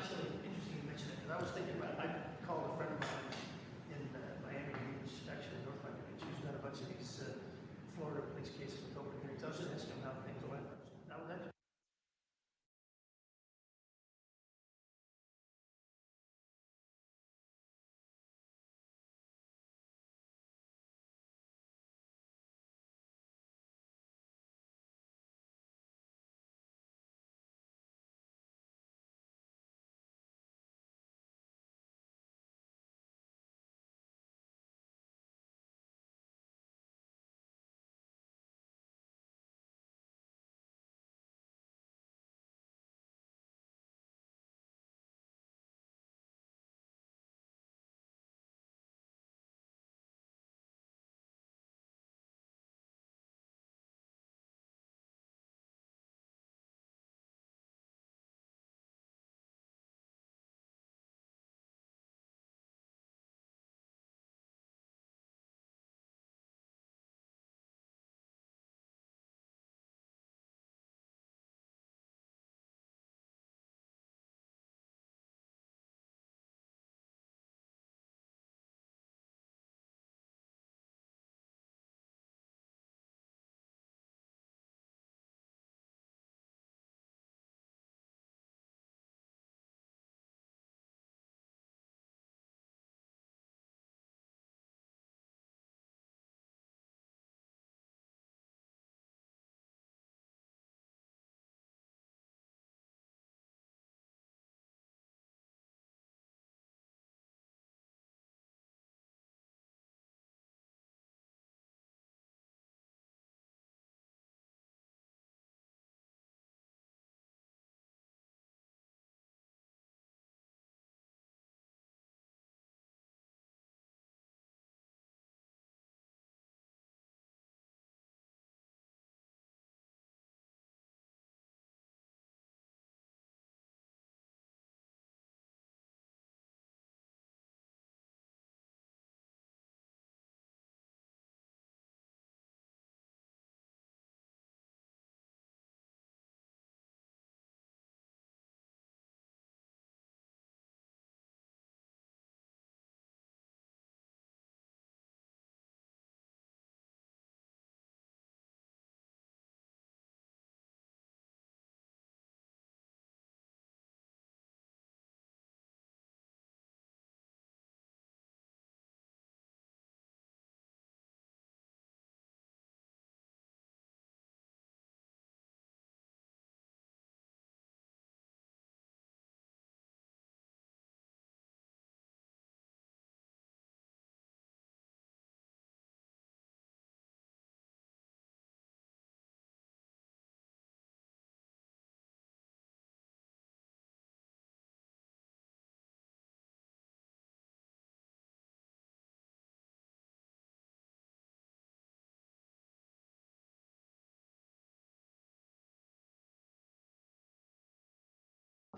actually interesting you mention it, because I was thinking about it. I called a friend of mine in Miami Beach, actually North Miami Beach, who's done a bunch of these Florida police cases with open hearings. I was just asking him how things went. That was actually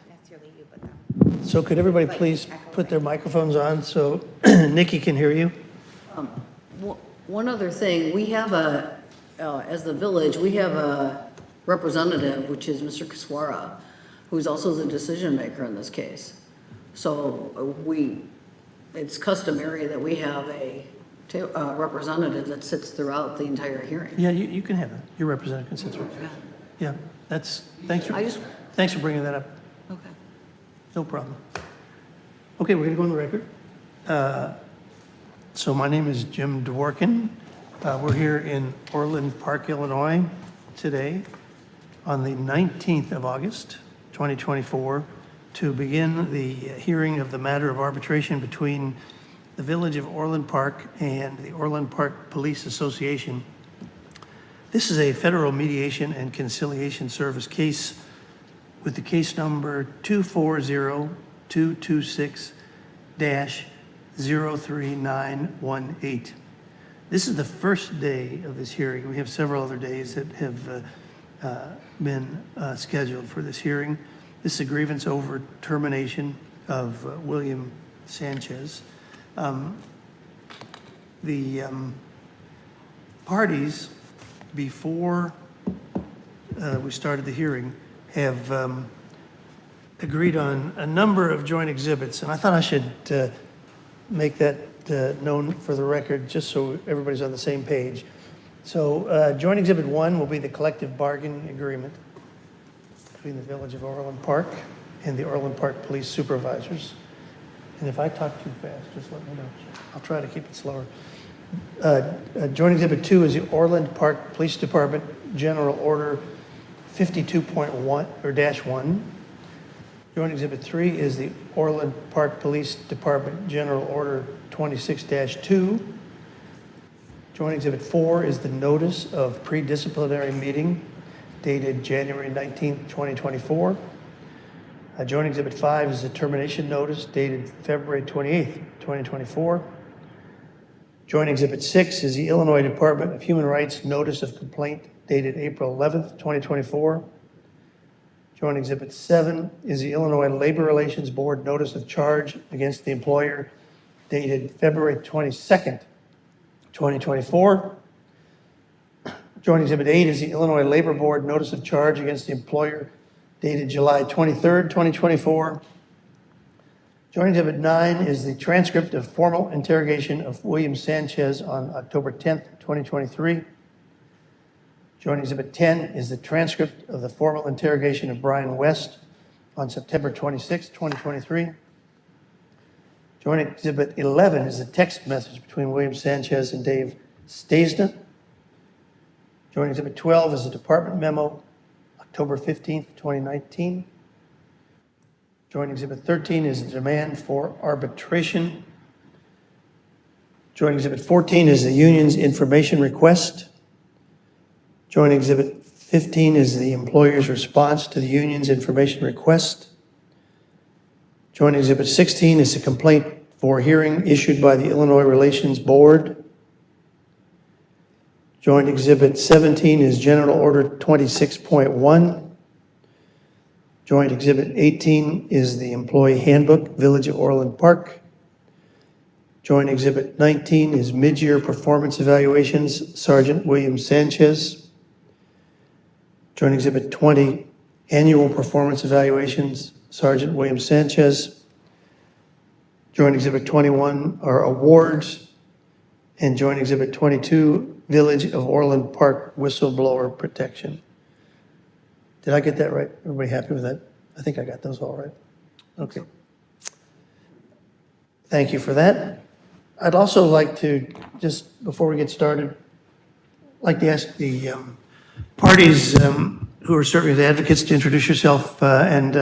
necessarily you, but them. so. Could everybody Like please echo put their thing. microphones on so Nikki can hear you? One other thing, we have as the village, we have a representative, which is Mr. Kiswara, who's also the decision maker in this case. So it's customary that we have a representative that sits throughout the entire hearing. Yeah, you can have it. Your representative can sit through. Yeah, thanks for bringing that up. Okay. No problem. Okay, we're going to go on the record. So my name is Jim Dworkin. We're here in Orland Park, Illinois today on the 19th of August, 2024, to begin the hearing of the matter of arbitration between the Village of Orland Park and the Orland Park Police Association. This is a federal mediation and conciliation service case with the case number 240226-03918. This is the first day of this hearing. We have several other days that have been scheduled for this hearing. This is a grievance over termination of William Sanchez. The parties, before we started the hearing, have agreed on a number of joint exhibits, and I thought I should make that known for the record, just so everybody's on the same page. So joint exhibit 1 will be the collective bargaining agreement between the Village of Orland Park and the Orland Park Police Supervisors. And if I talk too fast, just let me know. I'll try to keep it slower. Joint exhibit 2 is the Orland Park Police Department General Order 52.1 or -1. Joint exhibit 3 is the Orland Park Police Department General Order 26-2. Joint exhibit 4 is the notice of pre-disciplinary meeting dated January 19th, 2024. Joint exhibit 5 is the termination notice dated February 28th, 2024. Joint exhibit 6 is the Illinois Department of Human Rights notice of complaint dated April 11th, 2024. Joint exhibit 7 is the Illinois Labor Relations Board notice of charge against the employer dated February 22nd, 2024. Joint exhibit 8 is the Illinois Labor Board notice of charge against the employer dated July 23rd, 2024. Joint exhibit 9 is the transcript of formal interrogation of William Sanchez on October 10th, 2023. Joint exhibit 10 is the transcript of the formal interrogation of Brian West on September 26th, 2023. Joint exhibit 11 is the text message between William Sanchez and Dave Stasna. Joint exhibit 12 is the department memo, October 15th, 2019. Joint exhibit 13 is the demand for arbitration. Joint exhibit 14 is the union's information request. Joint exhibit 15 is the employer's response to the union's information request. Joint exhibit 16 is the complaint for hearing issued by the Illinois Relations Board. Joint exhibit 17 is General Order 26.1. Joint exhibit 18 is the employee handbook, Village of Orland Park. Joint exhibit 19 is mid-year performance evaluations, Sergeant William Sanchez. Joint exhibit 20, annual performance evaluations, Sergeant William Sanchez. Joint exhibit 21 are awards, and joint exhibit 22, Village of Orland Park whistleblower protection. Did I get that right? Everybody happy with that? I think I got those all right. Okay. Thank you for that. I'd also like to, just before we get started, like to ask the parties who are serving as advocates to introduce yourself and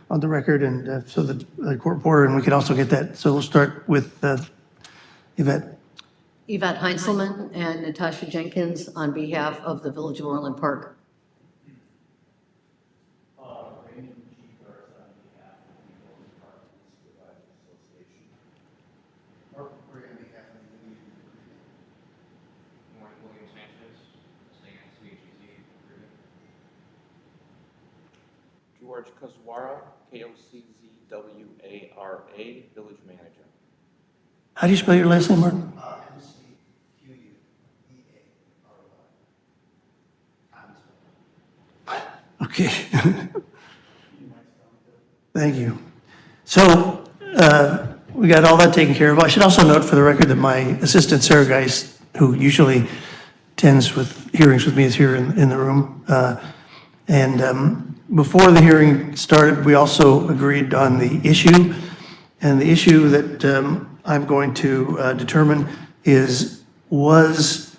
on the record, and so the court reporter, and we can also get that. So we'll start with Yvette. Yvette Heinzelman and Natasha Jenkins on behalf of the Village of Orland Park. Raymond G. Garza on behalf of the Orland Park Supervisors Association. Mark McCoy on behalf of the Union. William Sanchez, staying at CHEZ agreement. George Koswara, Koczwara, Village Manager. How do you spell your last name, Martin? McCuary. Okay. Thank you. So we got all that taken care of. I should also note for the record that my assistant, Sarah Geist, who usually attends with hearings with me, is here in the room. Before the hearing started, we also agreed on the issue. And the issue that I'm going to determine is, was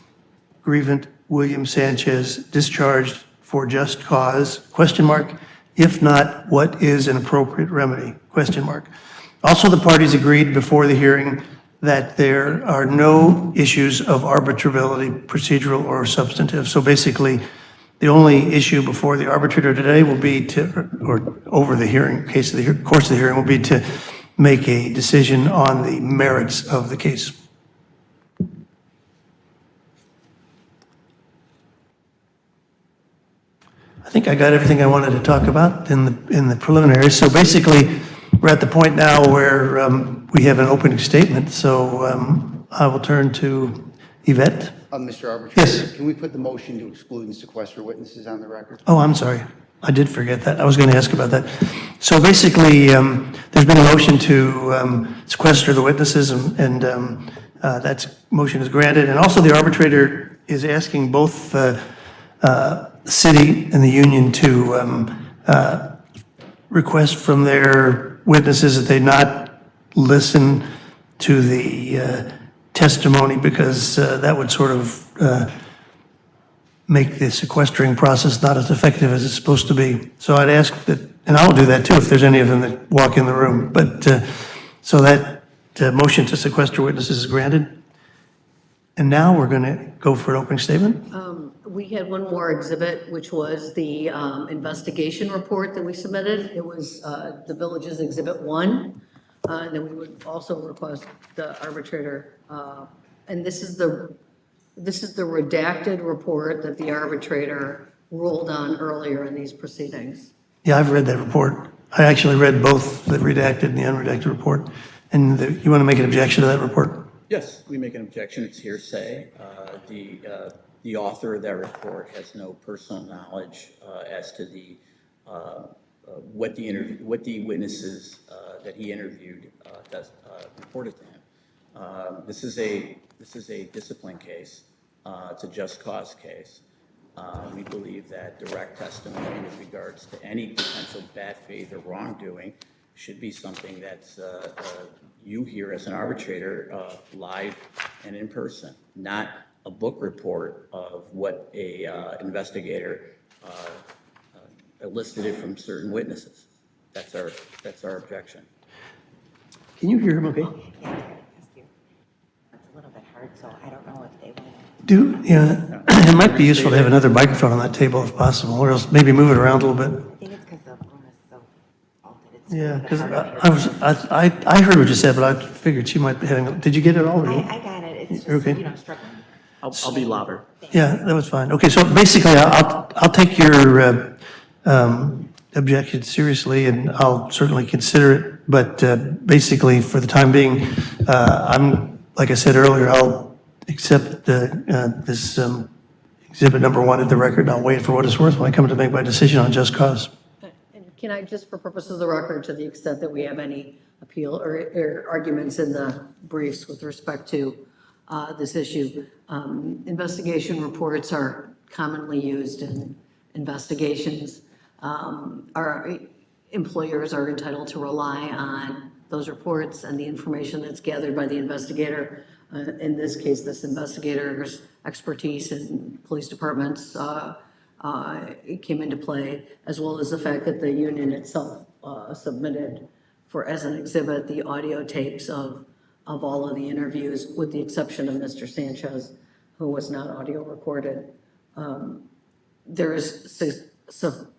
grievant William Sanchez discharged for just cause? Question mark. If not, what is an appropriate remedy? Question mark. Also, the parties agreed before the hearing that there are no issues of arbitrability, procedural or substantive. So basically, the only issue before the arbitrator today will be to, or over the hearing, course of the hearing, will be to make a decision on the merits of the case. I think I got everything I wanted to talk about in the preliminary. So basically, we're at the point now where we have an opening statement. So I will turn to Yvette. Mr. Arbitrator, Yes. can we put the motion to exclude and sequester witnesses on the record? Oh, I'm sorry. I did forget that. I was going to ask about that. So basically, there's been a motion to sequester the witnesses, and that motion is granted. And also, the arbitrator is asking both the city and the union to request from their witnesses that they not listen to the testimony, because that would sort of make the sequestering process not as effective as it's supposed to be. So I'd ask that, and I'll do that too if there's any of them that walk in the room. But so that motion to sequester witnesses is granted. And now we're going to go for an opening statement. We had one more exhibit, which was the investigation report that we submitted. It was the village's Exhibit 1. And then we would also request the arbitrator, and this is the redacted report that the arbitrator ruled on earlier in these proceedings. Yeah, I've read that report. I actually read both the redacted and the unredacted report. And you want to make an objection to that report? Yes, we make an objection. It's hearsay. The author of that report has no personal knowledge as to what the witnesses that he interviewed reported to him. This is a discipline case. It's a just cause case. We believe that direct testimony with regards to any potential bad faith or wrongdoing should be something that's you hear as an arbitrator live and in person, not a book report of what a investigator elicited from certain witnesses. That's our objection. Can you hear him okay? Yeah, I was gonna ask you. It's a little bit hard, so I don't know if they want to. It might be useful to have another microphone on that table if possible, or else maybe move it around a little bit. I think it's because the room is so altered. It's Yeah, a little because bit harder to hear. I heard what you said, but I figured she might be having, did you get it all? I got it. It's just, Okay. struggling. I'll be louder. Yeah, that was fine. Okay, so basically, I'll take your objection seriously, and I'll certainly consider it. But basically, for the time being, like I said earlier, I'll accept this exhibit number 1 at the record, and I'll wait for what it's worth when I come to make my decision on just cause. And can I, just for purposes of the record, to the extent that we have any appeal or arguments in the briefs with respect to this issue, investigation reports are commonly used in investigations. Our employers are entitled to rely on those reports and the information that's gathered by the investigator. In this case, this investigator's expertise in police departments came into play, as well as the fact that the union itself submitted as an exhibit the audio tapes of all of the interviews, with the exception of Mr. Sanchez, who was not audio recorded. There is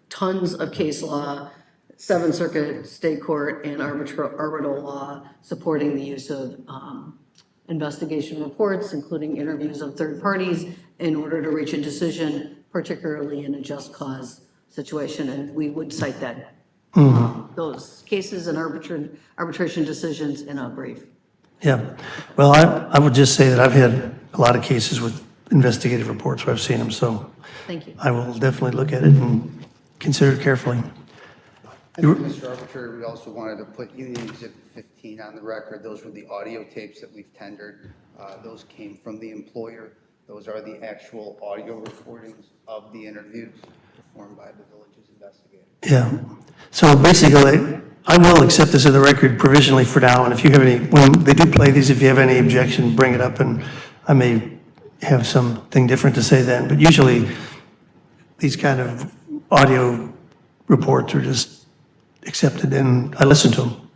tons of case law, Seventh Circuit, state court, and arbitral law supporting the use of investigation reports, including interviews of third parties, in order to reach a decision, particularly in a just cause situation. And we would cite that, those cases and arbitration decisions in a brief. Yeah, well, I would just say that I've had a lot of cases with investigative reports where I've seen them, so Thank you. I will definitely look at it and consider it carefully. And Mr. Arbitrator, we also wanted to put Union Exhibit 15 on the record. Those were the audio tapes that we've tendered. Those came from the employer. Those are the actual audio recordings of the interviews performed by the village's investigator. Yeah, so basically, I will accept this in the record provisionally for now, and if you have any, when they do play these, if you have any objection, bring it up, and I may have something different to say then, but usually, these kind of audio reports are just accepted, and I listen to them.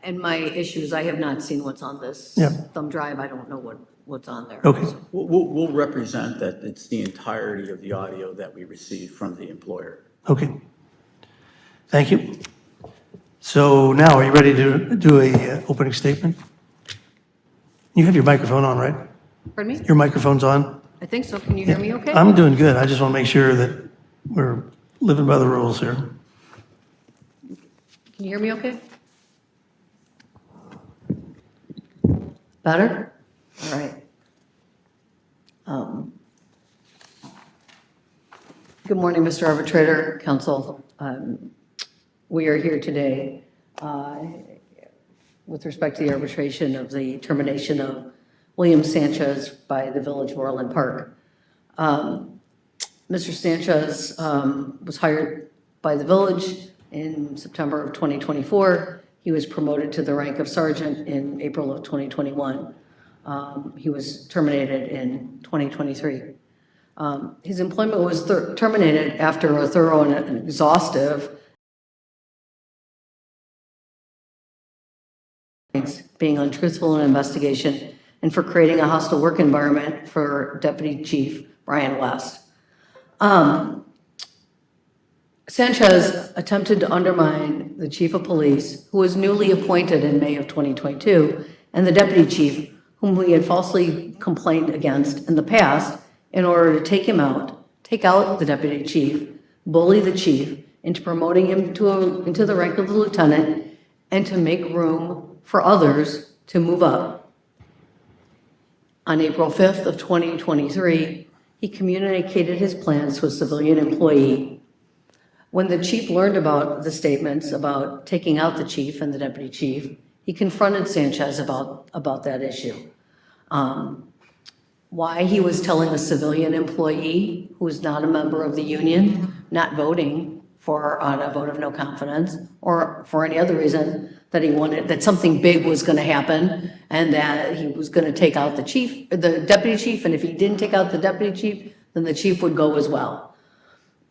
And my issue is I have not seen what's on this Yeah. thumb drive. I don't know what's on there. Okay, We'll represent that it's the entirety of the audio that we received from the employer. okay. Thank you. So now, are you ready to do a opening statement? You have your microphone on, right? Pardon me? Your microphone's on? I think so. Can you hear me okay? I'm doing good. I just want to make sure that we're living by the rules here. Can you hear me okay? Better? All right. Good morning, Mr. Arbitrator, Counsel. We are here today with respect to the arbitration of the termination of William Sanchez by the Village of Orland Park. Mr. Sanchez was hired by the village in September of 2024. He was promoted to the rank of sergeant in April of 2021. He was terminated in 2023. His employment was terminated after a thorough and exhaustive being untruthful in an investigation and for creating a hostile work environment for Deputy Chief Brian West. Sanchez attempted to undermine the chief of police, who was newly appointed in May of 2022, and the deputy chief, whom he had falsely complained against in the past, in order to take out the deputy chief, bully the chief into promoting him into the rank of the lieutenant, and to make room for others to move up. On April 5th of 2023, he communicated his plans to a civilian employee. When the chief learned about the statements about taking out the chief and the deputy chief, he confronted Sanchez about that issue. Why he was telling a civilian employee who was not a member of the union, not voting on a vote of no confidence, or for any other reason, that something big was going to happen and that he was going to take out the deputy chief, and if he didn't take out the deputy chief, then the chief would go as well.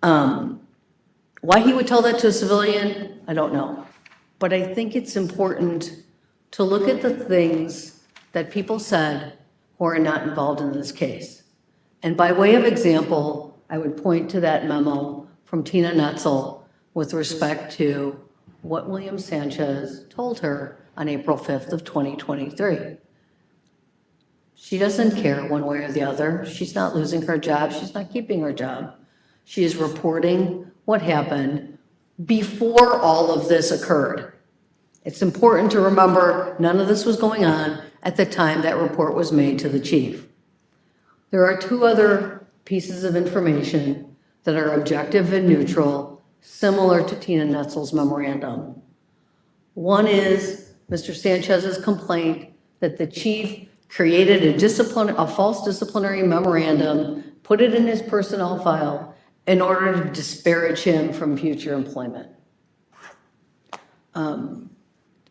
Why he would tell that to a civilian, I don't know. But I think it's important to look at the things that people said who are not involved in this case. And by way of example, I would point to that memo from Tina Netzel with respect to what William Sanchez told her on April 5th of 2023. She doesn't care one way or the other. She's not losing her job. She's not keeping her job. She is reporting what happened before all of this occurred. It's important to remember none of this was going on at the time that report was made to the chief. There are two other pieces of information that are objective and neutral, similar to Tina Netzel's memorandum. One is Mr. Sanchez's complaint that the chief created a false disciplinary memorandum, put it in his personnel file in order to disparage him from future employment.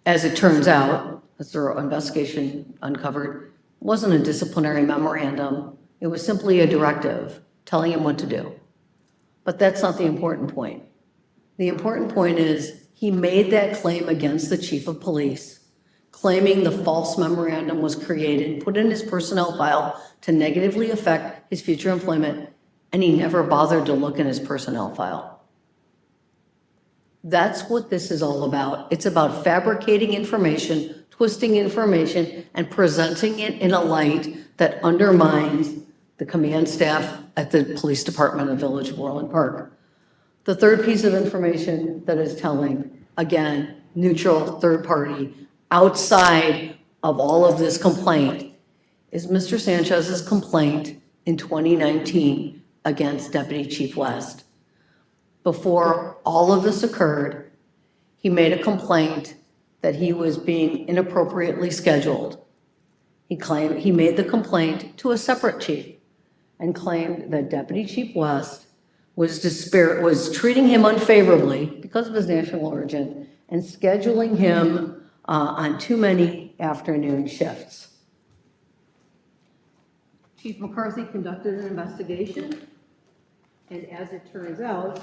As it turns out, a thorough investigation uncovered, it wasn't a disciplinary memorandum. It was simply a directive telling him what to do. But that's not the important point. The important point is he made that claim against the chief of police, claiming the false memorandum was created and put in his personnel file to negatively affect his future employment, and he never bothered to look in his personnel file. That's what this is all about. It's about fabricating information, twisting information, and presenting it in a light that undermines the command staff at the police department of Village of Orland Park. The third piece of information that is telling, again, neutral, third party, outside of all of this complaint, is Mr. Sanchez's complaint in 2019 against Deputy Chief West. Before all of this occurred, he made a complaint that he was being inappropriately scheduled. He made the complaint to a separate chief and claimed that Deputy Chief West was treating him unfavorably because of his national origin and scheduling him on too many afternoon shifts. Chief McCarthy conducted an investigation, and as it turns out,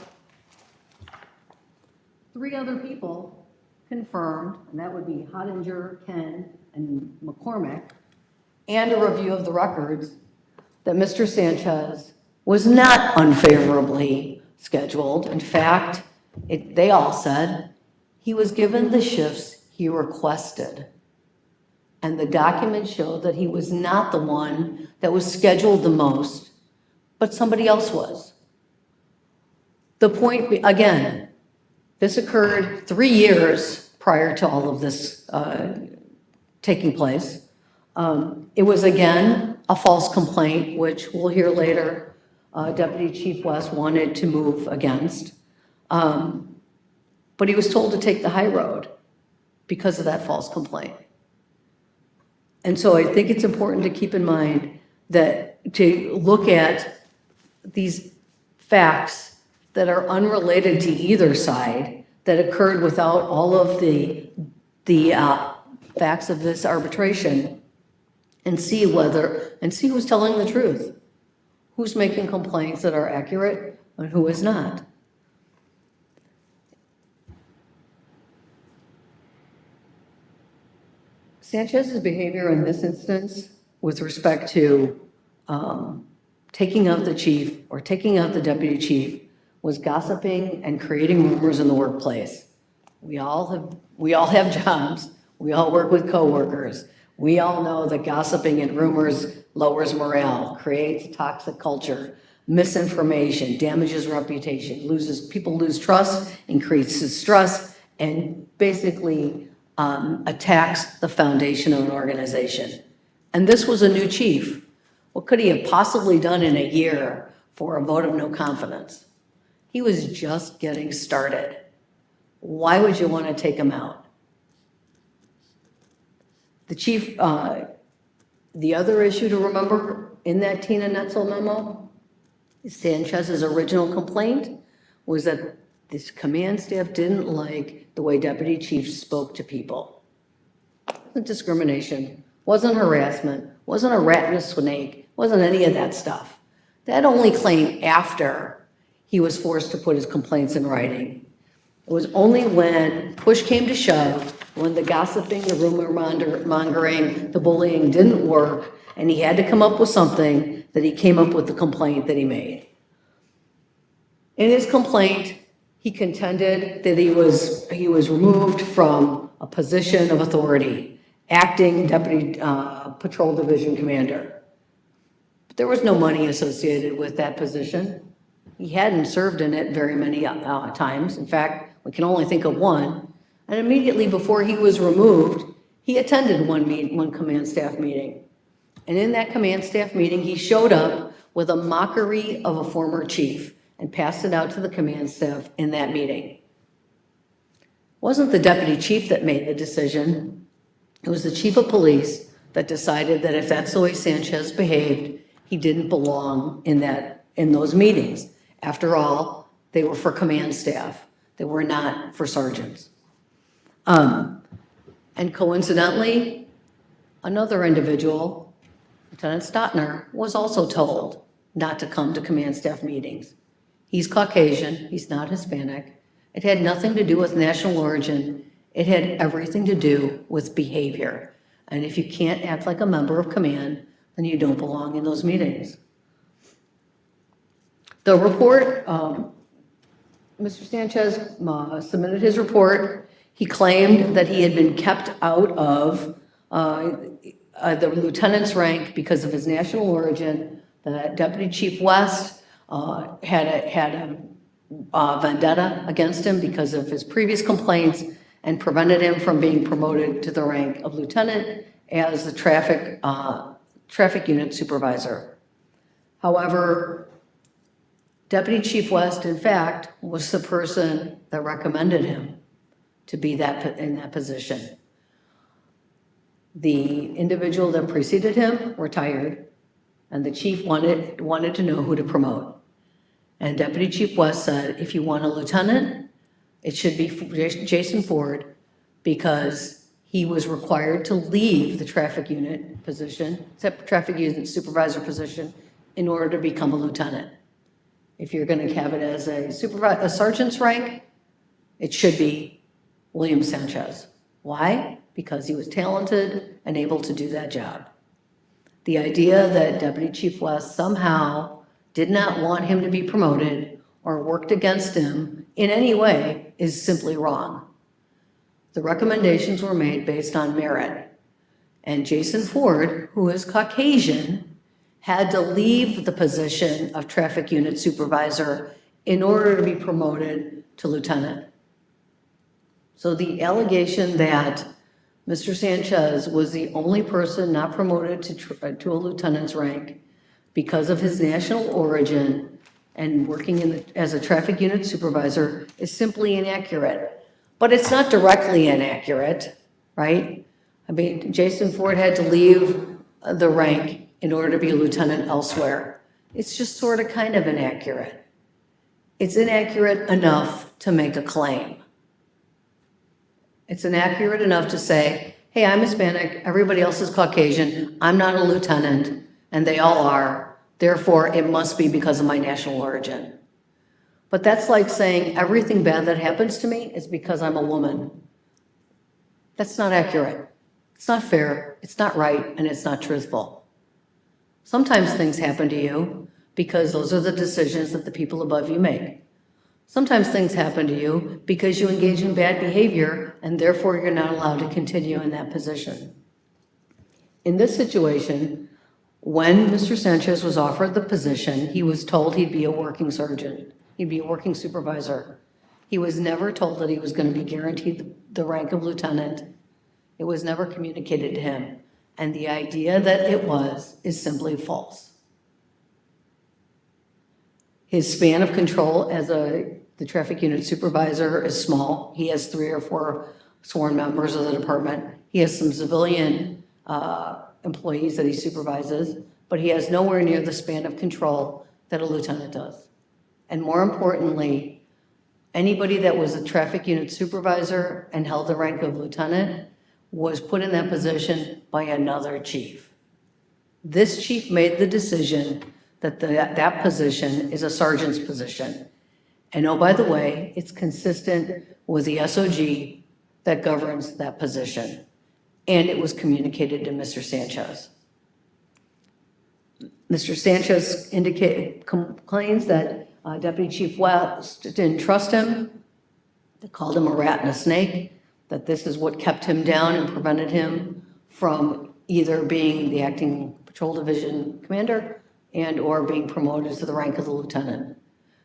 3 other people confirmed, and that would be Hottinger, Ken, and McCormick, and a review of the records, that Mr. Sanchez was not unfavorably scheduled. In fact, they all said he was given the shifts he requested. And the documents showed that he was not the one that was scheduled the most, but somebody else was. The point, again, this occurred 3 years prior to all of this taking place. It was, again, a false complaint, which we'll hear later Deputy Chief West wanted to move against. But he was told to take the high road because of that false complaint. And so I think it's important to keep in mind that to look at these facts that are unrelated to either side, that occurred without all of the facts of this arbitration, and see who's telling the truth, who's making complaints that are accurate and who is not. Sanchez's behavior in this instance with respect to taking out the chief or taking out the deputy chief was gossiping and creating rumors in the workplace. We all have jobs. We all work with coworkers. We all know that gossiping and rumors lowers morale, creates a toxic culture, misinformation, damages reputation, people lose trust, increases stress, and basically attacks the foundation of an organization. And this was a new chief. What could he have possibly done in a year for a vote of no confidence? He was just getting started. Why would you want to take him out? The chief, the other issue to remember in that Tina Netzel memo, Sanchez's original complaint was that this command staff didn't like the way deputy chief spoke to people. Wasn't discrimination, wasn't harassment, wasn't a rat and a snake, wasn't any of that stuff. That only came after he was forced to put his complaints in writing. It was only when push came to shove, when the gossiping, the rumor mongering, the bullying didn't work, and he had to come up with something, that he came up with the complaint that he made. In his complaint, he contended that he was removed from a position of authority, acting deputy patrol division commander. But there was no money associated with that position. He hadn't served in it very many times. In fact, we can only think of one. And immediately before he was removed, he attended one command staff meeting. And in that command staff meeting, he showed up with a mockery of a former chief and passed it out to the command staff in that meeting. It wasn't the deputy chief that made the decision. It was the chief of police that decided that if that's the way Sanchez behaved, he didn't belong in those meetings. After all, they were for command staff. They were not for sergeants. And coincidentally, another individual, Lieutenant Stotner, was also told not to come to command staff meetings. He's Caucasian, he's not Hispanic. It had nothing to do with national origin. It had everything to do with behavior. And if you can't act like a member of command, then you don't belong in those meetings. The report, Mr. Sanchez submitted his report. He claimed that he had been kept out of the lieutenant's rank because of his national origin, that Deputy Chief West had a vendetta against him because of his previous complaints and prevented him from being promoted to the rank of lieutenant as the traffic unit supervisor. However, Deputy Chief West, in fact, was the person that recommended him to be in that position. The individual that preceded him retired, and the chief wanted to know who to promote. And Deputy Chief West said, if you want a lieutenant, it should be Jason Ford, because he was required to leave the traffic unit position, traffic unit supervisor position, in order to become a lieutenant. If you're going to have it as a sergeant's rank, it should be William Sanchez. Why? Because he was talented and able to do that job. The idea that Deputy Chief West somehow did not want him to be promoted or worked against him in any way is simply wrong. The recommendations were made based on merit. And Jason Ford, who is Caucasian, had to leave the position of traffic unit supervisor in order to be promoted to lieutenant. So the allegation that Mr. Sanchez was the only person not promoted to a lieutenant's rank because of his national origin and working as a traffic unit supervisor is simply inaccurate. But it's not directly inaccurate, right? I mean, Jason Ford had to leave the rank in order to be a lieutenant elsewhere. It's just sort of kind of inaccurate. It's inaccurate enough to make a claim. It's inaccurate enough to say, hey, I'm Hispanic, everybody else is Caucasian, I'm not a lieutenant, and they all are, therefore it must be because of my national origin. But that's like saying everything bad that happens to me is because I'm a woman. That's not accurate. It's not fair, it's not right, and it's not truthful. Sometimes things happen to you because those are the decisions that the people above you make. Sometimes things happen to you because you engage in bad behavior and therefore you're not allowed to continue in that position. In this situation, when Mr. Sanchez was offered the position, he was told he'd be a working sergeant. He'd be a working supervisor. He was never told that he was going to be guaranteed the rank of lieutenant. It was never communicated to him. And the idea that it was is simply false. His span of control as the traffic unit supervisor is small. He has 3 or 4 sworn members of the department. He has some civilian employees that he supervises, but he has nowhere near the span of control that a lieutenant does. And more importantly, anybody that was a traffic unit supervisor and held the rank of lieutenant was put in that position by another chief. This chief made the decision that that position is a sergeant's position. And oh, by the way, it's consistent with the SOG that governs that position. And it was communicated to Mr. Sanchez. Mr. Sanchez complains that Deputy Chief West didn't trust him, that called him a rat and a snake, that this is what kept him down and prevented him from either being the acting patrol division commander and or being promoted to the rank of the lieutenant.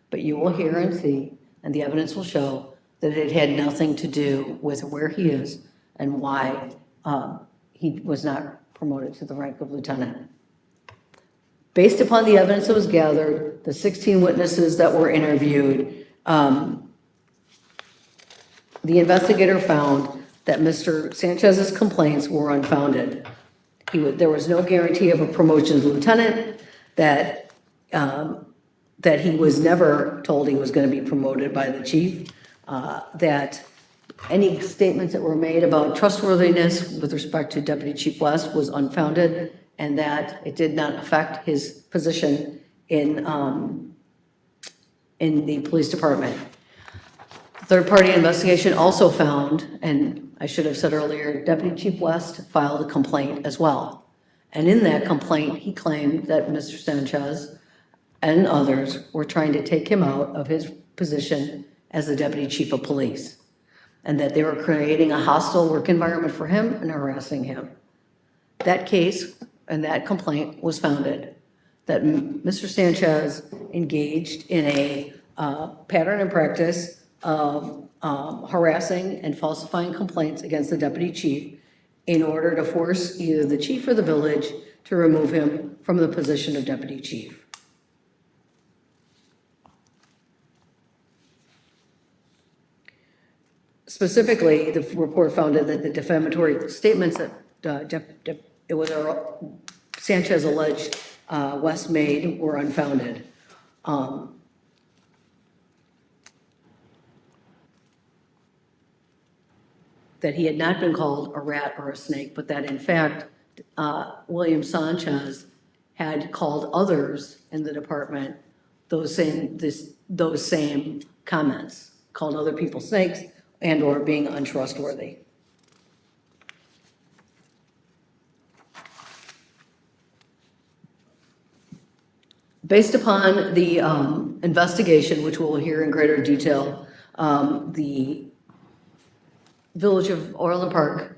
But you will hear and see, and the evidence will show, that it had nothing to do with where he is and why he was not promoted to the rank of lieutenant. Based upon the evidence that was gathered, the 16 witnesses that were interviewed, the investigator found that Mr. Sanchez's complaints were unfounded. There was no guarantee of a promotion to lieutenant, that he was never told he was going to be promoted by the chief, that any statements that were made about trustworthiness with respect to Deputy Chief West was unfounded, and that it did not affect his position in the police department. Third-party investigation also found, and I should have said earlier, Deputy Chief West filed a complaint as well. And in that complaint, he claimed that Mr. Sanchez and others were trying to take him out of his position as the Deputy Chief of Police, and that they were creating a hostile work environment for him and harassing him. That case and that complaint was founded, that Mr. Sanchez engaged in a pattern and practice of harassing and falsifying complaints against the deputy chief in order to force either the chief or the village to remove him from the position of deputy chief. Specifically, the report found that the defamatory statements that Sanchez alleged West made were unfounded. That he had not been called a rat or a snake, but that in fact, William Sanchez had called others in the department those same comments, called other people snakes and or being untrustworthy. Based upon the investigation, which we'll hear in greater detail, the Village of Orland Park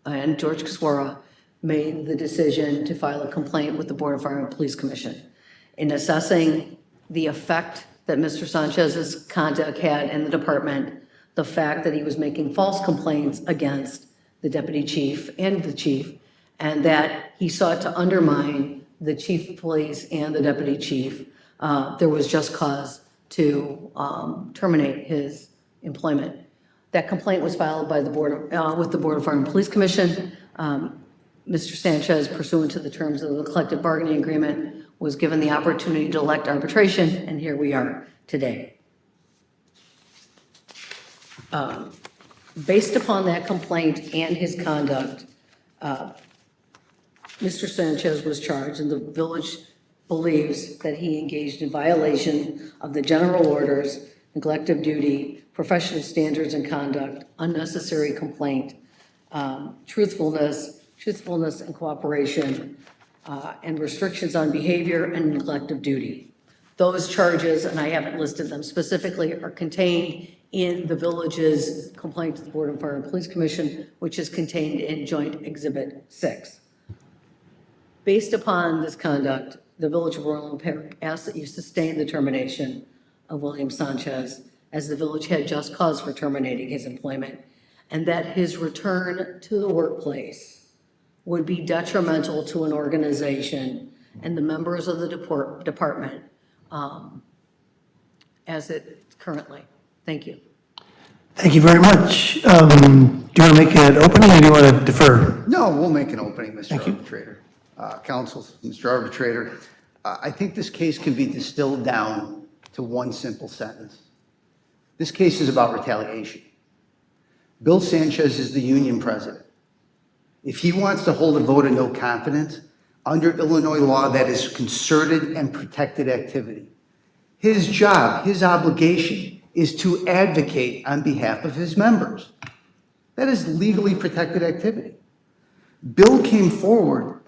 and George Kiswara made the decision to file a complaint with the Board of Fire and Police Commission in assessing the effect that Mr. Sanchez's conduct had in the department, the fact that he was making false complaints against the deputy chief and the chief, and that he sought to undermine the chief of police and the deputy chief, there was just cause to terminate his employment. That complaint was filed by the board, with the Board of Fire and Police Commission. Mr. Sanchez, pursuant to the terms of the collective bargaining agreement, was given the opportunity to elect arbitration, and here we are today. Based upon that complaint and his conduct, Mr. Sanchez was charged, and the village believes that he engaged in violation of the general orders, neglect of duty, professional standards and conduct, unnecessary complaint, truthfulness and cooperation, and restrictions on behavior and neglect of duty. Those charges, and I haven't listed them specifically, are contained in the village's complaint to the Board of Fire and Police Commission, which is contained in Joint Exhibit 6. Based upon this conduct, the Village of Orland Park asks that you sustain the termination of William Sanchez, as the village had just cause for terminating his employment, and that his return to the workplace would be detrimental to an organization and the members of the department as it currently. Thank you. Thank you very much. Do you want to make an opening or do you want to defer? No, we'll make an opening, Mr. Thank you. Arbitrator. Counsel, Mr. Arbitrator, I think this case can be distilled down to one simple sentence. This case is about retaliation. Bill Sanchez is the union president. If he wants to hold a vote of no confidence, under Illinois law, that is concerted and protected activity. His job, his obligation, is to advocate on behalf of his members. That is legally protected activity. Bill came forward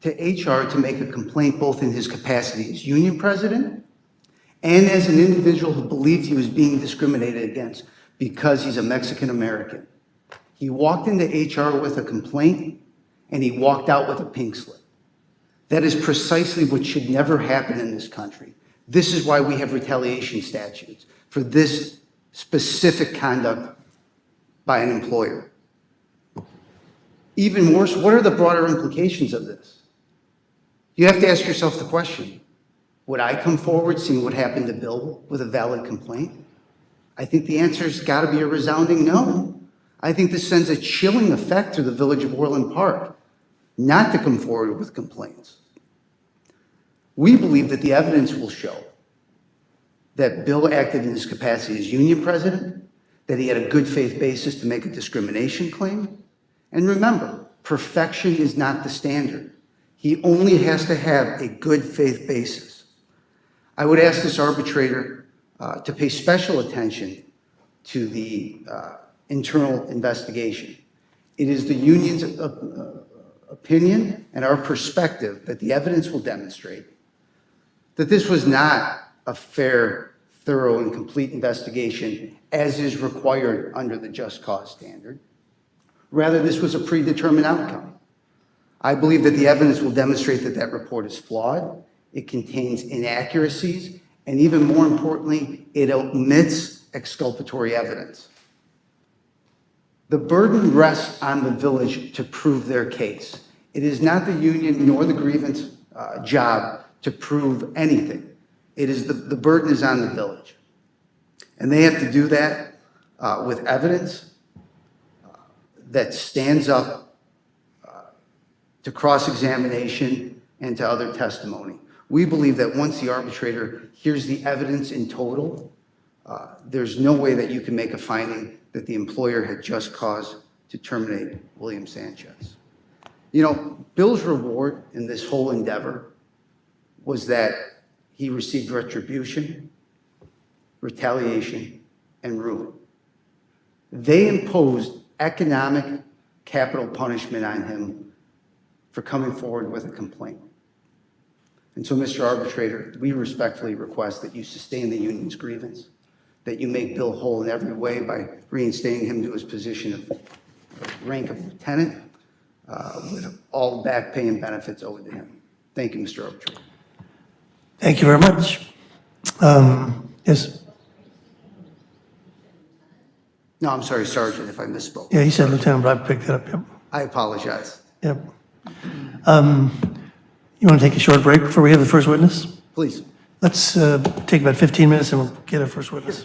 to HR to make a complaint both in his capacity as union president and as an individual who believed he was being discriminated against because he's a Mexican American. He walked into HR with a complaint and he walked out with a pink slip. That is precisely what should never happen in this country. This is why we have retaliation statutes for this specific conduct by an employer. Even worse, what are the broader implications of this? You have to ask yourself the question, would I come forward seeing what happened to Bill with a valid complaint? I think the answer's got to be a resounding no. I think this sends a chilling effect to the Village of Orland Park not to come forward with complaints. We believe that the evidence will show that Bill acted in his capacity as union president, that he had a good faith basis to make a discrimination claim. And remember, perfection is not the standard. He only has to have a good faith basis. I would ask this arbitrator to pay special attention to the internal investigation. It is the union's opinion and our perspective that the evidence will demonstrate that this was not a fair, thorough, and complete investigation as is required under the just cause standard. Rather, this was a predetermined outcome. I believe that the evidence will demonstrate that that report is flawed, it contains inaccuracies, and even more importantly, it omits exculpatory evidence. The burden rests on the village to prove their case. It is not the union nor the grievance job to prove anything. It is the burden is on the village. And they have to do that with evidence that stands up to cross-examination and to other testimony. We believe that once the arbitrator hears the evidence in total, there's no way that you can make a finding that the employer had just cause to terminate William Sanchez. You know, Bill's reward in this whole endeavor was that he received retribution, retaliation, and ruin. They imposed economic capital punishment on him for coming forward with a complaint. And so, Mr. Arbitrator, we respectfully request that you sustain the union's grievance, that you make Bill whole in every way by reinstating him to his position of rank of lieutenant with all back pay and benefits owed to him. Thank you, Mr. Arbitrator. Thank you very much. Yes, No, I'm sorry, Sergeant, if I misspoke. yeah, he said lieutenant, but I picked that up, yep. I apologize. Yep. You want to take a short break before we have the first witness? Please. Let's take about 15 minutes and we'll get our first witness.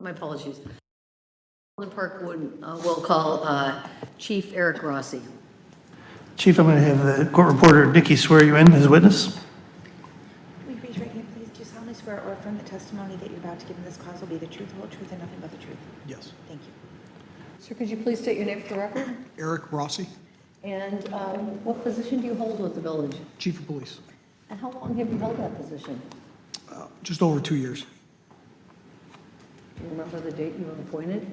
My apologies. Orland Park will call Chief Eric Rossi. Chief, I'm going to have the court reporter, Dickey, swear you in as a witness. Will you raise your right hand, please? Do you solemnly swear or affirm the testimony that you're about to give in this cause will be the truth, the whole truth, and nothing but the truth? Yes. Thank you. Sir, could you please state your name for the record? Eric Rossi, And what position do you hold with the village? Chief of Police. And how long have you held that position? Just over 2 years. Do you remember the date you were appointed?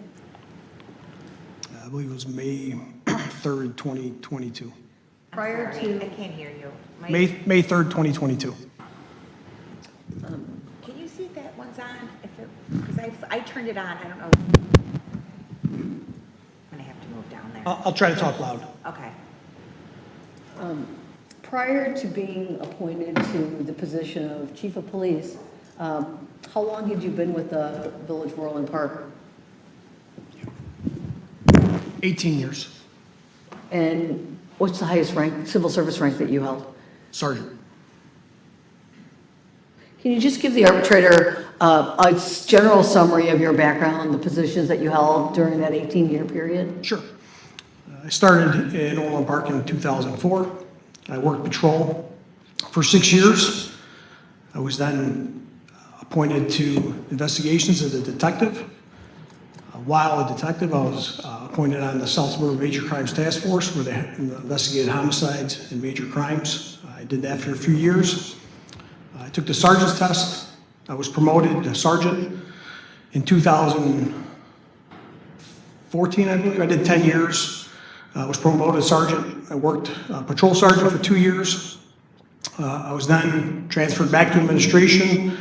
I believe it was May 3rd, 2022. Prior Sorry, to, I can't hear you. May 3rd, 2022. Can you see if that one's on? If it, because I turned it on, I don't know. I'm gonna have to move down there. I'll try to talk loud. Okay. prior to being appointed to the position of Chief of Police, how long had you been with the Village of Orland Park? 18 years. And what's the highest rank, civil service rank that you held? Sergeant. Can you just give the arbitrator a general summary of your background, the positions that you held during that 18-year period? Sure. I started in Orland Park in 2004. I worked patrol for 6 years. I was then appointed to investigations as a detective. While a detective, I was appointed on the South Suburban Major Crimes Task Force, where they investigated homicides and major crimes. I did that for a few years. I took the sergeant's test. I was promoted to sergeant in 2014, I believe. I did 10 years. I was promoted to sergeant. I worked patrol sergeant for 2 years. I was then transferred back to administration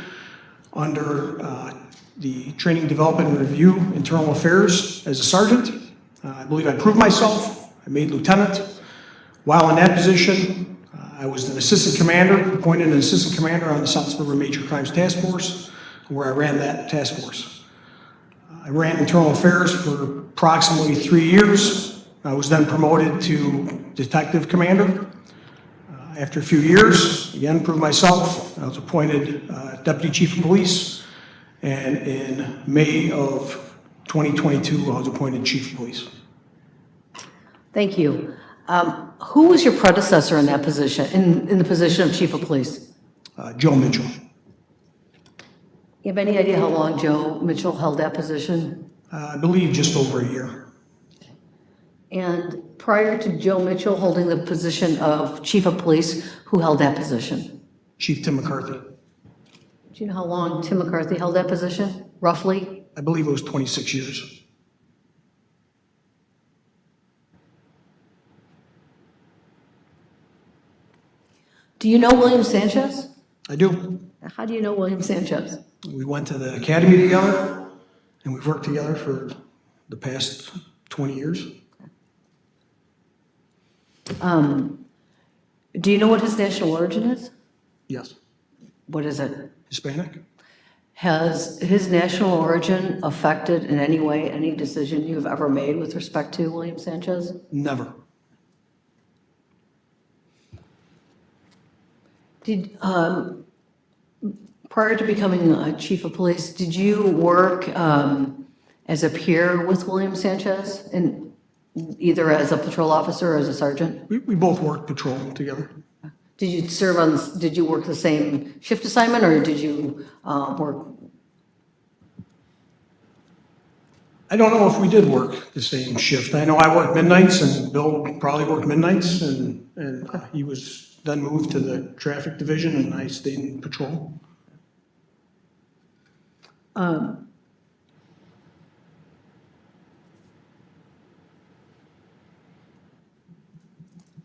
under the Training, Development, and Review Internal Affairs as a sergeant. I believe I proved myself. I made lieutenant. While in that position, I was an assistant commander, appointed an assistant commander on the South Suburban Major Crimes Task Force, where I ran that task force. I ran internal affairs for approximately 3 years. I was then promoted to detective commander. After a few years, again, proved myself. I was appointed deputy chief of police. And in May of 2022, I was appointed chief of police. Thank you. Who was your predecessor in that position, in the position of Chief of Police? Joe Mitchell. You have any idea how long Joe Mitchell held that position? I believe just over a year. And prior to Joe Mitchell holding the position of Chief of Police, who held that position? Chief Tim McCarthy. Do you know how long Tim McCarthy held that position, roughly? I believe it was 26 years. Do you know William Sanchez? I do. How do you know William Sanchez? We went to the academy together, and we've worked together for the past 20 years. Do you know what his national origin is? Yes. What is it? Hispanic? Has his national origin affected in any way any decision you've ever made with respect to William Sanchez? Never. Did, prior to becoming a chief of police, did you work as a peer with William Sanchez, and either as a patrol officer or as a sergeant? We both worked patrol together. Did you serve on, did you work the same shift assignment, or did you work? I don't know if we did work the same shift. I know I worked midnights, and Bill probably worked midnights, and he was then moved to the traffic division, and I stayed in patrol.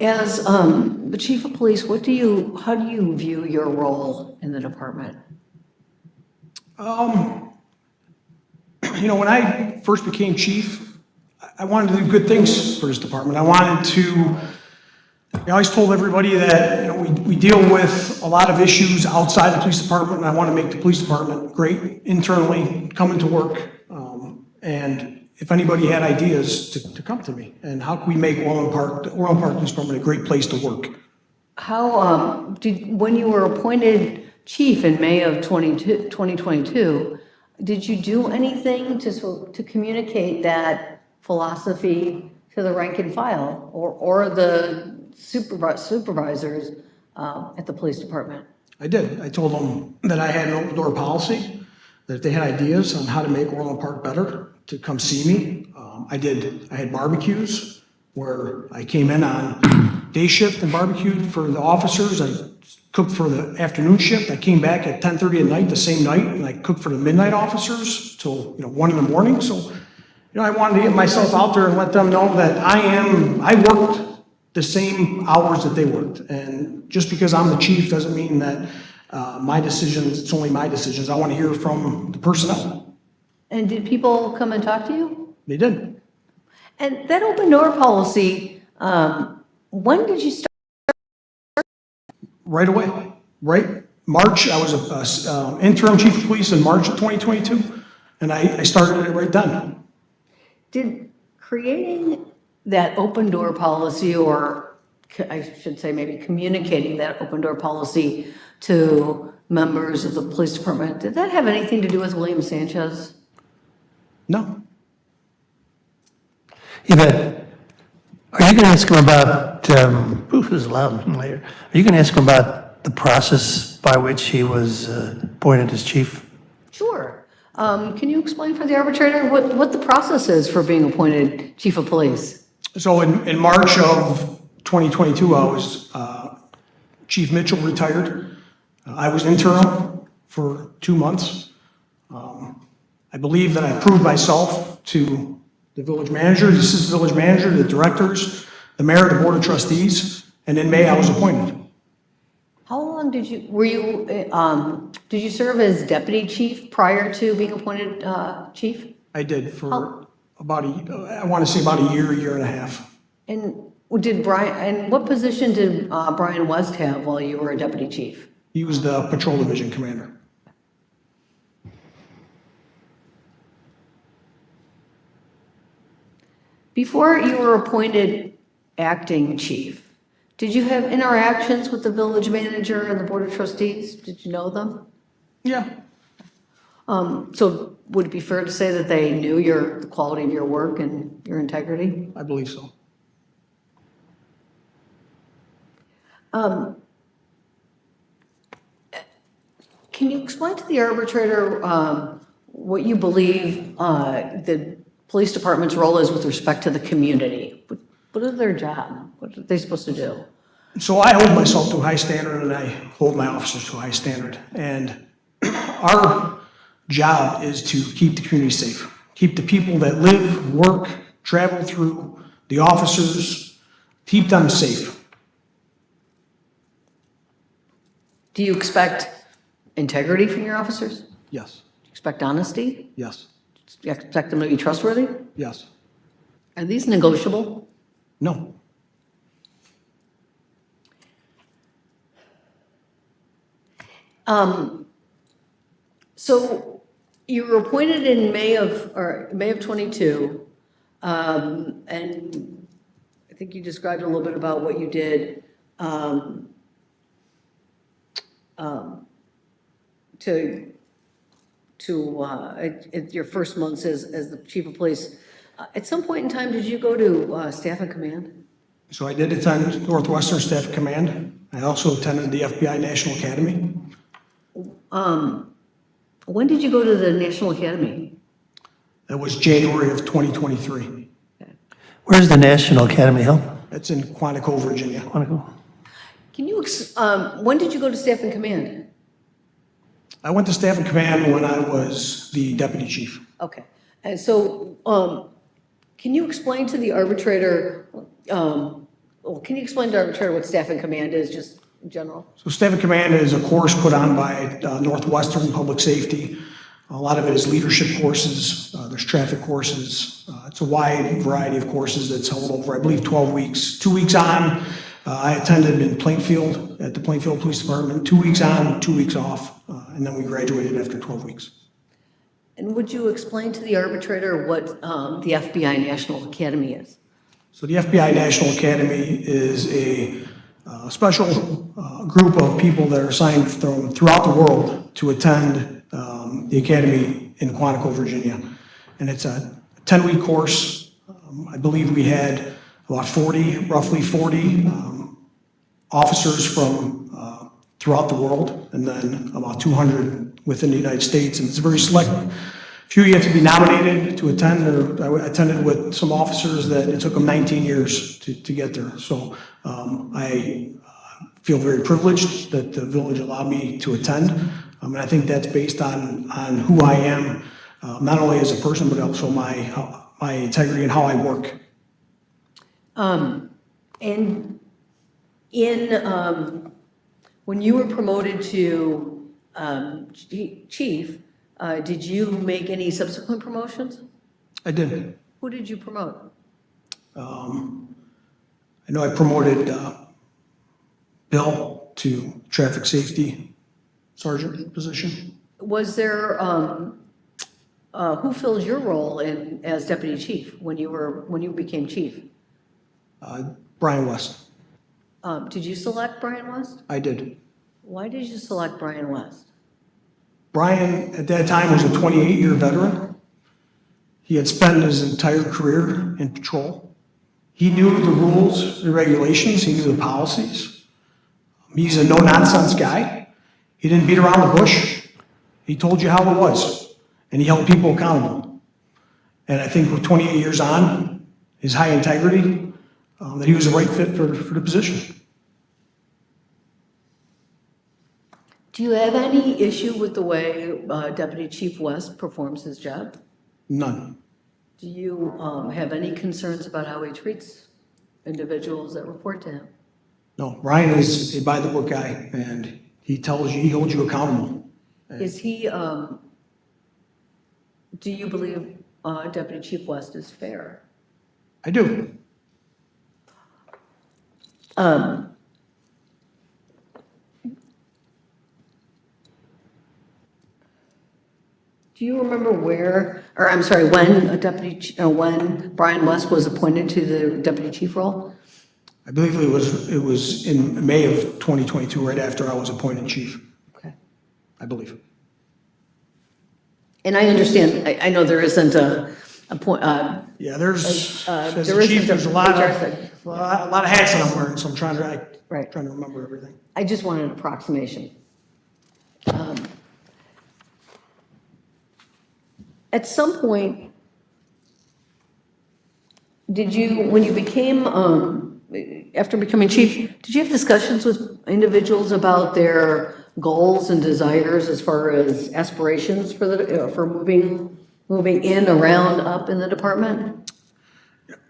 As the chief of police, how do you view your role in the department? When I first became chief, I wanted to do good things for this department. I always told everybody that, we deal with a lot of issues outside the police department, and I want to make the police department great internally, coming to work. And if anybody had ideas, to come to me. And how can we make the Orland Park Police Department a great place to work? How, when you were appointed chief in May of 2022, did you do anything to communicate that philosophy to the rank and file or the supervisors at the police department? I did. I told them that I had an open door policy, that if they had ideas on how to make Orland Park better, to come see me. I had barbecues where I came in on day shift and barbecued for the officers. I cooked for the afternoon shift. I came back at 10:30 at night, the same night, and I cooked for the midnight officers till 1 in the morning. So, I wanted to get myself out there and let them know that I worked the same hours that they worked. And just because I'm the chief doesn't mean that my decisions, it's only my decisions. I want to hear from the personnel. And did people come and talk to you? They did. And that open door policy, when did you start? Right away, right? March, I was a interim chief of police in March of 2022, and I started it right then. Did creating that open door policy, or I should say maybe communicating that open door policy to members of the police department, did that have anything to do with William Sanchez? No. Yvette, are you going to ask him about, this is loud later, are you going to ask him about the process by which he was appointed as chief? Sure. Can you explain for the arbitrator what the process is for being appointed chief of police? So in March of 2022, I was, Chief Mitchell retired. I was interim for 2 months. I believe that I proved myself to the village manager, the assistant village manager, the directors, the mayor, the board of trustees, and in May I was appointed. How long did you serve as deputy chief prior to being appointed chief? I did for about I want to say about a year and a half. And what position did Brian West have while you were a deputy chief? He was the patrol division commander. Before you were appointed acting chief, did you have interactions with the village manager and the board of trustees? Did you know them? Yeah. So would it be fair to say that they knew the quality of your work and your integrity? I believe so. Can you explain to the arbitrator what you believe the police department's role is with respect to the community? What is their job? What are they supposed to do? So I hold myself to a high standard, and I hold my officers to a high standard. And our job is to keep the community safe, keep the people that live, work, travel through, the officers, keep them safe. Do you expect integrity from your officers? Do Yes, you expect honesty? yes, Do you expect them to be trustworthy? yes. Are these negotiable? No. So you were appointed in May of 22, and I think you described a little bit about what you did at your first months as the chief of police. At some point in time, did you go to staff and command? So I did attend Northwestern Staff Command. I also attended the FBI National Academy. When did you go to the National Academy? That was January of 2023. Where's the National Academy held? That's in Quantico, Virginia. Quantico? Can you, when did you go to staff and command? I went to Staff and Command when I was the deputy chief. Okay, and so, can you explain to the arbitrator, can you explain to the arbitrator what staff and command is, just in general? So Staff and Command is a course put on by Northwestern Public Safety. A lot of it is leadership courses, there's traffic courses. It's a wide variety of courses that's held over, I believe, 12 weeks. 2 weeks on, I attended in Plainfield at the Plainfield Police Department, 2 weeks on, 2 weeks off, and then we graduated after 12 weeks. And would you explain to the arbitrator what the FBI National Academy is? So the FBI National Academy is a special group of people that are assigned from throughout the world to attend the academy in Quantico, Virginia. And it's a 10-week course. I believe we had about roughly 40 officers from throughout the world, and then about 200 within the United States. And it's a very select few you have to be nominated to attend. I attended with some officers that it took them 19 years to get there. So I feel very privileged that the village allowed me to attend. And I think that's based on who I am, not only as a person, but also my integrity and how I work. And when you were promoted to chief, did you make any subsequent promotions? I did. Who did you promote? I know I promoted Bill to traffic safety sergeant position. Was there, who filled your role as deputy chief when you became chief? Brian West. Did you select Brian West? I did. Why did you select Brian West? Brian, at that time, was a 28-year veteran. He had spent his entire career in patrol. He knew the rules, the regulations, he knew the policies. He's a no-nonsense guy. He didn't beat around the bush. He told you how it was, and he held people accountable. And I think with 28 years on, his high integrity, that he was the right fit for the position. Do you have any issue with the way Deputy Chief West performs his job? None. Do you have any concerns about how he treats individuals that report to him? No, Brian is a by-the-book guy, and he holds you accountable. Is he, do you believe Deputy Chief West is fair? I do. Do you remember when when Brian West was appointed to the deputy chief role? I believe it was in May of 2022, right after I was appointed chief, Okay. I believe. And I understand, I know there isn't a point, Yeah, there's, as there a chief, isn't there's a HR lot thing. of hats that I'm wearing, so I'm trying to Right. remember everything. I just wanted an approximation. At some point, when you became, after becoming chief, did you have discussions with individuals about their goals and desires as far as aspirations for moving in, around, up in the department?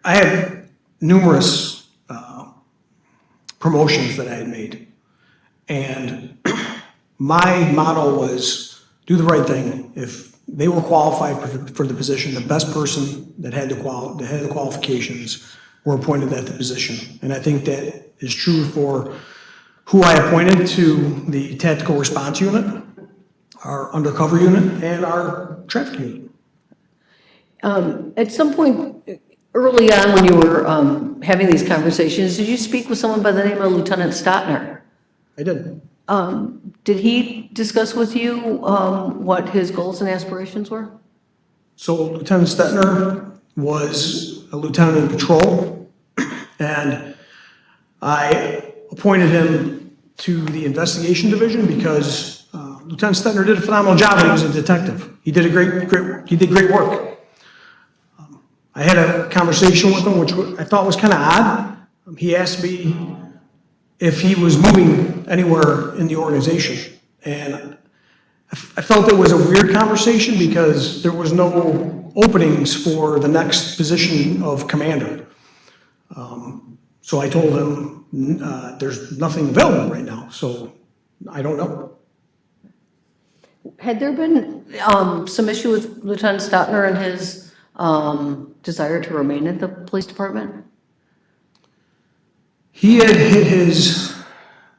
I had numerous promotions that I had made, and my motto was do the right thing. If they were qualified for the position, the best person that had the qualifications were appointed at the position. And I think that is true for who I appointed to the tactical response unit, our undercover unit, and our traffic unit. At some point early on when you were having these conversations, did you speak with someone by the name of Lieutenant Stotner? I did. Did he discuss with you what his goals and aspirations were? So Lieutenant Stetner was a lieutenant in patrol, and I appointed him to the investigation division because Lieutenant Stetner did a phenomenal job when he was a detective. He did great work. I had a conversation with him, which I thought was kind of odd. He asked me if he was moving anywhere in the organization. And I felt it was a weird conversation because there was no openings for the next position of commander. So I told him, there's nothing available right now, so I don't know. Had there been some issue with Lieutenant Stotner and his desire to remain at the police department? He had hit his,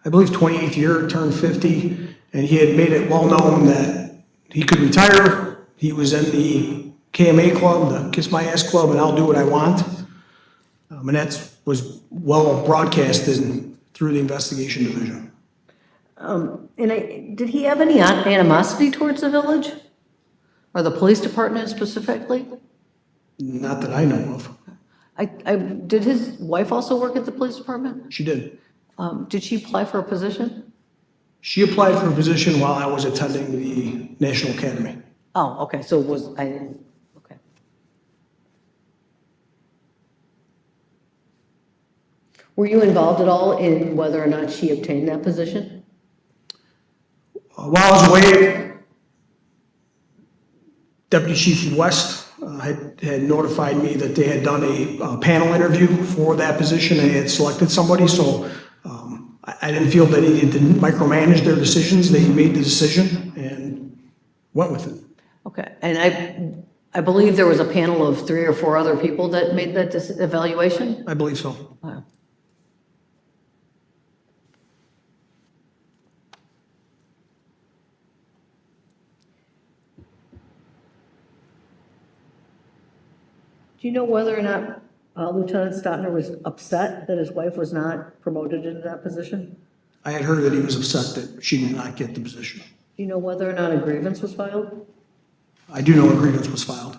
I believe, 28th year, turned 50, and he had made it well known that he could retire. He was in the KMA club, the Kiss My Ass Club, and I'll do what I want. And that was well broadcasted through the investigation division. Did he have any animosity towards the village? Or the police department specifically? Not that I know of. Did his wife also work at the police department? She did. Did she apply for a position? She applied for a position while I was attending the National Academy. Oh, okay, so it was, I didn't, okay. Were you involved at all in whether or not she obtained that position? While I was away, Deputy Chief West had notified me that they had done a panel interview for that position and they had selected somebody, so I didn't feel that he needed to micromanage their decisions. They made the decision and went with it. Okay, and I believe there was a panel of 3 or 4 other people that made that evaluation? I believe so. Wow. Do you know whether or not Lieutenant Stotner was upset that his wife was not promoted into that position? I had heard that he was upset that she did not get the position. Do you know whether or not a grievance was filed? I do know a grievance was filed.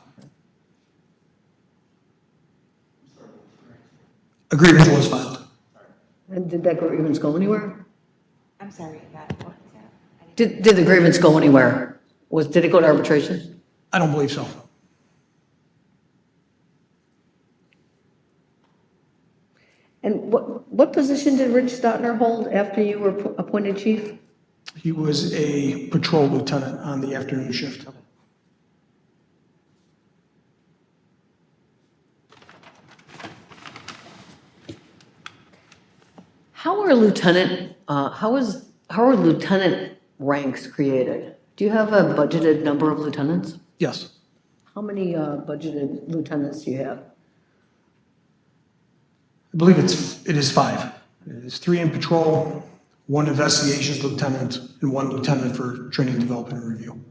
A grievance was filed. And did that grievance go anywhere? I'm sorry, what was that? I didn't- Did the grievance go anywhere? Did it go to arbitration? I don't believe so. And what position did Rich Stotner hold after you were appointed chief? He was a patrol lieutenant on the afternoon shift. How are lieutenant ranks created? Do you have a budgeted number of lieutenants? Yes. How many budgeted lieutenants do you have? I believe it is 5. It is 3 in patrol, 1 investigations lieutenant, and 1 lieutenant for training, development, and review.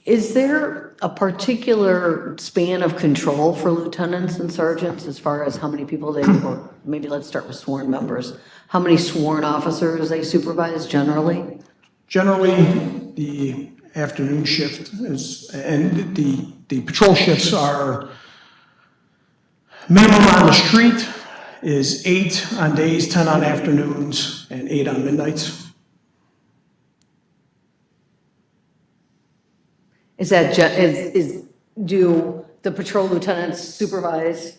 Is there a particular span of control for lieutenants and sergeants as far as how many people they, or maybe let's start with sworn members, how many sworn officers they supervise generally? Generally, the afternoon shift is, and the patrol shifts are, minimum on the street is 8 on days, 10 on afternoons, and 8 on midnights. Is that, do the patrol lieutenants supervise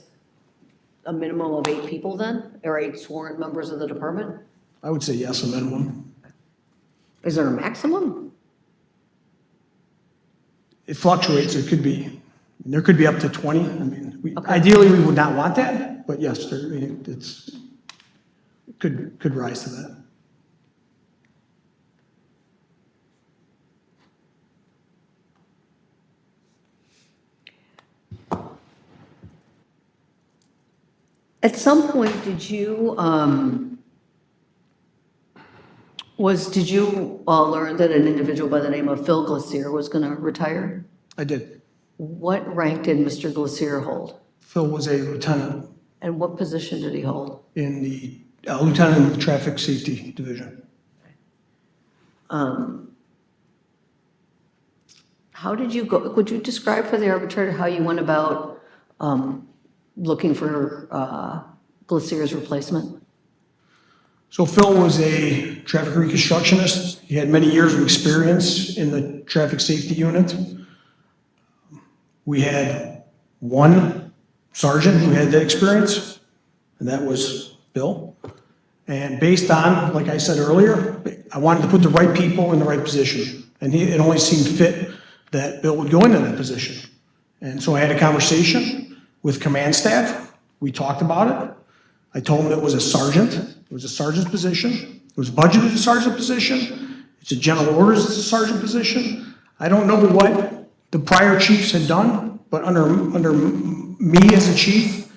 a minimum of 8 people then, or 8 sworn members of the department? I would say yes, a minimum. Is there a maximum? It fluctuates, there could be up to 20. I mean, Okay. ideally, we would not want that, but yes, it could rise to that. At some point, did you learn that an individual by the name of Phil Glacier was going to retire? I did. What rank did Mr. Glacier hold? Phil was a lieutenant And what position did he hold? in the, lieutenant in the traffic safety division. How did you go, could you describe for the arbitrator how you went about looking for Glacier's replacement? So Phil was a traffic reconstructionist. He had many years of experience in the traffic safety unit. We had 1 sergeant who had that experience, and that was Bill. And based on, like I said earlier, I wanted to put the right people in the right position. And it only seemed fit that Bill would go into that position. And so I had a conversation with command staff. We talked about it. I told him it was a sergeant. It was a sergeant's position. It was budgeted as a sergeant position. It's a general orders as a sergeant position. I don't know what the prior chiefs had done, but under me as a chief,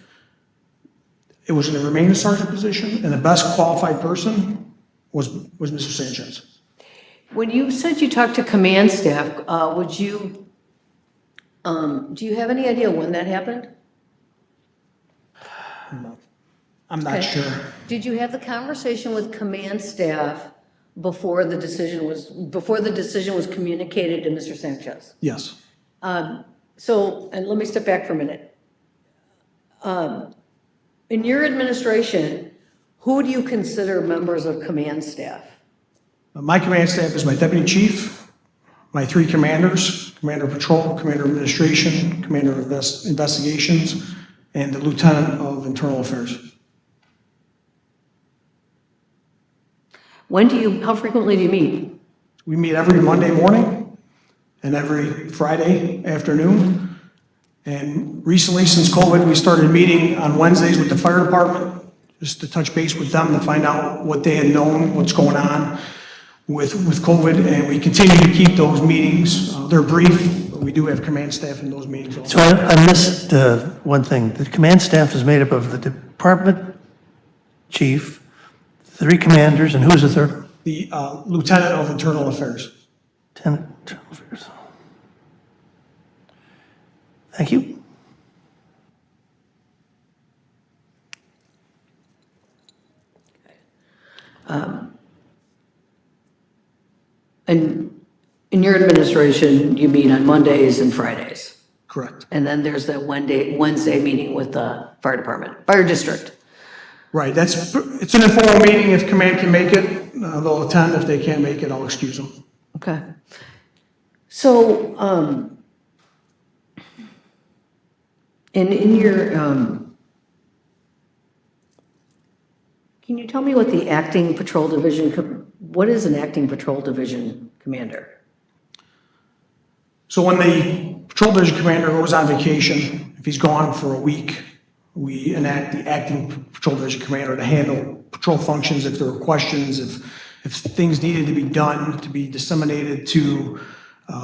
it was going to remain a sergeant position, and the best qualified person was Mr. Sanchez. When you said you talked to command staff, do you have any idea when that happened? I'm not Okay. sure. Did you have the conversation with command staff before the decision was communicated to Mr. Sanchez? Yes. So, and let me step back for a minute. In your administration, who do you consider members of command staff? My command staff is my deputy chief, my 3 commanders, commander of patrol, commander of administration, commander of investigations, and the lieutenant of internal affairs. How frequently do you meet? We meet every Monday morning and every Friday afternoon. And recently, since COVID, we started meeting on Wednesdays with the fire department, just to touch base with them to find out what they had known, what's going on with COVID. And we continue to keep those meetings. They're brief, but we do have command staff in those meetings also. So I missed one thing. The command staff is made up of the department chief, 3 commanders, and who's the third? The lieutenant of internal affairs. Lieutenant. Thank you. And in your administration, you meet on Mondays and Fridays. Correct. And then there's that Wednesday meeting with the fire department, fire district. Right, it's an informal meeting. If command can make it, they'll attend. If they can't make it, I'll excuse them. Okay. So, in your, can you tell me what the acting patrol division, what is an acting patrol division commander? So when the patrol division commander goes on vacation, if he's gone for a week, we enact the acting patrol division commander to handle patrol functions if there were questions, if things needed to be done, to be disseminated to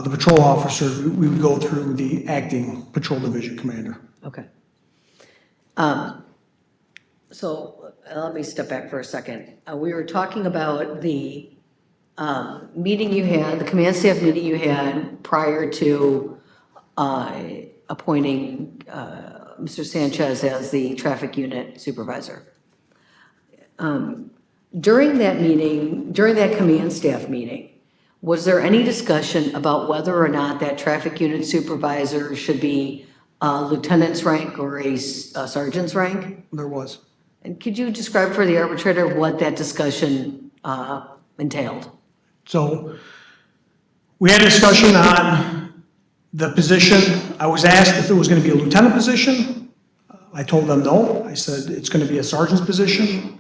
the patrol officer, we would go through the acting patrol division commander. Okay. So let me step back for a second. We were talking about the meeting you had, the command staff meeting you had prior to appointing Mr. Sanchez as the traffic unit supervisor. During that meeting, during that command staff meeting, was there any discussion about whether or not that traffic unit supervisor should be a lieutenant's rank or a sergeant's rank? There was. And could you describe for the arbitrator what that discussion entailed? So we had a discussion on the position. I was asked if it was going to be a lieutenant position. I told them no. I said it's going to be a sergeant's position.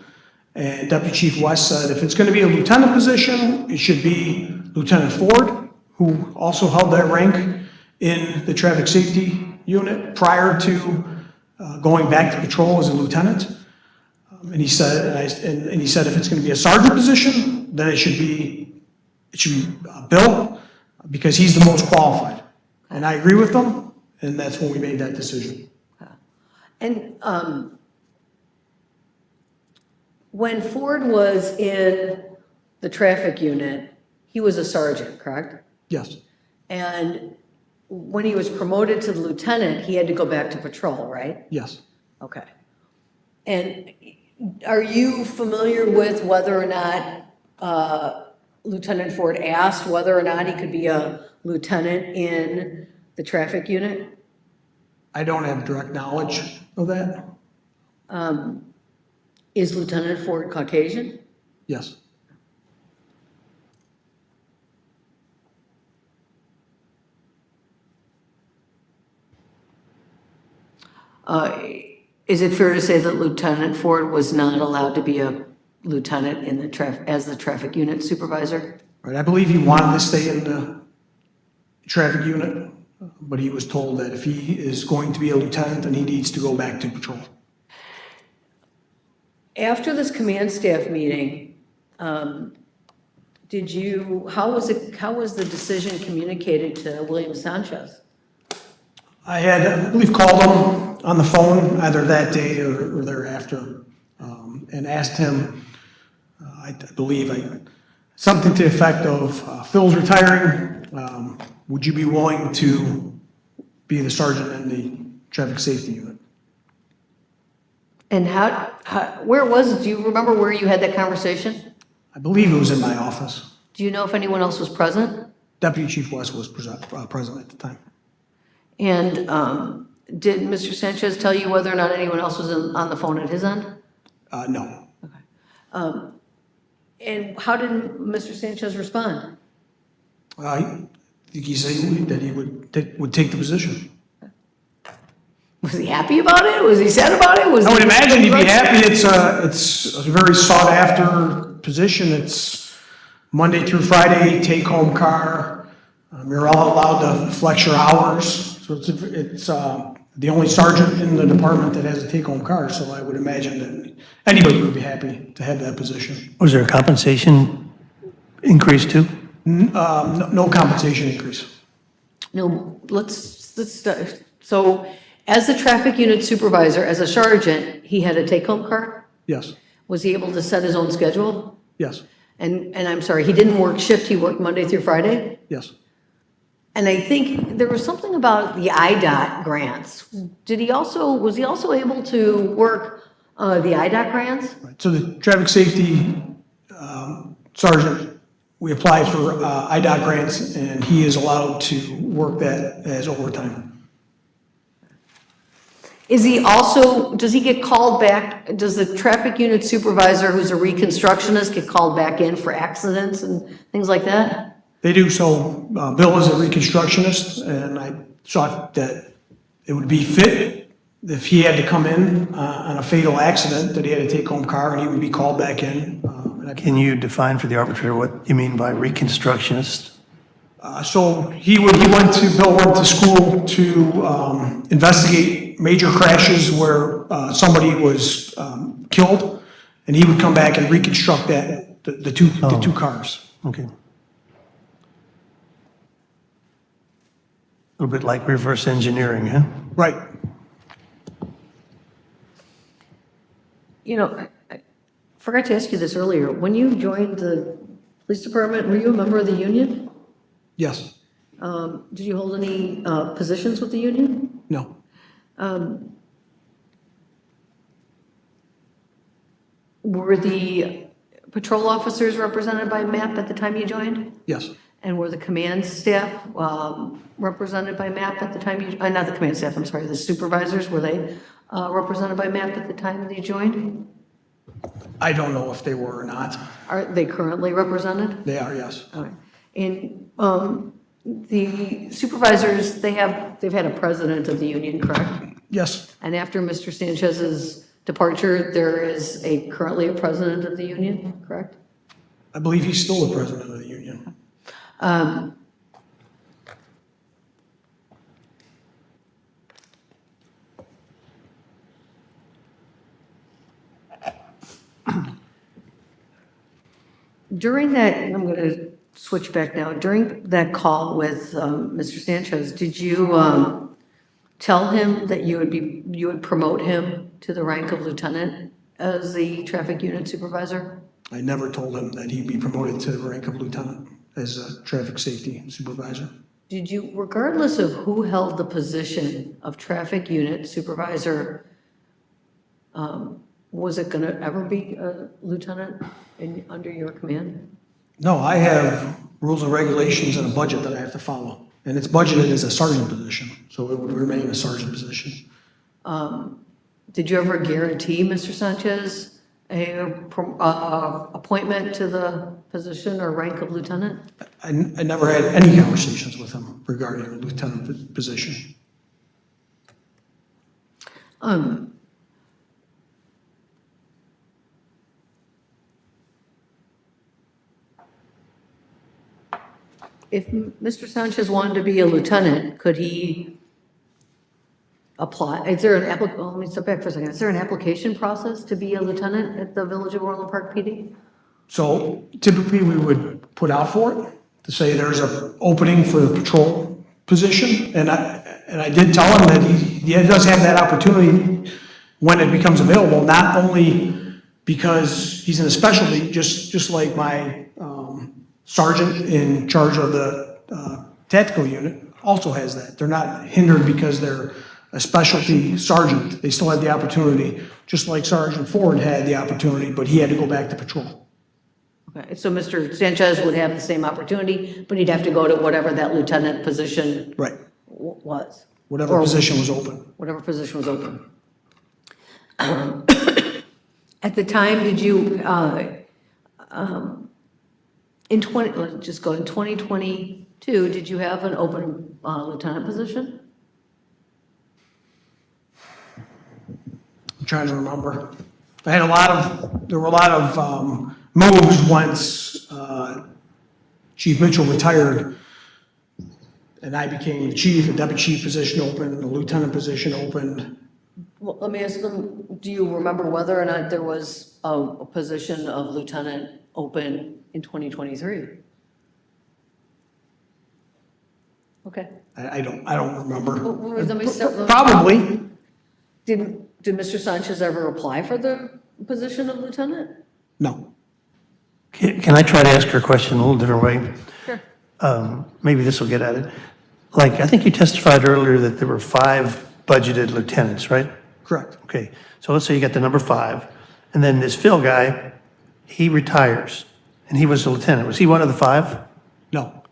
And Deputy Chief West said if it's going to be a lieutenant position, it should be Lieutenant Ford, who also held that rank in the traffic safety unit prior to going back to patrol as a lieutenant. And he said, and he said if it's going to be a sergeant position, then it should be Bill, because he's the most qualified. And I agree with them, and that's when we made that decision. And when Ford was in the traffic unit, he was a sergeant, correct? Yes, And when he was promoted to the lieutenant, he had to go back to patrol, right? yes. Okay. And are you familiar with whether or not Lieutenant Ford asked whether or not he could be a lieutenant in the traffic unit? I don't have direct knowledge of that. Is Lieutenant Ford Caucasian? Yes. Is it fair to say that Lieutenant Ford was not allowed to be a lieutenant in the as the traffic unit supervisor? Right, I believe he wanted to stay in the traffic unit, but he was told that if he is going to be a lieutenant, then he needs to go back to patrol. After this command staff meeting, how was the decision communicated to William Sanchez? I had, I believe, called him on the phone either that day or thereafter, and asked him, I believe, something to the effect of, Phil's retiring, would you be willing to be the sergeant in the traffic safety unit? And do you remember where you had that conversation? I believe it was in my office. Do you know if anyone else was present? Deputy Chief West was present at the time. And did Mr. Sanchez tell you whether or not anyone else was on the phone at his end? No. And how did Mr. Sanchez respond? I think he said that he would take the position. Was he happy about it? Was he sad about it? I would imagine he'd be happy. It's a very sought after position. It's Monday through Friday, take home car. You're all allowed to flex your hours. So it's the only sergeant in the department that has a take home car. So I would imagine that anybody would be happy to have that position. Was there a compensation increase too? No compensation increase. No, let's start. So as the traffic unit supervisor, as a sergeant, he had a take-home car? Yes, Was he able to set his own schedule? yes, And I'm sorry, he didn't work shift, he worked Monday through Friday? yes. And I think there was something about the IDOT grants. Was he also able to work the IDOT grants? Right. So the traffic safety sergeant, we apply for IDOT grants, and he is allowed to work that as overtime. Does he get called back, does the traffic unit supervisor, who's a reconstructionist, get called back in for accidents and things like that? They do. So Bill is a reconstructionist, and I thought that it would be fit if he had to come in on a fatal accident, that he had a take-home car, and he would be called back in. Can you define for the arbitrator what you mean by reconstructionist? So Bill went to school to investigate major crashes where somebody was killed, and he would come back and reconstruct the two cars. Okay. A little bit like reverse engineering, huh? Right. You know, I forgot to ask you this earlier. When you joined the police department, were you a member of the union? Yes. Did you hold any positions with the union? No. Were the patrol officers represented by MAP at the time you joined? Yes. And were the command staff represented by MAP at the time you, not the command staff, I'm sorry, the supervisors, were they represented by MAP at the time that you joined? I don't know if they were or not. Are they currently represented? They are, yes. Okay. And the supervisors, they've had a president of the union, correct? Yes. And after Mr. Sanchez's departure, there is currently a president of the union, correct? I believe he's still the president of the union. During that, I'm going to switch back now. During that call with Mr. Sanchez, did you tell him that you would promote him to the rank of lieutenant as the traffic unit supervisor? I never told him that he'd be promoted to the rank of lieutenant as a traffic safety supervisor. Did you, regardless of who held the position of traffic unit supervisor, was it going to ever be a lieutenant under your command? No, I have rules and regulations and a budget that I have to follow. And it's budgeted as a sergeant position, so it would remain a sergeant position. Did you ever guarantee Mr. Sanchez a appointment to the position or rank of lieutenant? I never had any conversations with him regarding a lieutenant position. If Mr. Sanchez wanted to be a lieutenant, could he apply? Is there let me step back for a second. Is there an application process to be a lieutenant at the Village of Orland Park PD? So typically we would put out for it to say there's an opening for the patrol position. And I did tell him that he does have that opportunity when it becomes available, not only because he's in a specialty, just like my sergeant in charge of the tactical unit also has that. They're not hindered because they're a specialty sergeant. They still have the opportunity just like Sergeant Ford had the opportunity, but he had to go back to patrol. Okay, so Mr. Sanchez would have the same opportunity, but he'd have to go to whatever that lieutenant position Right. was. Whatever Or position was open. Whatever position was open. At the time, did you, in 2022, did you have an open lieutenant position? I'm trying to remember. There were a lot of moves once Chief Mitchell retired, and I became the chief, a deputy chief position opened, a lieutenant position opened. Well, let me ask them, do you remember whether or not there was a position of lieutenant open in 2023? Okay. I don't remember. Let me start- Probably. Did Mr. Sanchez ever apply for the position of lieutenant? No. Can I try to ask her a question a little different way? Sure. Maybe this will get at it. Like, I think you testified earlier that there were 5 budgeted lieutenants, right? Correct. Okay, so let's say you got the number 5, and then this Phil guy, he retires, and he was a lieutenant. Was he one of the 5? No.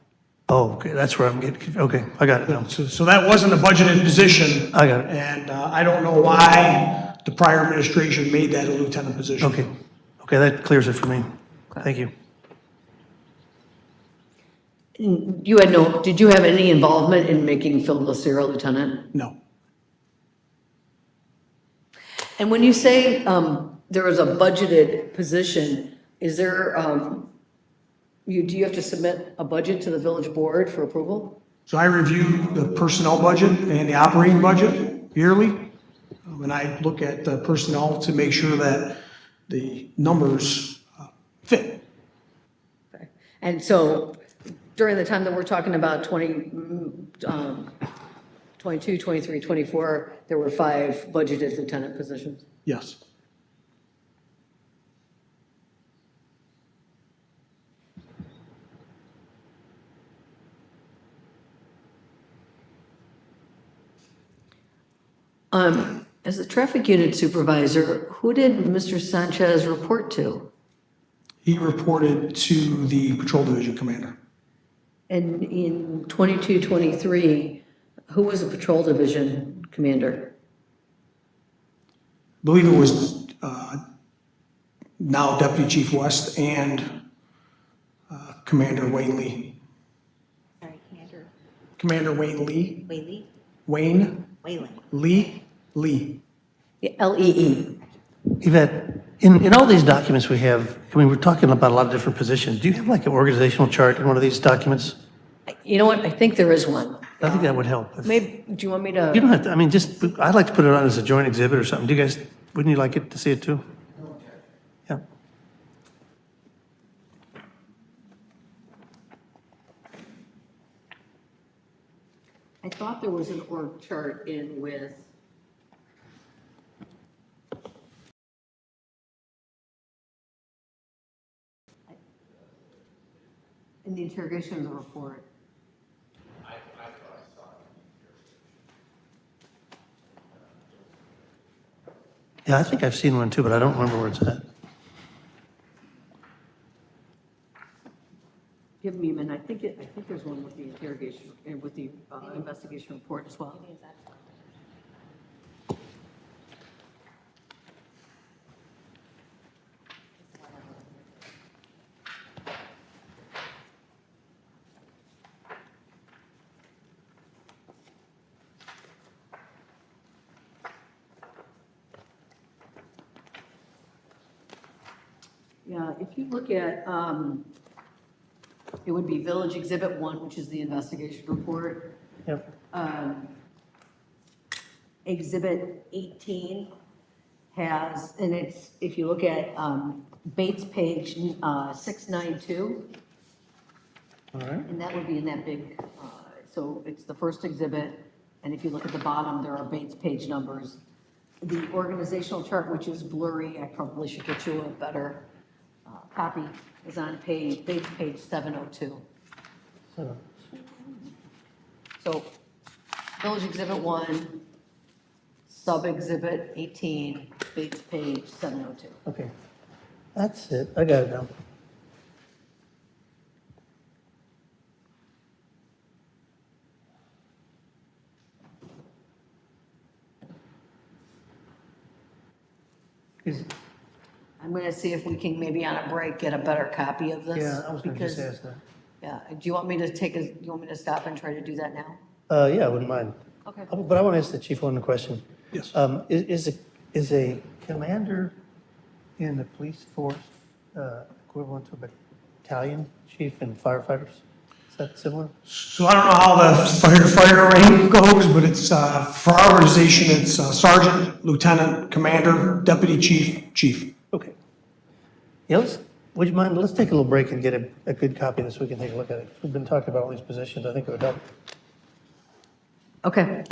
Oh, okay, that's where I'm getting, okay, I got it now. So that wasn't a budgeted position. I got it. And I don't know why the prior administration made that a lieutenant position. Okay, okay, that clears it for me. Thank you. Did you have any involvement in making Phil Glacier a lieutenant? No. And when you say there was a budgeted position, is there, do you have to submit a budget to the village board for approval? So I review the personnel budget and the operating budget yearly. And I look at the personnel to make sure that the numbers fit. Okay. And so during the time that we're talking about 22, 23, 24, there were 5 budgeted lieutenant positions? Yes. As the traffic unit supervisor, who did Mr. Sanchez report to? He reported to the patrol division commander. And in 22, 23, who was the patrol division commander? I believe it was now Deputy Chief West and Commander Wayne Lee. Sorry, Commander Commander Wayne Lee. Whaley, Wayne Whalen. Lee. Yeah, L-E-E. Yvette, in all these documents we have, I mean, we're talking about a lot of different positions. Do you have like an organizational chart in one of these documents? You know what, I think there is one. I think that would help. Maybe, do you want me You to? don't have to, I mean, just, I'd like to put it on as a joint exhibit or something. Do you guys, wouldn't you like it to see it too? Yeah. I thought there was an org chart in with. In the interrogation of the report. Yeah, I think I've seen one too, but I don't remember where it's at. Give me a minute, I think there's one with the interrogation, and with the investigation report as well. Yeah, if you look at, it would be Village Exhibit 1, which is the investigation report. Yep. Exhibit 18 has, and it's, if you look at Bates page 692, All right. and that would be in that big, so it's the first exhibit, and if you look at the bottom, there are Bates page numbers. The organizational chart, which is blurry, I probably should get you a better copy, is on Bates page 702. So, Village Exhibit 1, Sub Exhibit 18, Bates page 702. Okay. That's it. I got it now. Is, I'm gonna see if we can maybe on a break get a better copy of this. yeah, I was gonna just because- ask that. Yeah, do you want me to do you want me to stop and try to do that now? Yeah, I wouldn't mind. Okay. But I want to ask the chief one question. Yes. Is a commander in the police force equivalent to a battalion chief and firefighters? Is that similar? So I don't know how the fire rank goes, but it's, for our organization, it's sergeant, lieutenant, commander, deputy chief, chief. Okay. Yeah, would you mind, let's take a little break and get a good copy of this, we can take a look at it. We've been talking about all these positions, I think it would help. Okay.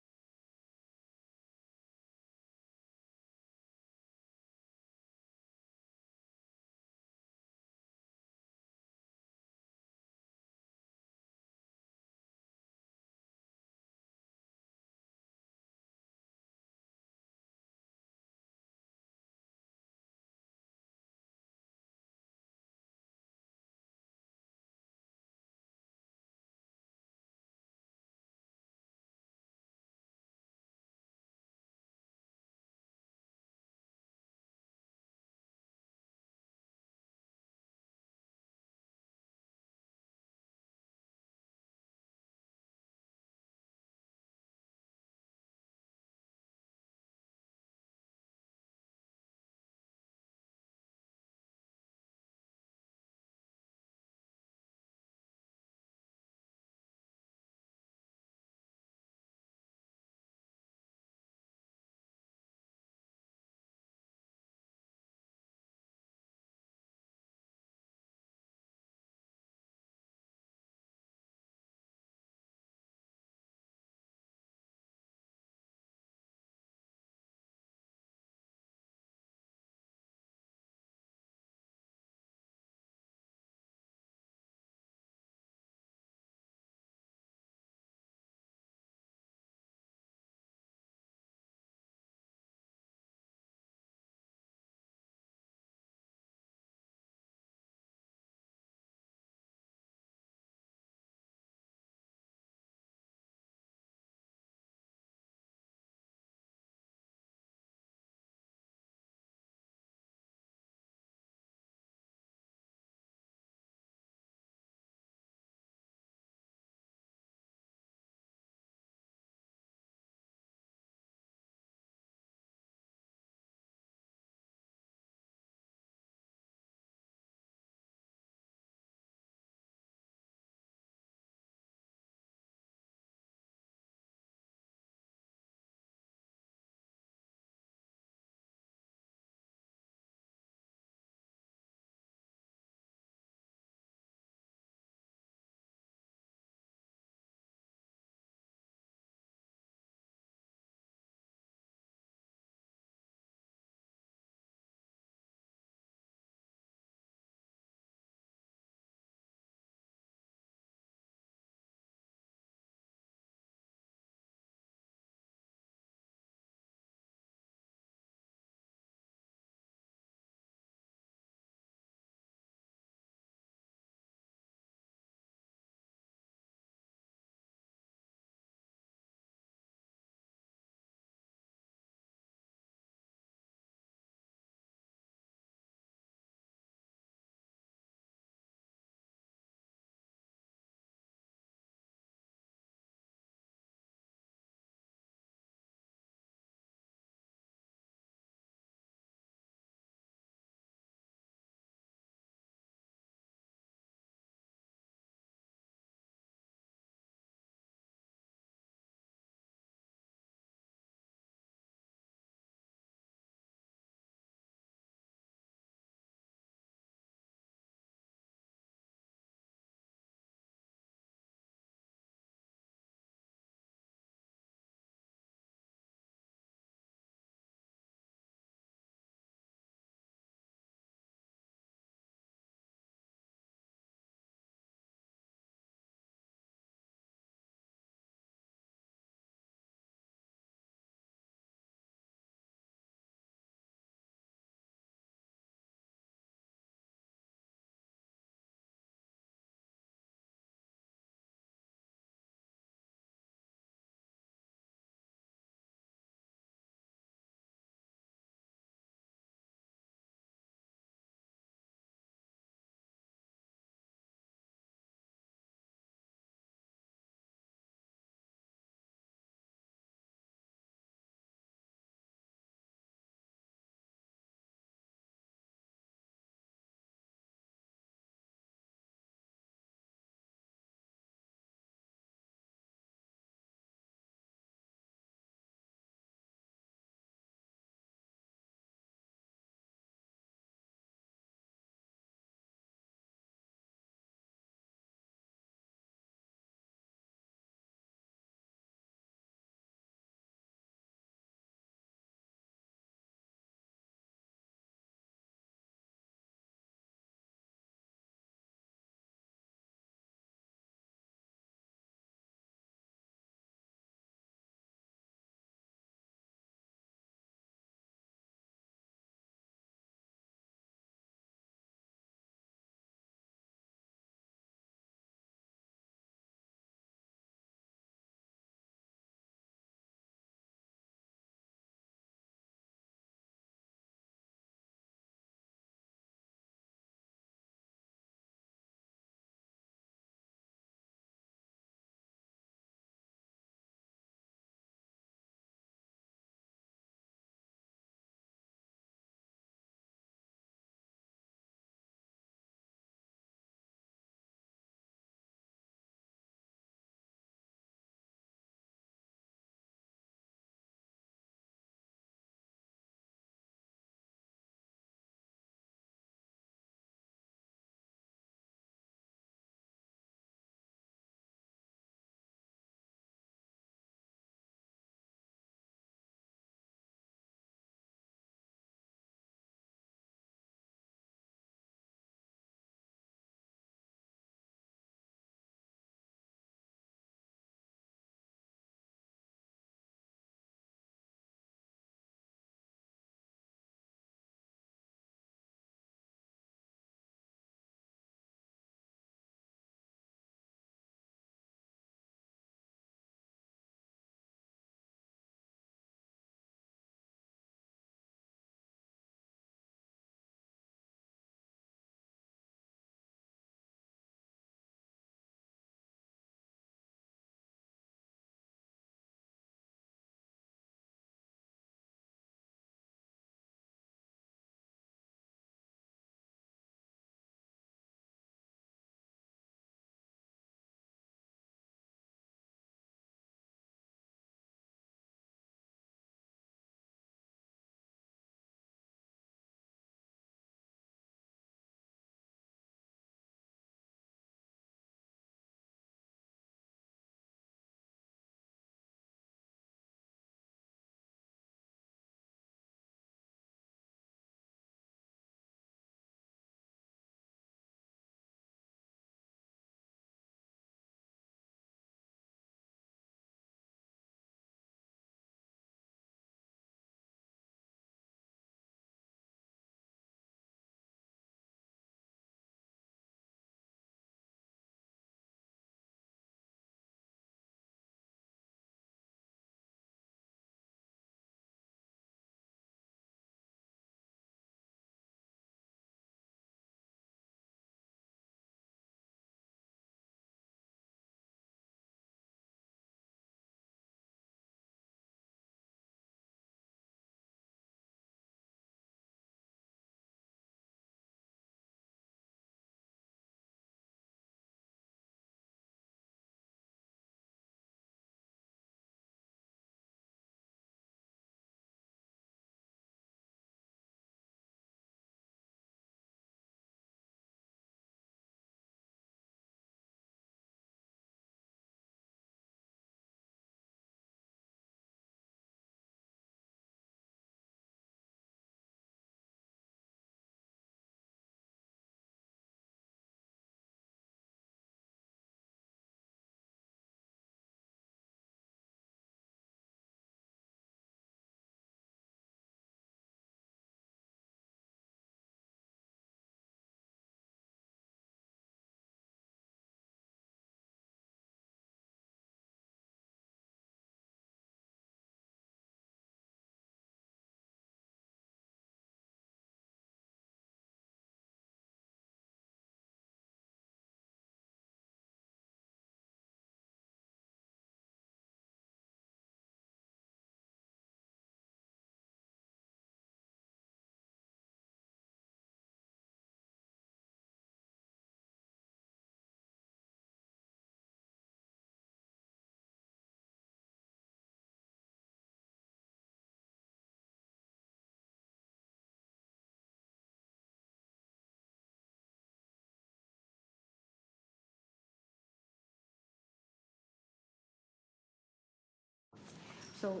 So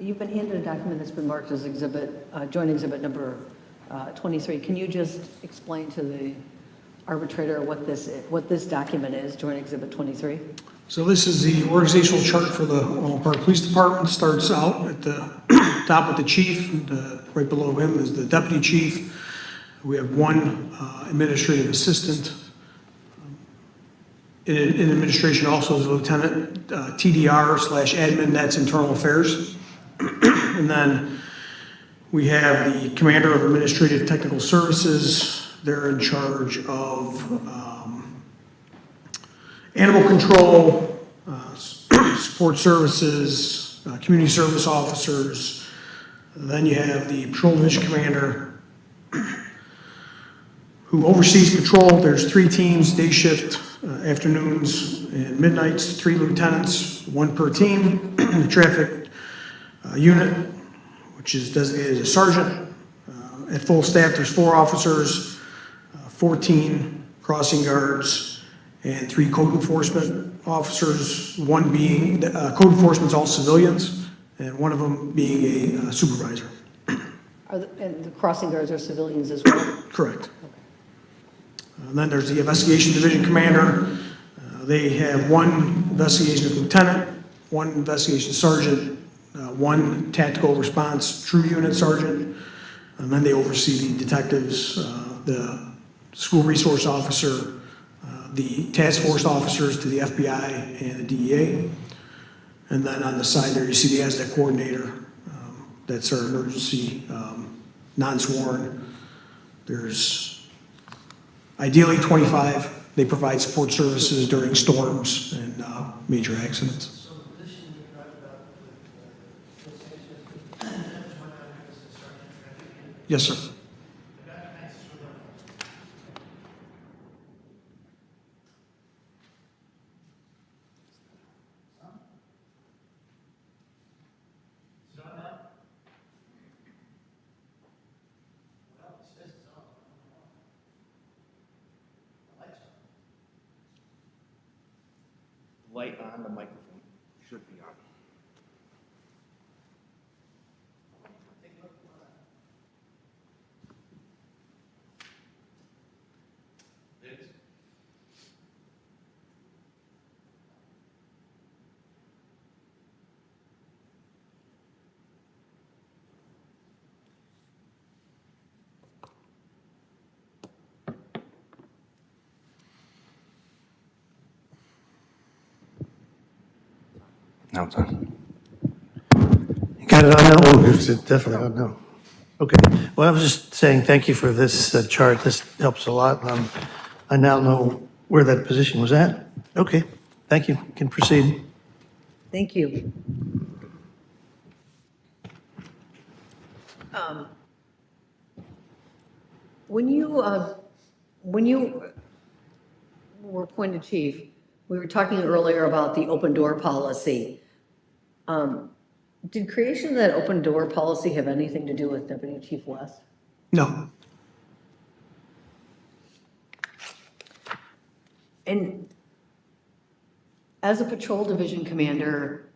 you've been handed a document that's been marked as joint exhibit number 23. Can you just explain to the arbitrator what this document is, joint exhibit 23? So this is the organizational chart for the Orland Park Police Department. Starts out at the top with the chief, and right below him is the deputy chief. We have one administrative assistant. In administration also is a lieutenant, TDR/admin, that's internal affairs. And then we have the commander of administrative technical services. They're in charge of animal control, support services, community service officers. Then you have the patrol division commander who oversees patrol. There's 3 teams, day shift, afternoons, and midnights, 3 lieutenants, 1 per team. The traffic unit, which is designated as a sergeant. At full staff, there's 4 officers, 14 crossing guards, and 3 code enforcement officers, one being, code enforcement's all civilians, and one of them being a supervisor. And the crossing guards are civilians as well? Correct. And then there's the investigation division commander. They have 1 investigation lieutenant, 1 investigation sergeant, 1 tactical response true unit sergeant, and then they oversee the detectives, the school resource officer, the task force officers to the FBI and the DEA. And then on the side there, you see the ASDEC coordinator. That's our emergency non-sworn. There's ideally 25. They provide support services during storms and major accidents. So the position you talked about with Sanchez, that was one time as a sergeant traffic. Yes, sir. The guy thanks for the. Is it on now? Well, it says it's on. The light's on. Light on, the microphone should be on. Now it's on. You got it on now? Oh, it's definitely on now. Okay. Well, I was just saying thank you for this chart. This helps a lot. I now know where that position was at. Okay. Thank you. You can proceed. Thank you. When you were appointed chief, we were talking earlier about the open door policy. Did creation of that open door policy have anything to do with Deputy Chief West? No. And as a patrol division commander,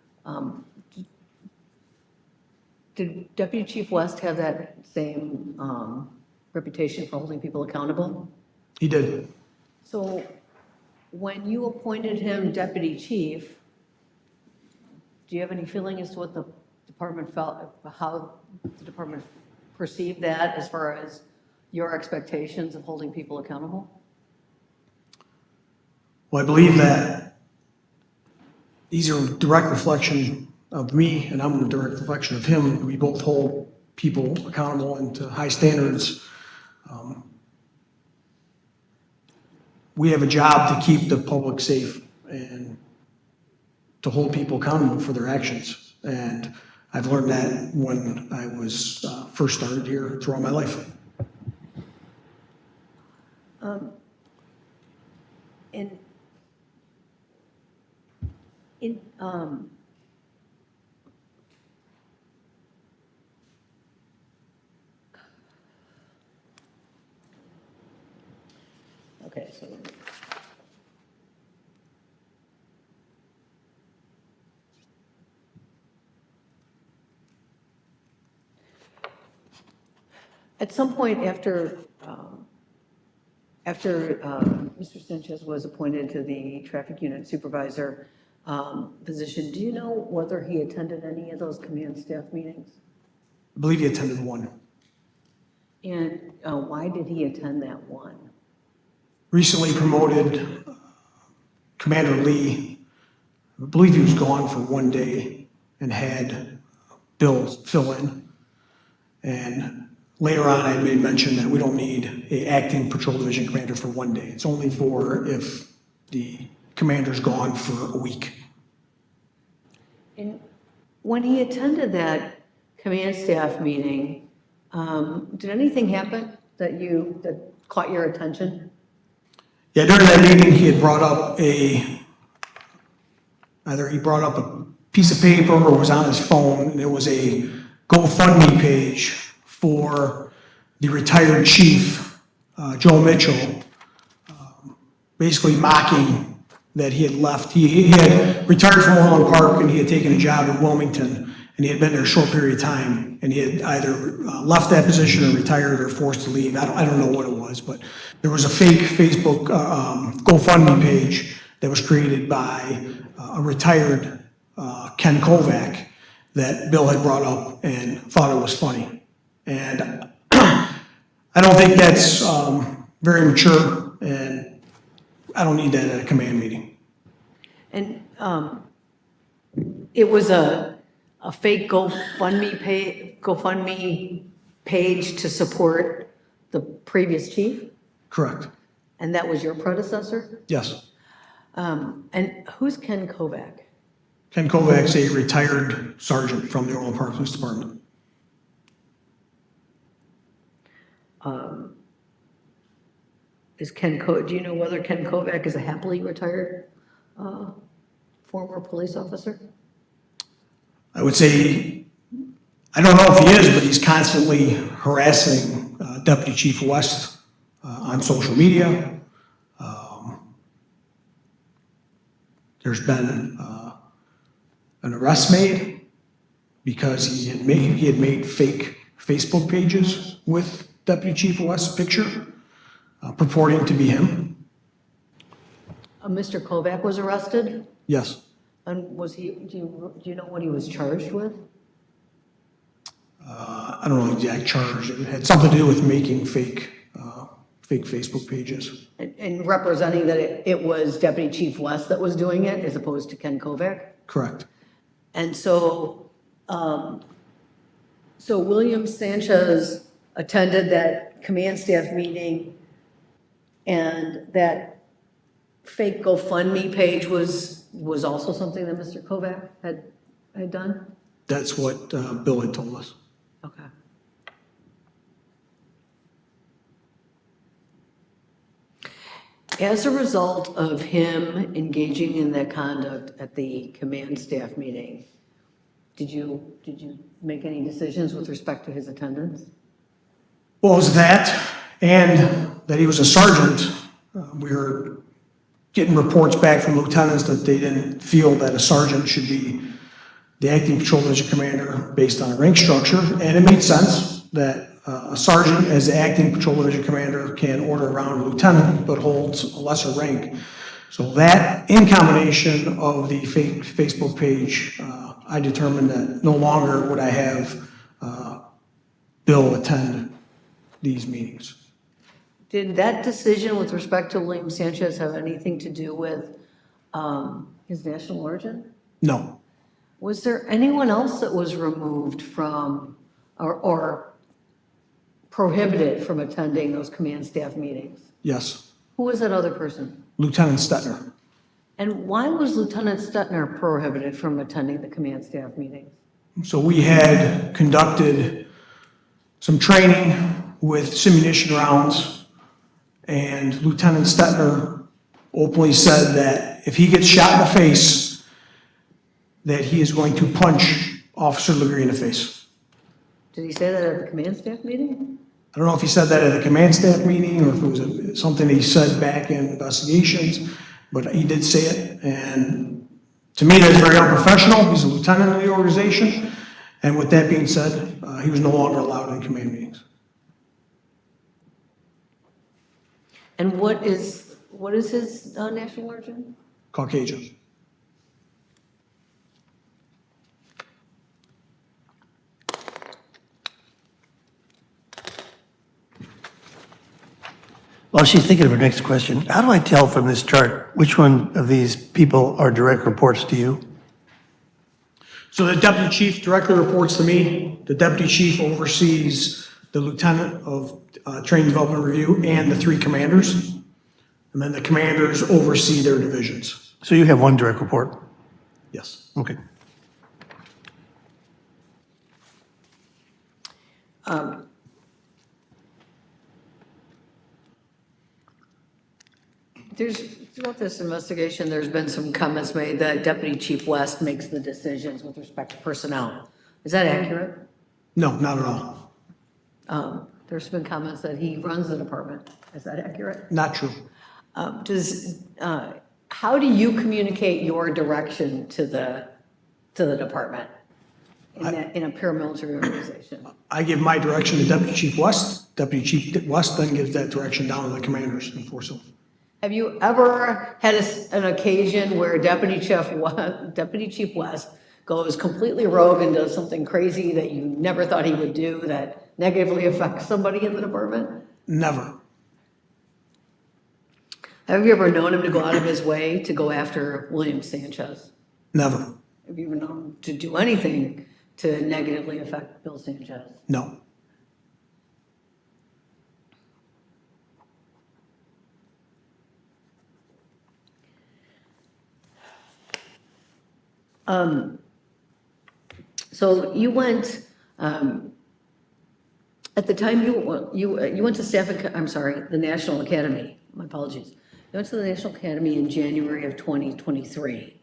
did Deputy Chief West have that same reputation for holding people accountable? He did. So when you appointed him deputy chief, do you have any feeling as to what the department felt, how the department perceived that as far as your expectations of holding people accountable? Well, I believe that these are a direct reflection of me, and I'm a direct reflection of him. We both hold people accountable and to high standards. We have a job to keep the public safe and to hold people accountable for their actions. And I've learned that when I was first started here throughout my life. Okay, so. At some point after Mr. Sanchez was appointed to the traffic unit supervisor position, do you know whether he attended any of those command staff meetings? I believe he attended one. And why did he attend that one? Recently promoted Commander Lee, I believe he was gone for one day and had Bill fill in. And later on, I made mention that we don't need a acting patrol division commander for one day. It's only for if the commander's gone for a week. And when he attended that command staff meeting, did anything happen that caught your attention? Yeah, during that meeting, he had brought up either he brought up a piece of paper or was on his phone, and it was a GoFundMe page for the retired chief, Joe Mitchell, basically mocking that he had left. He had retired from Orland Park and he had taken a job in Wilmington, and he had been there a short period of time, and he had either left that position or retired or forced to leave. I don't know what it was, but there was a fake Facebook GoFundMe page that was created by a retired Ken Kovac that Bill had brought up and thought it was funny. And I don't think that's very mature, and I don't need that at a command meeting. And it was a fake GoFundMe page to support the previous chief? Correct. And that was your predecessor? Yes. And who's Ken Kovac? Ken Kovac's a retired sergeant from the Orland Park Police Department. Do you know whether Ken Kovac is a happily retired former police officer? I would say, I don't know if he is, but he's constantly harassing Deputy Chief West on social media. There's been an arrest made because he had made fake Facebook pages with Deputy Chief West's picture, purporting to be him. Mr. Kovac was arrested? Yes. And do you know what he was charged with? I don't know the exact charge. It had something to do with making fake Facebook pages. And representing that it was Deputy Chief West that was doing it as opposed to Ken Kovac? Correct. And so William Sanchez attended that command staff meeting, and that fake GoFundMe page was also something that Mr. Kovac had done? That's what Bill had told us. Okay. As a result of him engaging in that conduct at the command staff meeting, did you make any decisions with respect to his attendance? Well, it was that, and that he was a sergeant. We were getting reports back from lieutenants that they didn't feel that a sergeant should be the acting patrol division commander based on a rank structure, and it made sense that a sergeant as the acting patrol division commander can order around a lieutenant but holds a lesser rank. So that, in combination of the fake Facebook page, I determined that no longer would I have Bill attend these meetings. Did that decision with respect to William Sanchez have anything to do with his national origin? No. Was there anyone else that was removed from or prohibited from attending those command staff meetings? Yes. Who was that other person? Lieutenant Stetner. And why was Lieutenant Stetner prohibited from attending the command staff meetings? So we had conducted some training with simunition rounds, and Lieutenant Stetner openly said that if he gets shot in the face, that he is going to punch Officer Legree in the face. Did he say that at the command staff meeting? I don't know if he said that at a command staff meeting or if it was something he said back in investigations, but he did say it. And to me, that's very unprofessional. He's a lieutenant of the organization. And with that being said, he was no longer allowed in command meetings. And what is his national origin? Caucasian. While she's thinking of her next question, how do I tell from this chart which one of these people are direct reports to you? So the deputy chief directly reports to me. The deputy chief oversees the lieutenant of training development review and the 3 commanders. And then the commanders oversee their divisions. So you have one direct report? Yes. Okay. Throughout this investigation, there's been some comments made that Deputy Chief West makes the decisions with respect to personnel. Is that accurate? No, not at all. There's been comments that he runs the department. Is that accurate? Not true. How do you communicate your direction to the department in a paramilitary organization? I give my direction to Deputy Chief West. Deputy Chief West then gives that direction down to the commanders in Fort Sill. Have you ever had an occasion where Deputy Chief West goes completely rogue and does something crazy that you never thought he would do that negatively affects somebody in the department? Never. Have you ever known him to go out of his way to go after William Sanchez? Never. Have you ever known him to do anything to negatively affect Bill Sanchez? No. So you went, at the time you went to the National Academy, my apologies. You went to the National Academy in January of 2023.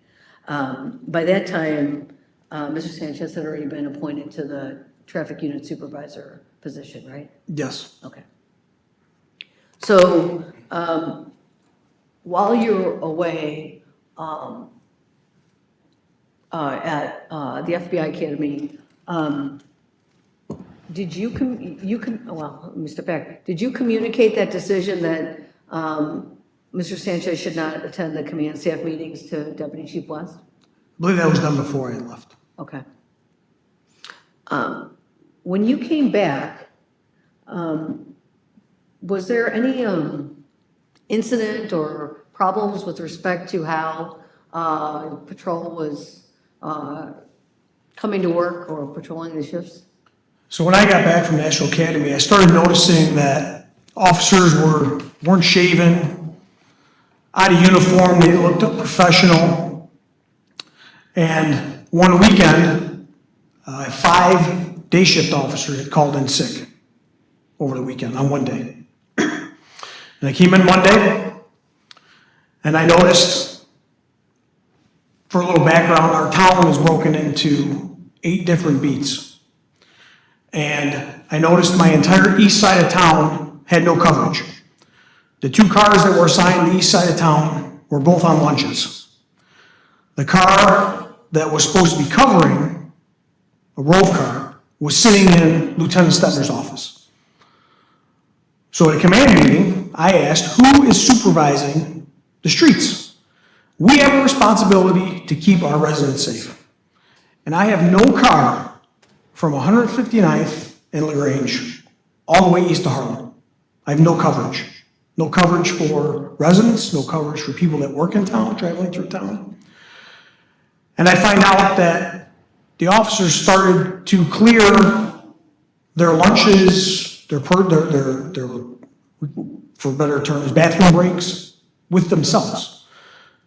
By that time, Mr. Sanchez had already been appointed to the traffic unit supervisor position, right? Yes. Okay. So, while you were away, at the FBI Academy, did you let me step back. Did you communicate that decision that Mr. Sanchez should not attend the command staff meetings to Deputy Chief West? I believe that was done before I left. Okay. When you came back, was there any incident or problems with respect to how patrol was coming to work or patrolling the shifts? So when I got back from National Academy, I started noticing that officers weren't shaven, out of uniform, they looked professional. And one weekend, 5 day shift officers had called in sick over the weekend on one day. And I came in Monday, and I noticed, for a little background, our town was broken into 8 different beats. And I noticed my entire east side of town had no coverage. The 2 cars that were assigned the east side of town were both on lunches. The car that was supposed to be covering, a Rove car, was sitting in Lieutenant Stetner's office. So at a command meeting, I asked, who is supervising the streets? We have a responsibility to keep our residents safe. And I have no car from 159th and LaGrange all the way east to Harlem. I have no coverage. No coverage for residents, no coverage for people that work in town, traveling through town. And I find out that the officers started to clear their lunches, their for better terms, bathroom breaks with themselves,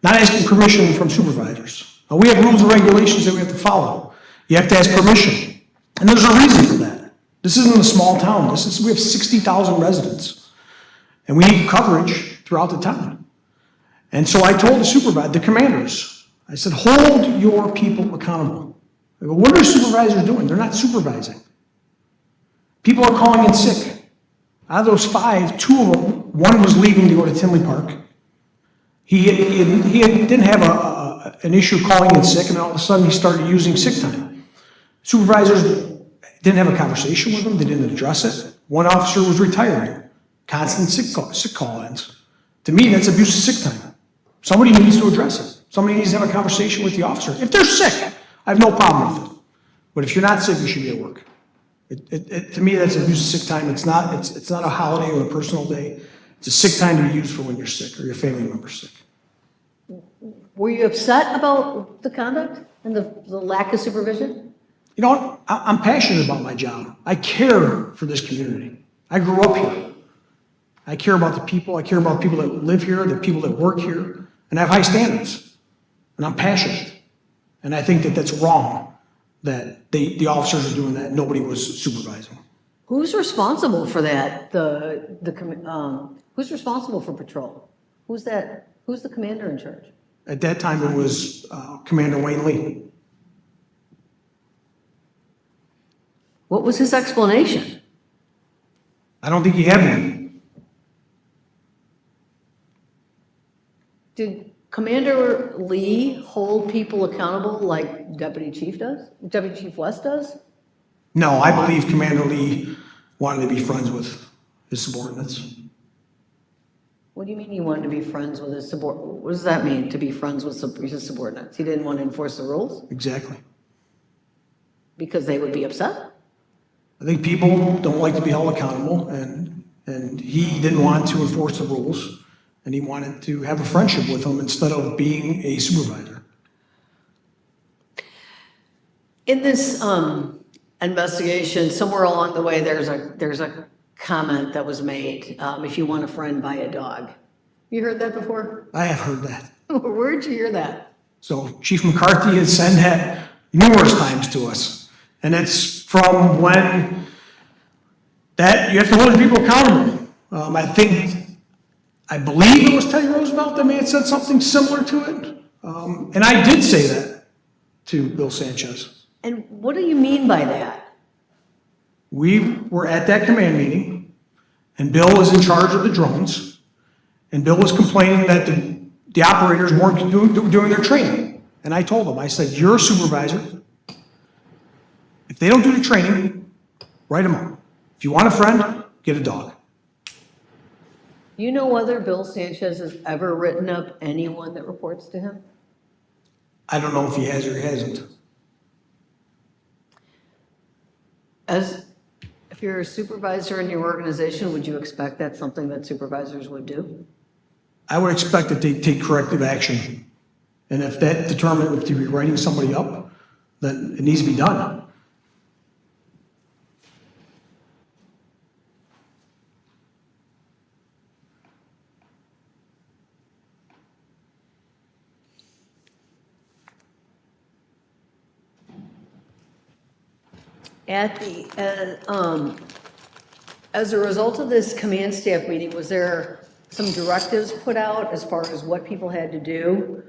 not asking permission from supervisors. Now, we have rules and regulations that we have to follow. You have to ask permission. And there's a reason for that. This isn't a small town. We have 60,000 residents. And we need coverage throughout the town. And so I told the commanders, I said, hold your people accountable. I go, what are supervisors doing? They're not supervising. People are calling in sick. Out of those 5, 2 of them, one was leaving to go to Tinley Park. He didn't have an issue calling in sick, and all of a sudden he started using sick time. Supervisors didn't have a conversation with him. They didn't address it. One officer was retiring. Constant sick call-ins. To me, that's abuse of sick time. Somebody needs to address it. Somebody needs to have a conversation with the officer. If they're sick, I have no problem with it. But if you're not sick, you should be at work. To me, that's abuse of sick time. It's not a holiday or a personal day. It's a sick time to be used for when you're sick or your family member's sick. Were you upset about the conduct and the lack of supervision? You know what? I'm passionate about my job. I care for this community. I grew up here. I care about the people. I care about the people that live here, the people that work here, and I have high standards. And I'm passionate. And I think that that's wrong, that the officers are doing that. Nobody was supervising. Who's responsible for that? Who's responsible for patrol? Who's that? Who's the commander in charge? At that time, it was Commander Wayne Lee. What was his explanation? I don't think he had one. Did Commander Lee hold people accountable like Deputy Chief does? Deputy Chief West does? No, I believe Commander Lee wanted to be friends with his subordinates. What do you mean he wanted to be friends with his subordinates? What does that mean, to be friends with his subordinates? He didn't want to enforce the rules Exactly. because they would be upset? I think people don't like to be held accountable, and he didn't want to enforce the rules, and he wanted to have a friendship with them instead of being a supervisor. In this investigation, somewhere along the way, there's a comment that was made, if you want a friend, buy a dog. You heard that before? I have heard that. Where'd you hear that? So Chief McCarthy has said that numerous times to us, and it's from when that you have to hold people accountable. I believe it was Teddy Roosevelt that may have said something similar to it, and I did say that to Bill Sanchez. And what do you mean by that? We were at that command meeting, and Bill was in charge of the drones, and Bill was complaining that the operators weren't doing their training. And I told him, I said, you're a supervisor. If they don't do the training, write them up. If you want a friend, get a dog. You know whether Bill Sanchez has ever written up anyone that reports to him? I don't know if he has or he hasn't. If you're a supervisor in your organization, would you expect that's something that supervisors would do? I would expect that they take corrective action. And if that determined to be writing somebody up, then it needs to be done. As a result of this command staff meeting, was there some directives put out as far as what people had to do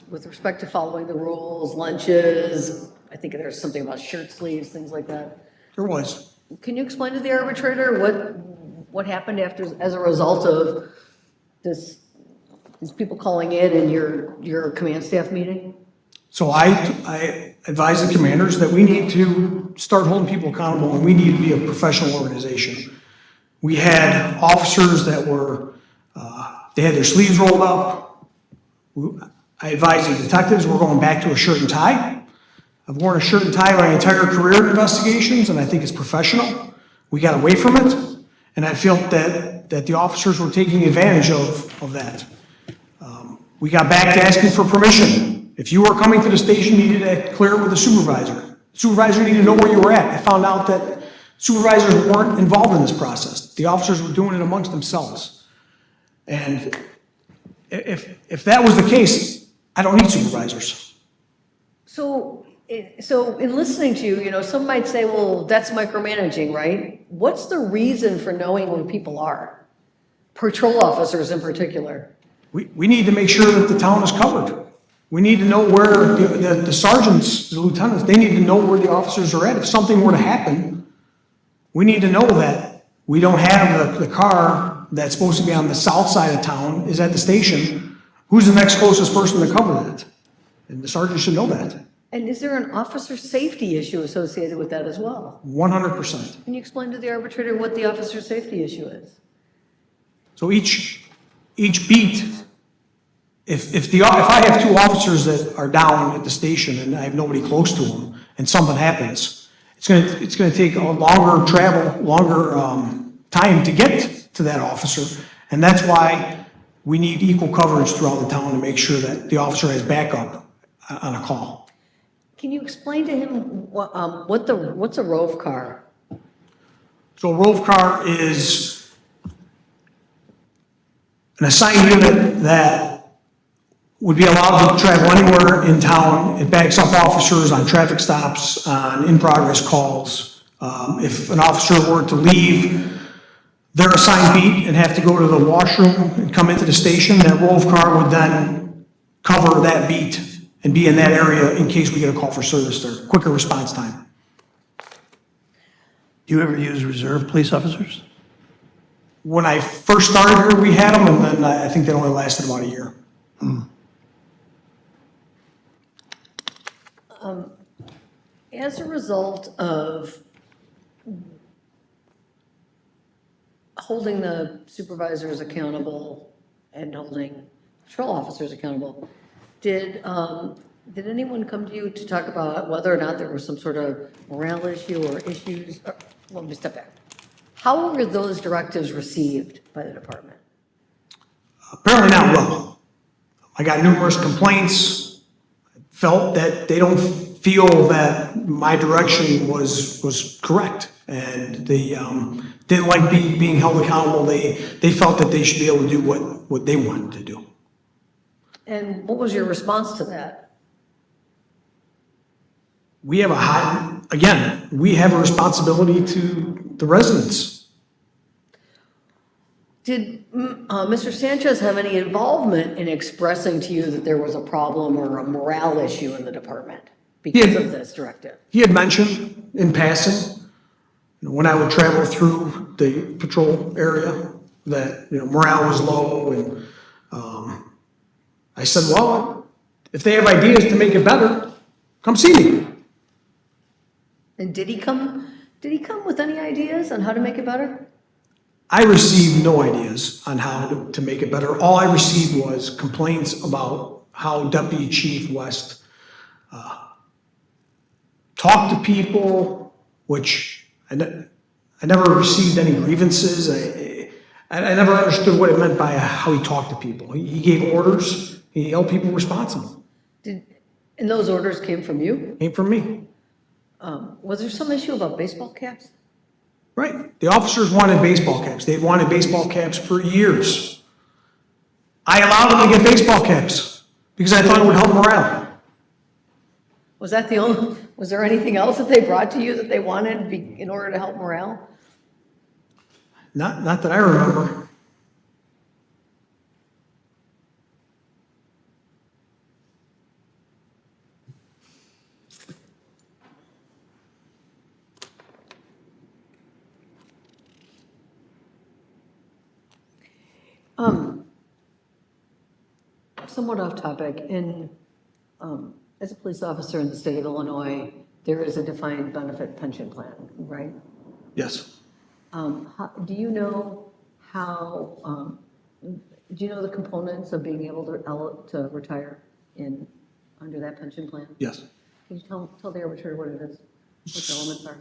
with respect to following the rules, lunches? I think there's something about shirt sleeves, things like that. There was. Can you explain to the arbitrator what happened as a result of these people calling in your command staff meeting? So I advise the commanders that we need to start holding people accountable, and we need to be a professional organization. We had officers that they had their sleeves rolled up. I advised the detectives we're going back to a shirt and tie. I've worn a shirt and tie my entire career in investigations, and I think it's professional. We got away from it, and I felt that the officers were taking advantage of that. We got back to asking for permission. If you were coming to the station, you needed to clear it with the supervisor. Supervisor needed to know where you were at. I found out that supervisors weren't involved in this process. The officers were doing it amongst themselves. And if that was the case, I don't need supervisors. So in listening to you, some might say, well, that's micromanaging, right? What's the reason for knowing where people are? Patrol officers in particular. We need to make sure that the town is covered. We need to know where the sergeants, the lieutenants, they need to know where the officers are at. If something were to happen, we need to know that we don't have the car that's supposed to be on the south side of town is at the station. Who's the next closest person to cover that? And the sergeant should know that. And is there an officer safety issue associated with that as well? 100%. Can you explain to the arbitrator what the officer safety issue is? So each each beat, if I have two officers that are down at the station and I have nobody close to them and something happens, it's gonna take a longer travel, longer, time to get to that officer. And that's why we need equal coverage throughout the town to make sure that the officer has backup on a call. Can you explain to him what's a rove car? So a rove car is an assigned unit that would be allowed to travel anywhere in town. It backs up officers on traffic stops, on in-progress calls. If an officer were to leave their assigned beat and have to go to the washroom and come into the station, that rove car would then cover that beat and be in that area in case we get a call for service there, quicker response time. Do you ever use reserve police officers? When I first started here, we had them, and then I think they only lasted about a year. As a result of holding the supervisors accountable and holding patrol officers accountable, did anyone come to you to talk about whether or not there was some sort of morale issue or issues? Let me step back. How were those directives received by the department? Apparently not well. I got numerous complaints, felt that they don't feel that my direction was correct. And they didn't like being held accountable. They felt that they should be able to do what they wanted to do. And what was your response to that? We have we have a responsibility to the residents. Did Mr. Sanchez have any involvement in expressing to you that there was a problem or a morale issue in the department because of this directive? He had mentioned in passing, when I would travel through the patrol area, that, morale was low, and I said, well, if they have ideas to make it better, come see me. And did he come with any ideas on how to make it better? I received no ideas on how to make it better. All I received was complaints about how Deputy Chief West talked to people, which I never received any grievances. I never understood what it meant by how he talked to people. He gave orders. He held people responsible. And those orders came from you? Came from me. Was there some issue about baseball caps? Right. The officers wanted baseball caps. They wanted baseball caps for years. I allowed them to get baseball caps because I thought it would help morale. Was there anything else that they brought to you that they wanted in order to help morale? Not that I remember. Somewhat off topic, as a police officer in the state of Illinois, there is a defined benefit pension plan, right? Yes. Do you know the components of being able to retire under that pension plan? Yes. Can you tell the arbitrator what it is, what the elements are?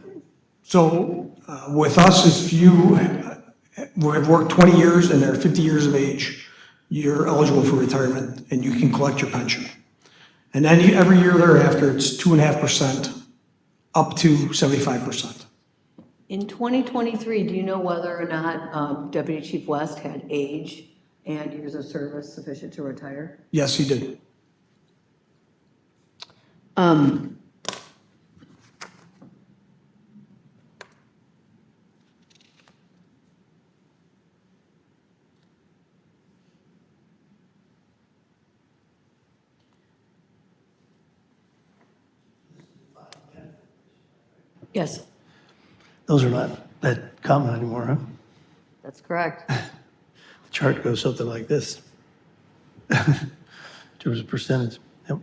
So with us, if you have worked 20 years and are 50 years of age, you're eligible for retirement and you can collect your pension. And then every year thereafter, it's 2.5% up to 75%. In 2023, do you know whether or not Deputy Chief West had age and years of service sufficient to retire? Yes, he did. Yes, Those are not that common anymore, huh? that's correct. The chart goes something like this. In terms of percentage. Yep.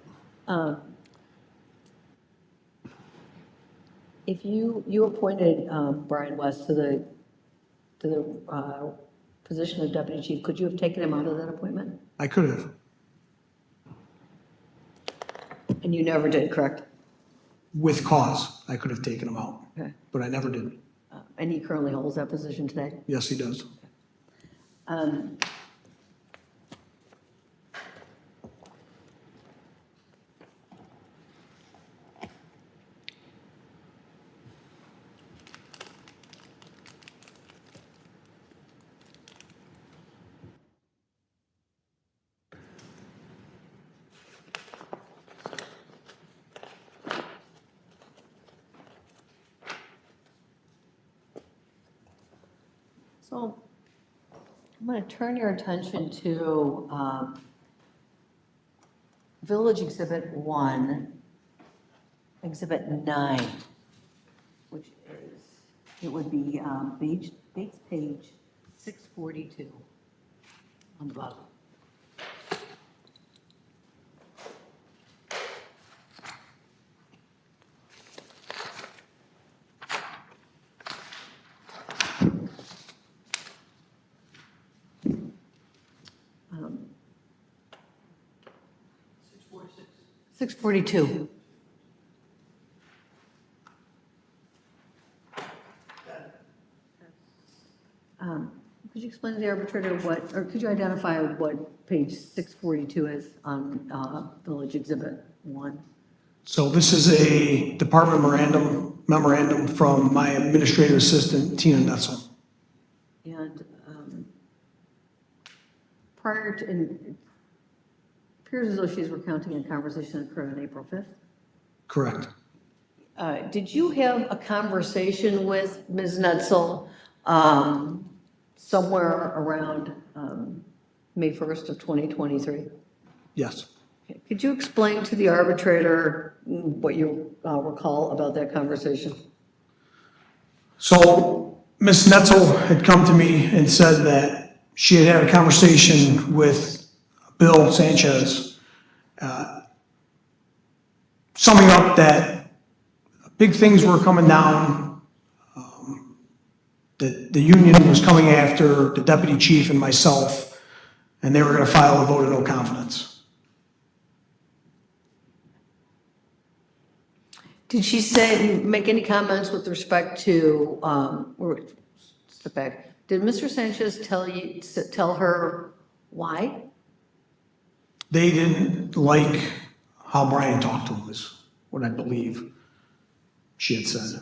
If you appointed Brian West to the position of deputy chief, could you have taken him out of that appointment? I could have. And you never did, correct? With cause, I could have taken him out, Okay. but I never did. And he currently holds that position today? Yes, he does. Um, So I'm going to turn your attention to Village Exhibit 1, Exhibit 9, which is, it would be Bates page 642 on the bottom. Um, 642. Could you explain to the arbitrator what, or could you identify what page 642 is on Village Exhibit 1? So this is a department memorandum from my administrative assistant, Tina Netzel. And prior to, and it appears as though she's recounting a conversation that occurred on April 5th. Correct. Did you have a conversation with Ms. Netzel somewhere around May 1st of 2023? Yes. Okay. Could you explain to the arbitrator what you recall about that conversation? So Ms. Netzel had come to me and said that she had had a conversation with Bill Sanchez, summing up that big things were coming down, that the union was coming after the deputy chief and myself, and they were going to file a vote of no confidence. Did she make any comments with respect to, or step back, did Mr. Sanchez tell her why? They didn't like how Brian talked to him, is what I believe she had said.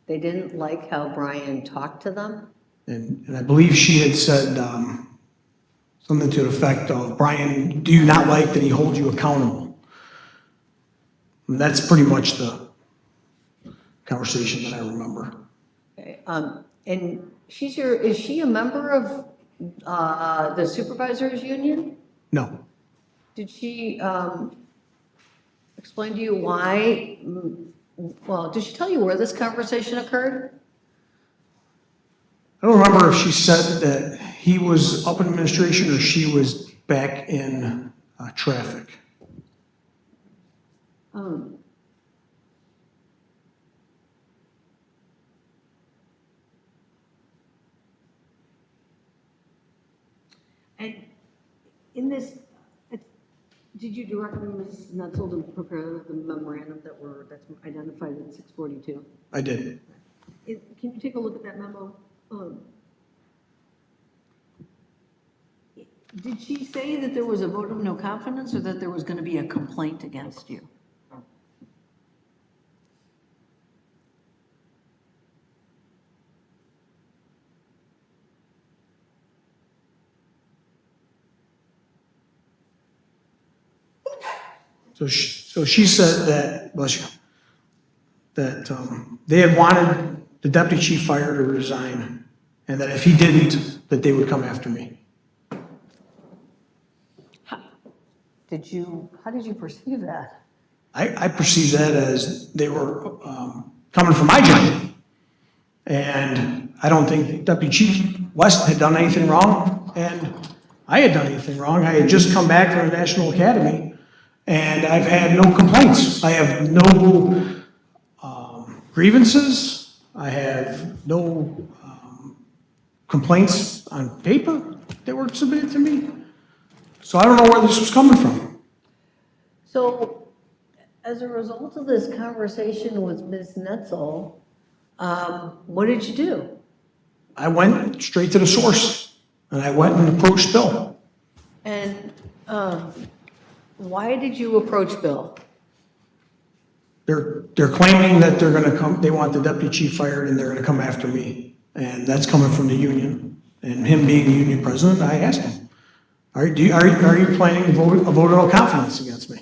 They didn't like how Brian talked to them? And I believe she had said something to the effect of, Brian, do you not like that he holds you accountable? And that's pretty much the conversation that I remember. Okay, and is she a member of the supervisors union? No, Did she explain to you why, well, did she tell you where this conversation occurred? I don't remember if she said that he was up in administration or she was back in traffic. And in this, did you direct Ms. Netzel to prepare the memorandum that's identified in 642? I did. Can you take a look at that memo? Did she say that there was a vote of no confidence or that there was going to be a complaint against you? So she said that, bless you, that they had wanted the deputy chief fired or resign, and that if he didn't, that they would come after me. How did you perceive that? I perceive that as they were coming for my job. And I don't think Deputy Chief West had done anything wrong, and I had done anything wrong. I had just come back from the National Academy, and I've had no complaints. I have no grievances. I have no complaints on paper that were submitted to me. So I don't know where this was coming from. So, as a result of this conversation with Ms. Netzel, what did you do? I went straight to the source, and I went and approached Bill. And, why did you approach Bill? They're claiming that they're gonna come, they want the deputy chief fired, and they're gonna come after me. And that's coming from the union. And him being the union president, I asked him, are you planning to vote of no confidence against me?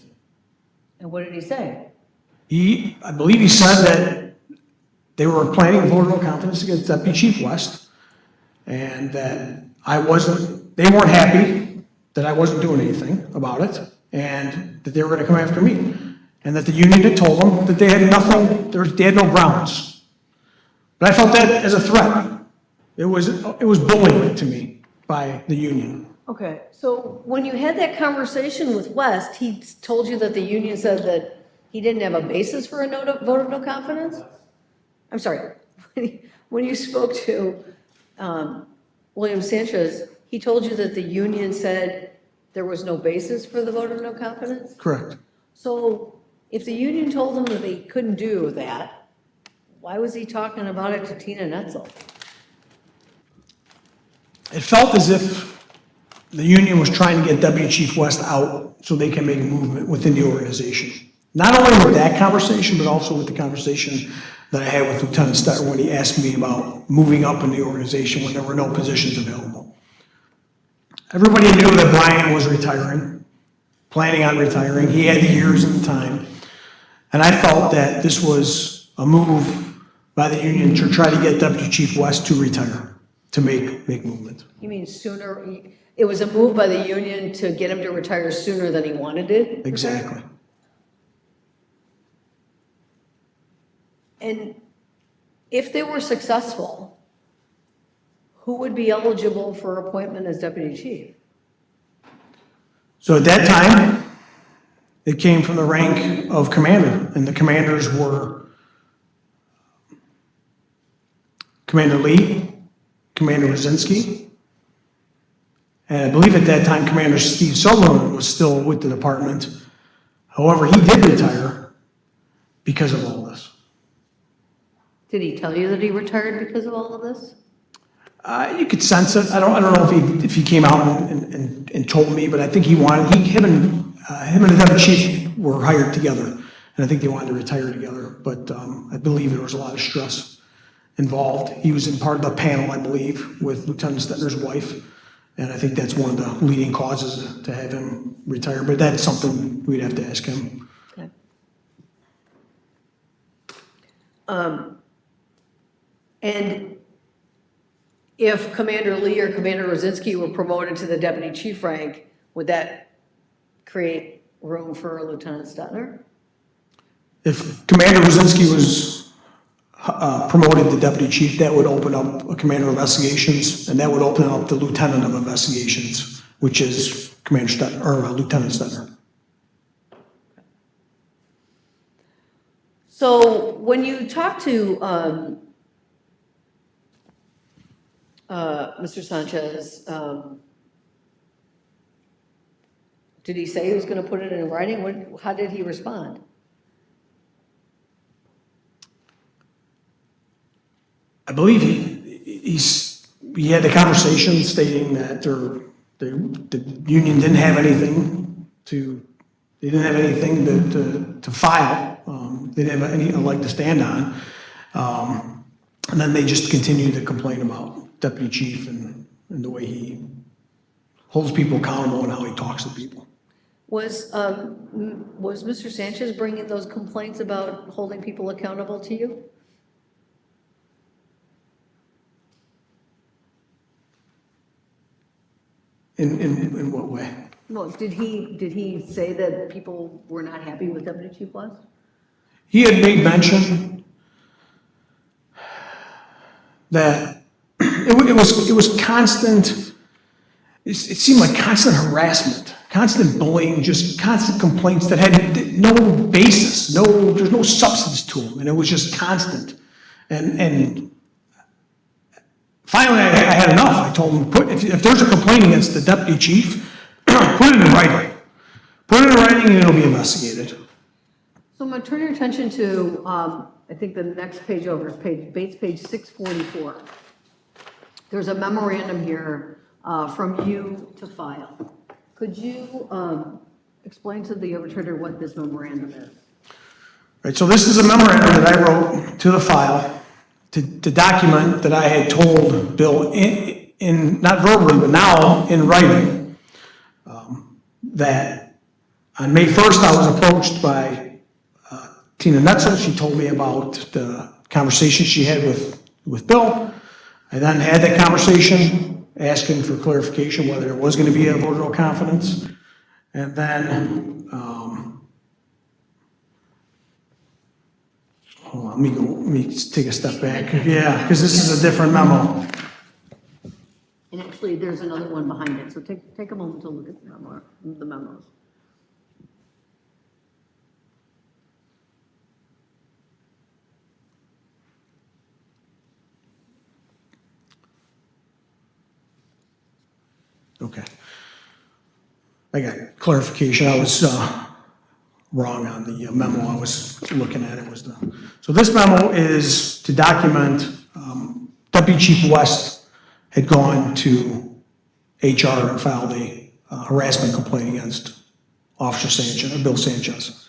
And what did he say? I believe he said that they were planning to vote of no confidence against Deputy Chief West, and that they weren't happy that I wasn't doing anything about it, and that they were gonna come after me. And that the union had told them that they had nothing, they had no grounds. But I felt that as a threat. It was bullying to me by the union. Okay, so when you had that conversation with West, he told you that the union said that he didn't have a basis for a vote of no confidence? I'm sorry, when you spoke to William Sanchez, he told you that the union said there was no basis for the vote of no confidence? Correct. So if the union told him that they couldn't do that, why was he talking about it to Tina Netzel? It felt as if the union was trying to get Deputy Chief West out so they can make a movement within the organization. Not only with that conversation, but also with the conversation that I had with Lieutenant Stetter when he asked me about moving up in the organization when there were no positions available. Everybody knew that Brian was retiring, planning on retiring. He had the years and the time. And I felt that this was a move by the union to try to get Deputy Chief West to retire, to make movement. You mean sooner, it was a move by the union to get him to retire sooner than he wanted it? Exactly. And if they were successful, who would be eligible for appointment as deputy chief? So at that time, it came from the rank of commander, and the commanders were Commander Lee, Commander Rosinski, and I believe at that time Commander Steve Sutherland was still with the department. However, he did retire because of all this. Did he tell you that he retired because of all of this? You could sense it. I don't know if he came out and told me, but I think him and the deputy chief were hired together, and I think they wanted to retire together. But I believe there was a lot of stress involved. He was in part of the panel, I believe, with Lieutenant Stetner's wife, and I think that's one of the leading causes to have him retire. But that's something we'd have to ask him. Okay. And if Commander Lee or Commander Rosinski were promoted to the deputy chief rank, would that create room for Lieutenant Stetner? If Commander Rosinski was promoted to deputy chief, that would open up a commander of investigations, and that would open up the lieutenant of investigations, which is Commander Stetner, or Lieutenant Stetner. So when you talk to Mr. Sanchez, did he say he was going to put it in writing? How did he respond? I believe he had a conversation stating that the union didn't have anything to file. They didn't have any leg to stand on. And then they just continued to complain about deputy chief and the way he holds people accountable and how he talks to people. Was Mr. Sanchez bringing those complaints about holding people accountable to you? In what way? Well, did he say that people were not happy with Deputy Chief West? He had made mention that it was constant, it seemed like constant harassment, constant bullying, just constant complaints that had no basis, there's no substance to them, and it was just constant. And finally I had enough. told him, if there's a complaint against the deputy chief, put it in writing. Put it in writing and it'll be investigated. So I'm gonna turn your attention to, I think the next page over is page 644. There's a memorandum here, from you to file. Could you, explain to the arbitrator what this memorandum is? Right, so this is a memorandum that I wrote to the file to document that I had told Bill in not verbally, but now in writing, that on May 1st, I was approached by Tina Netzel. She told me about the conversation she had with Bill. I then had that conversation asking for clarification whether there was going to be a vote of confidence. And then, hold on, let me take a step back. Yeah, because this is a different memo. And actually, there's another one behind it, so take a moment to look at the memos. Okay. I got clarification. I was wrong on the memo I was looking at. It was so this memo is to document Deputy Chief West had gone to HR and filed a harassment complaint against Officer Sanchez, Bill Sanchez.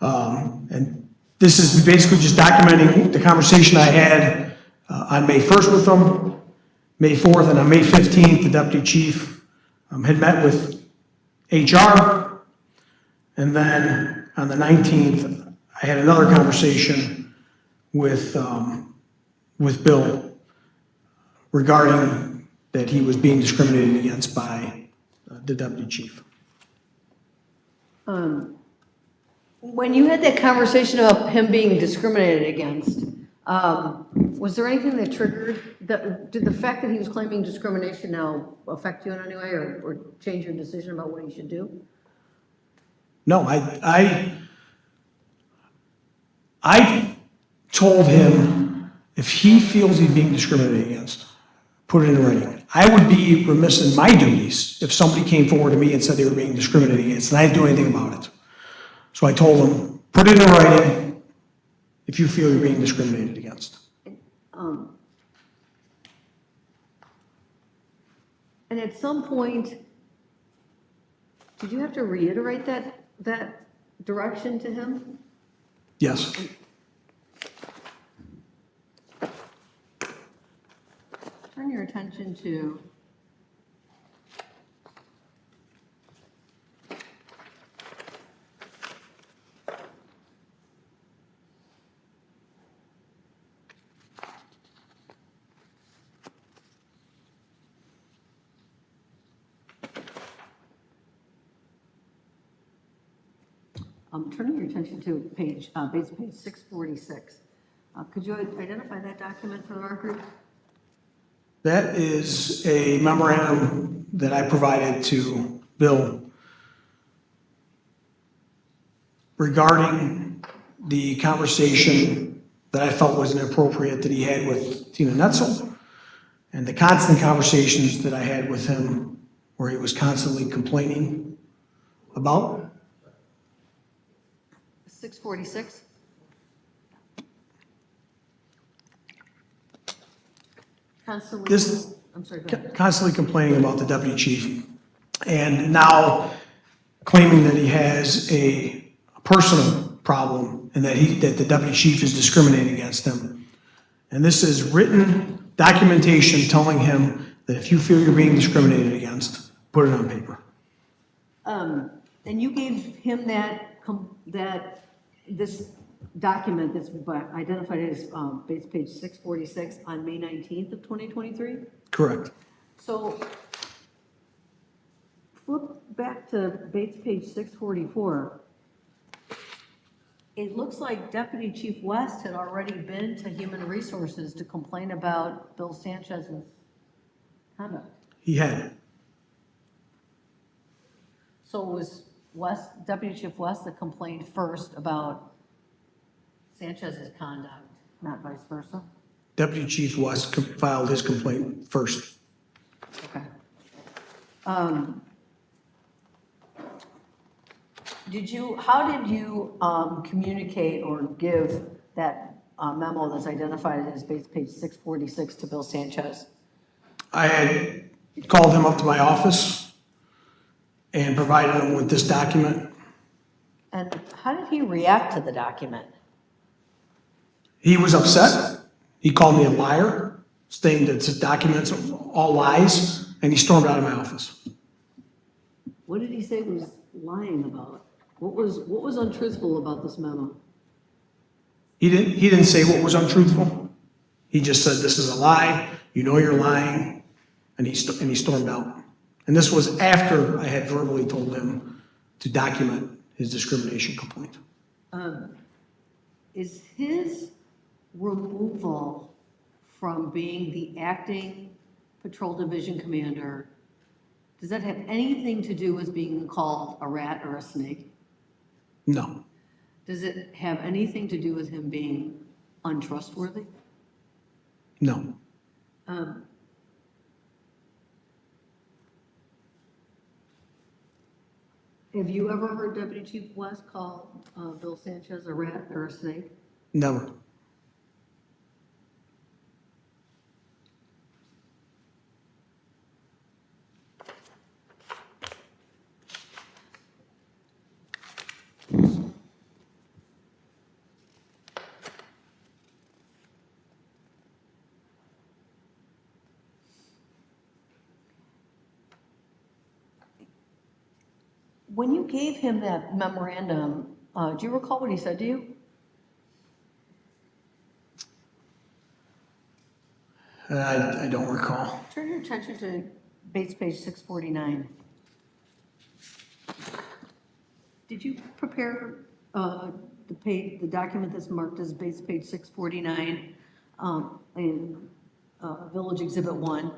And this is basically just documenting the conversation I had on May 1st with them, May 4th, and on May 15th, the Deputy Chief had met with HR, and then on the 19th, I had another conversation with Bill regarding that he was being discriminated against by the Deputy Chief. When you had that conversation about him being discriminated against, was there anything that triggered, did the fact that he was claiming discrimination now affect you in any way or change your decision about what he should do? No, I told him if he feels he's being discriminated against, put it in writing. I would be remiss in my duties if somebody came forward to me and said they were being discriminated against, and I didn't do anything about it. So I told him, put it in writing if you feel you're being discriminated against. And at some point, did you have to reiterate that direction to him? Yes. Turn your attention to turning your attention to page 646. Could you identify that document for the record? That is a memorandum that I provided to Bill regarding the conversation that I felt was inappropriate that he had with Tina Netzel and the constant conversations that I had with him where he was constantly complaining about. 646? Constantly, I'm sorry, go ahead. Constantly complaining about the deputy chief and now claiming that he has a personal problem and that the deputy chief is discriminating against him. And this is written documentation telling him that if you feel you're being discriminated against, put it on paper. And you gave him this document that's identified as page 646 on May 19th of 2023? Correct. So flip back to page 644. It looks like Deputy Chief West had already been to Human Resources to complain about Bill Sanchez's conduct. He had. So it was Deputy Chief West that complained first about Sanchez's conduct, not vice versa? Deputy Chief West filed his complaint first. Okay. How did you communicate or give that memo that's identified as page 646 to Bill Sanchez? I had called him up to my office and provided him with this document. And how did he react to the document? He was upset. He called me a liar, stating that the documents are all lies, and he stormed out of my office. What did he say he was lying about? What was untruthful about this memo? He didn't say what was untruthful. He just said, this is a lie, you know you're lying, and he stormed out. And this was after I had verbally told him to document his discrimination complaint. Is his removal from being the acting patrol division commander, does that have anything to do with being called a rat or a snake? No, Does it have anything to do with him being untrustworthy? no. Have you ever heard Deputy Chief West call Bill Sanchez a rat or a snake? Never. When you gave him that memorandum, do you recall what he said to you? I don't recall. Turn your attention to base page 649. Did you prepare the document that's marked as base page 649 in Village Exhibit 1?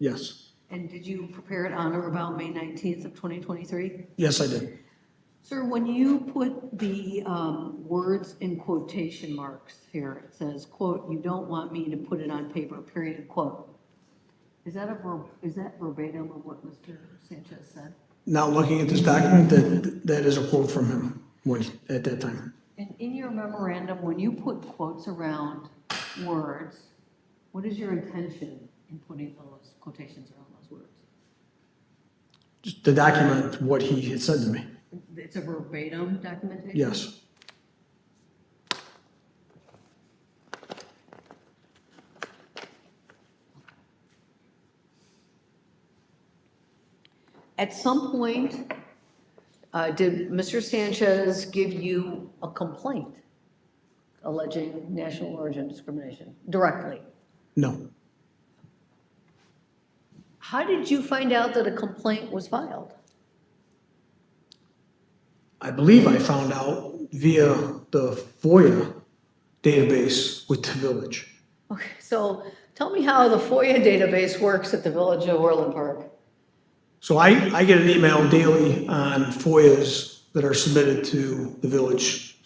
Yes. And did you prepare it on or about May 19th of 2023? Yes, I did. Sir, when you put the words in quotation marks here, it says, quote, "You don't want me to put it on paper," period, quote. Is that verbatim of what Mr. Sanchez said? Now, looking at this document, that is a quote from him at that time. And in your memorandum, when you put quotes around words, what is your intention in putting those quotations around those words? Just to document what he had said to me. It's a verbatim documentation? Yes. At some point, did Mr. Sanchez give you a complaint alleging national origin discrimination directly? No. How did you find out that a complaint was filed? I believe I found out via the FOIA database with the village. Okay, so tell me how the FOIA database works at the Village of Orland Park. So I get an email daily on FOIAs that are submitted to the village.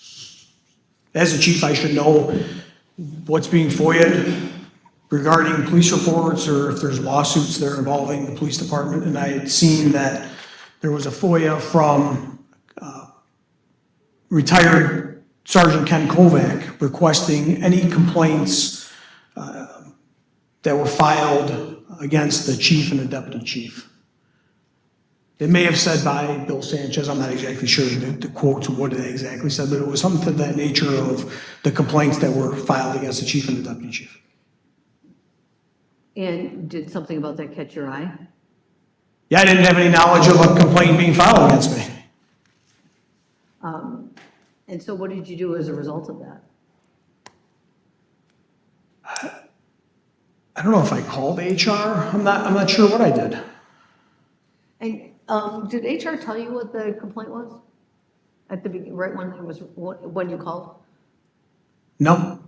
As a chief, I should know what's being FOIA'd regarding police reports or if there's lawsuits that are involving the police department. And I had seen that there was a FOIA from retired Sergeant Ken Kovac requesting any complaints that were filed against the chief and the deputy chief. It may have said by Bill Sanchez, I'm not exactly sure the quotes, what it exactly said, but it was something to that nature of the complaints that were filed against the chief and the deputy chief. And did something about that catch your eye? Yeah, I didn't have any knowledge of a complaint being filed against me. And so what did you do as a result of that? I don't know if I called HR. I'm not sure what I did. And did HR tell you what the complaint was? At the beginning, right when you called? No.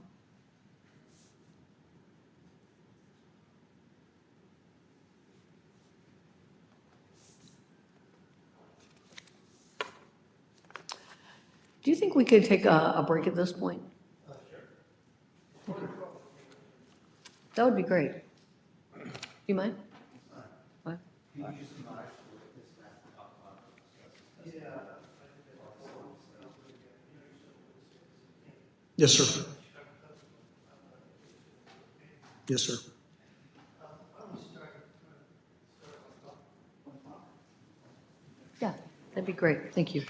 Do you think we could take a break at this point? Sure. That would be great. Do you mind? Yes, sir. Yes, sir. Yeah, that'd be great. Thank you.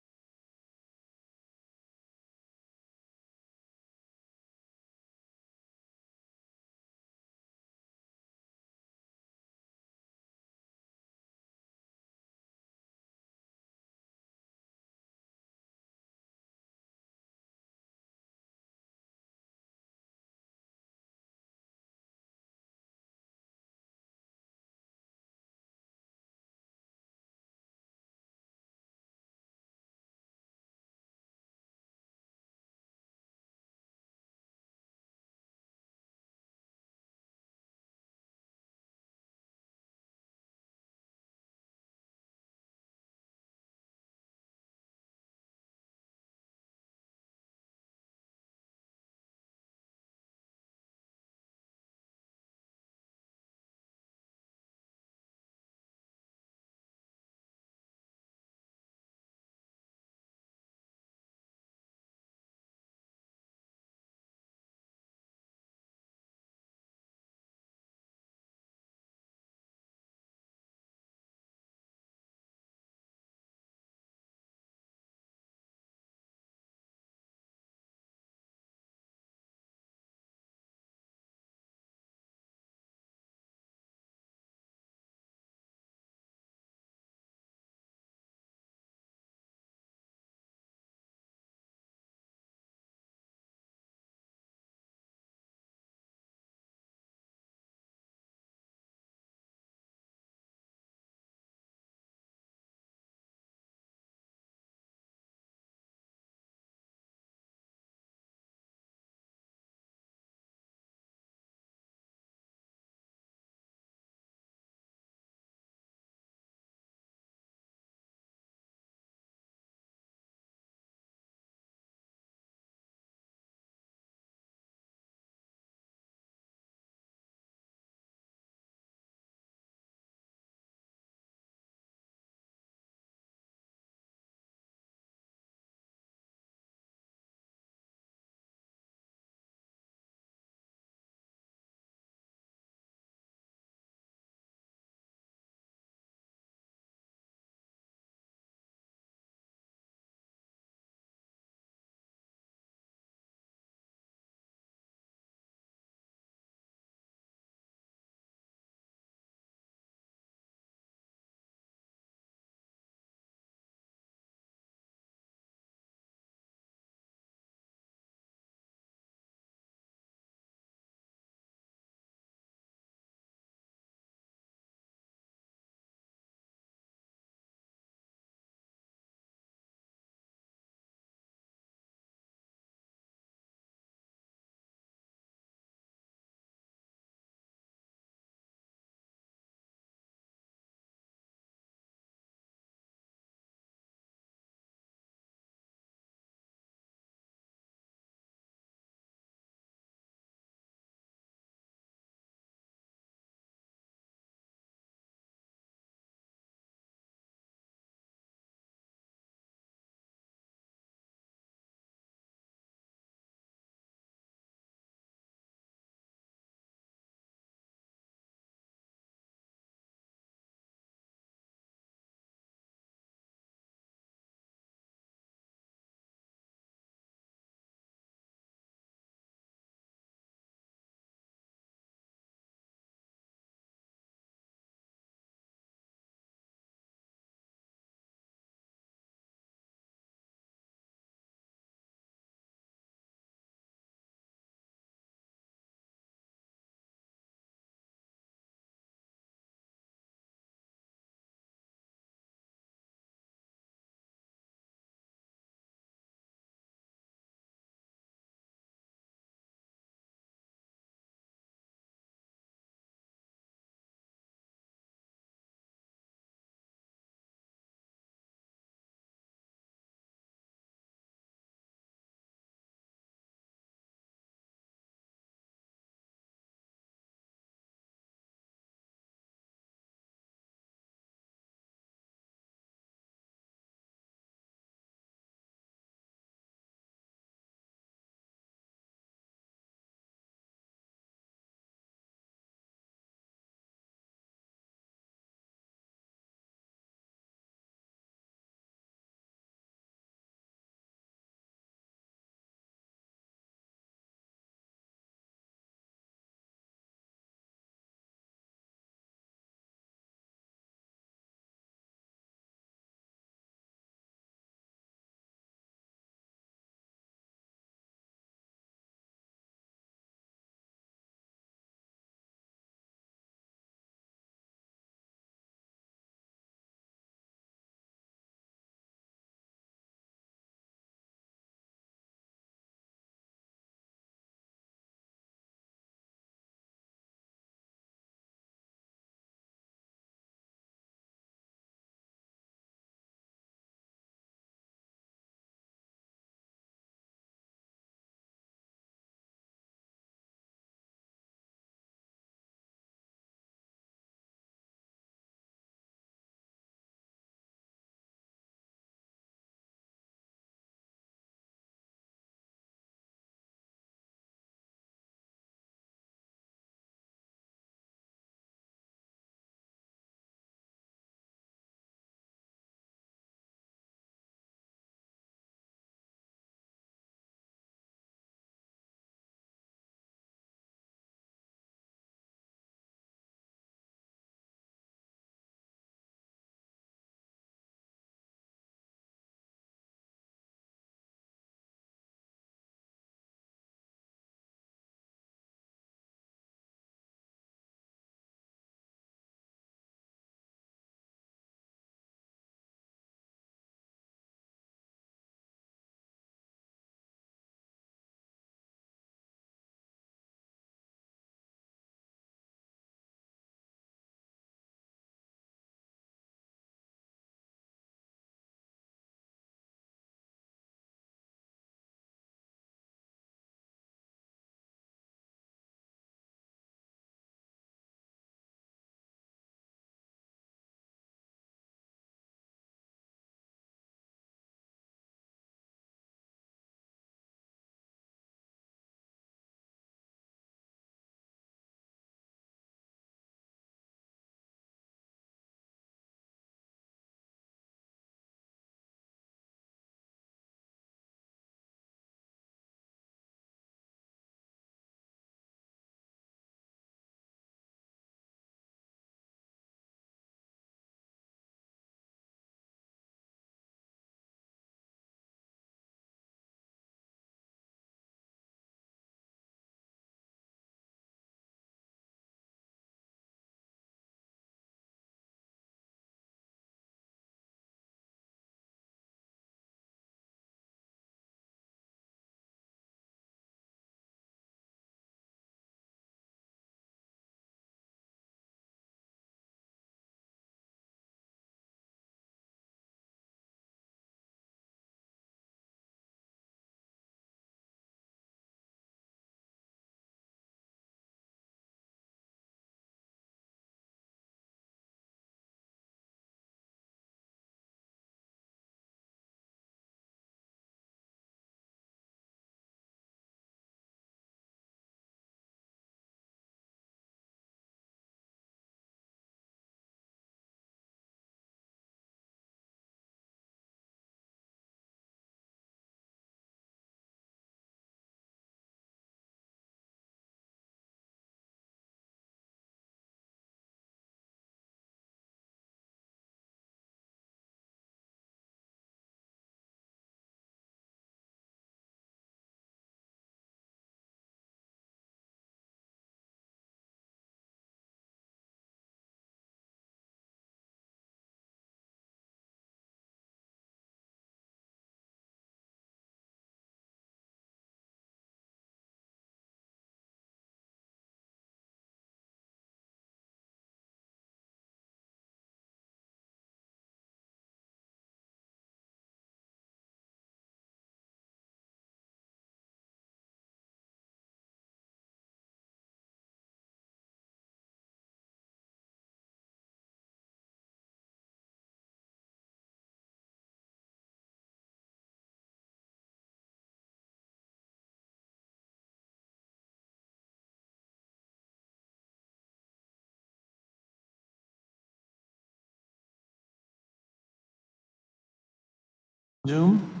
Zoom,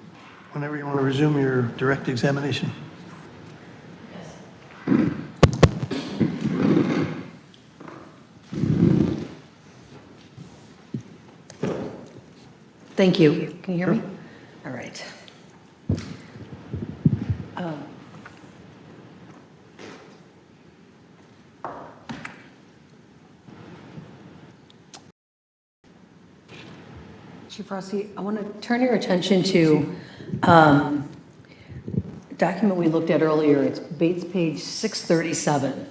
whenever you want to resume your direct examination. Thank you. Can you hear me? All right. Chief Rossi, I want to turn your attention to a document we looked at earlier. It's Bates page 637.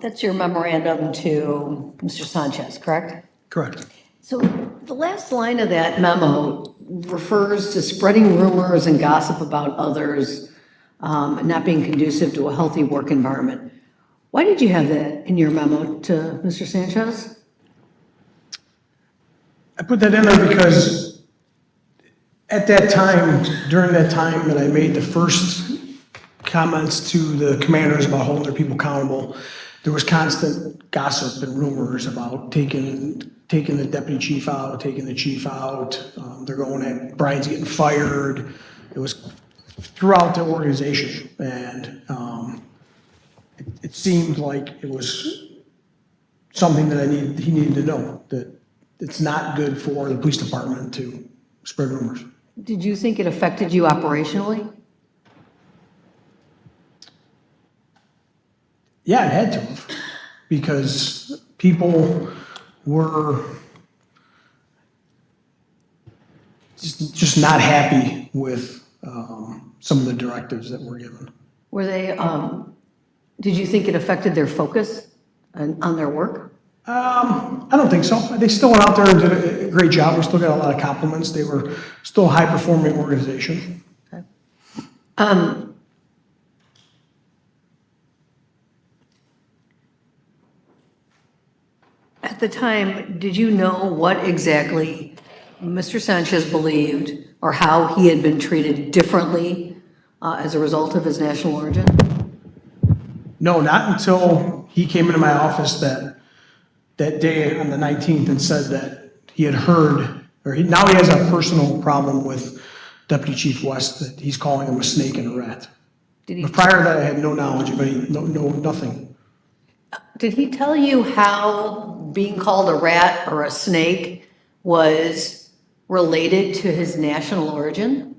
That's your memorandum to Mr. Sanchez, correct? Correct. So the last line of that memo refers to spreading rumors and gossip about others, not being conducive to a healthy work environment. Why did you have that in your memo to Mr. Sanchez? I put that in there because at that time, during that time that I made the first comments to the commanders about holding their people accountable, there was constant gossip and rumors about taking the deputy chief out, taking the chief out. They're going at, Brian's getting fired. It was throughout the organization. And it seemed like it was something that he needed to know, that it's not good for the police department to spread rumors. Did you think it affected you operationally? Yeah, it had to have, because people were just not happy with some of the directives that were given. Were they, did you think it affected their focus on their work? I don't think so. They still went out there and did a great job. We still got a lot of compliments. They were still a high-performing organization. At the time, did you know what exactly Mr. Sanchez believed or how he had been treated differently as a result of his national origin? No, not until he came into my office that day on the 19th and said that he had heard, now he has a personal problem with Deputy Chief West, that he's calling him a snake and a rat. But prior to that, I had no knowledge of any, nothing. Did he tell you how being called a rat or a snake was related to his national origin?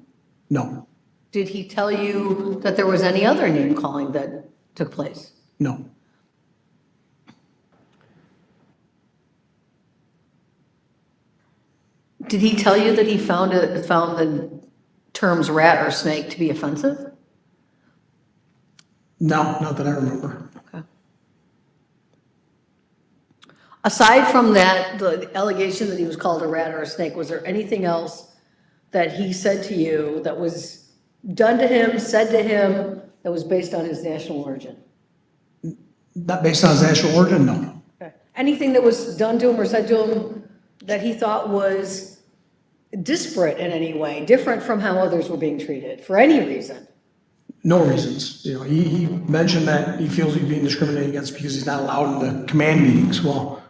No, Did he tell you that there was any other name calling that took place? no. Did he tell you that he found the terms rat or snake to be offensive? No, not that I remember. Okay. Aside from that, the allegation that he was called a rat or a snake, was there anything else that he said to you that was done to him, said to him, that was based on his national origin? Not based on his national origin, no. Okay. Anything that was done to him or said to him that he thought was disparate in any way, different from how others were being treated, for any reason? No reasons. You know, he mentioned that he feels he's being discriminated against because he's not allowed in the command meetings. Well,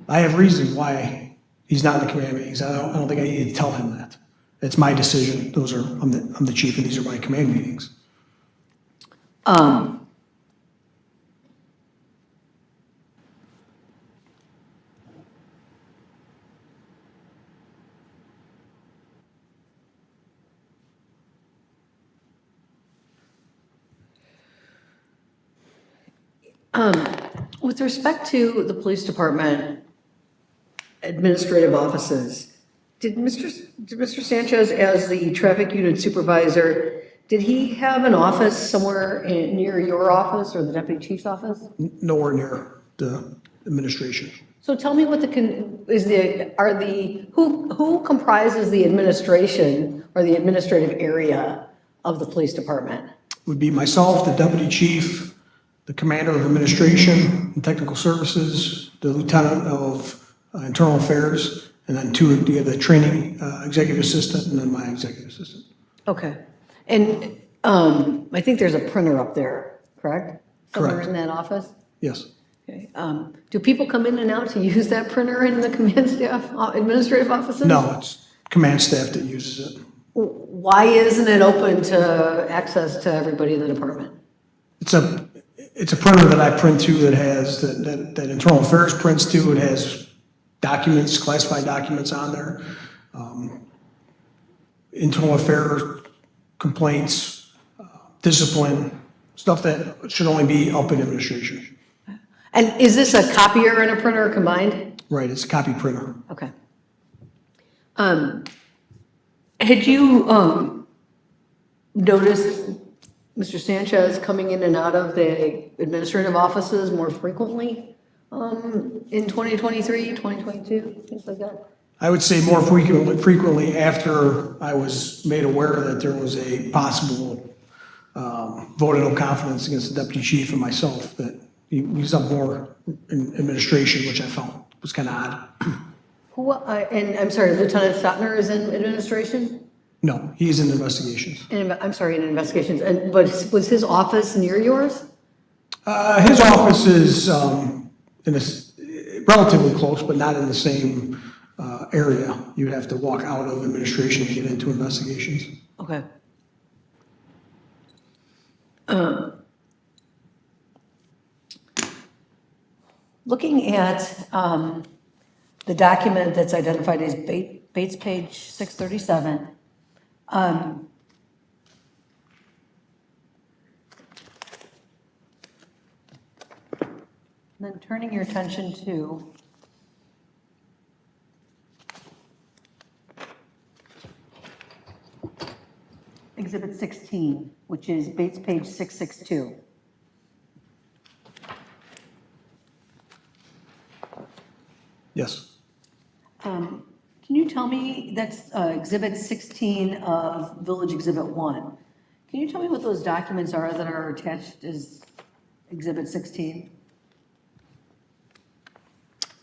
I have reasons why he's not in the command meetings. I don't think I need to tell him that. It's my decision. I'm the chief and these are my command meetings. With respect to the police department administrative offices, did Mr. Sanchez, as the traffic unit supervisor, did he have an office somewhere near your office or the deputy chief's office? Nowhere near the administration. So tell me what who comprises the administration or the administrative area of the police department? Would be myself, the deputy chief, the commander of administration and technical services, the lieutenant of internal affairs, and then two, you have the training executive assistant, and then my executive assistant. Okay. And I think there's a printer up there, correct? Somewhere Correct. in that office? Yes. Okay. Do people come in and out to use that printer in the command staff, administrative offices? No, it's command staff that uses it. Why isn't it open to access to everybody in the department? It's a printer that I print to that has, that internal affairs prints to. It has documents, classified documents on there. Internal affairs, complaints, discipline, stuff that should only be up in administration. And is this a copier and a printer combined? Right, it's a copy printer. Okay. Had you noticed Mr. Sanchez coming in and out of the administrative offices more frequently in 2023, 2022, things like that? I would say more frequently after I was made aware that there was a possible vote of no confidence against the deputy chief and myself, that he's up more in administration, which I felt was kind of odd. Who, and I'm sorry, Lieutenant Stotner is in administration? No, he's in investigations. I'm sorry, in investigations. And, but was his office near yours? His office is relatively close, but not in the same area. You'd have to walk out of administration to get into investigations. Okay. Looking at the document that's identified as Bates page 637, then turning your attention to Exhibit 16, which is Bates page 662. Yes. Can you tell me, that's Exhibit 16 of Village Exhibit 1. Can you tell me what those documents are that are attached as Exhibit 16?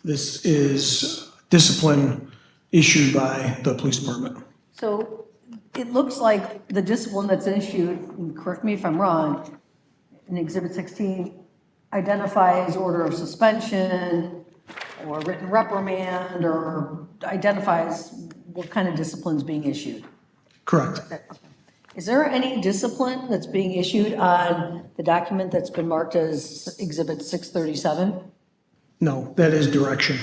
This is discipline issued by the police department. So it looks like the discipline that's issued, and correct me if I'm wrong, in Exhibit 16 identifies order of suspension or written reprimand, or identifies what kind of discipline's being issued. Correct. Is there any discipline that's being issued on the document that's been marked as Exhibit 637? No, that is direction.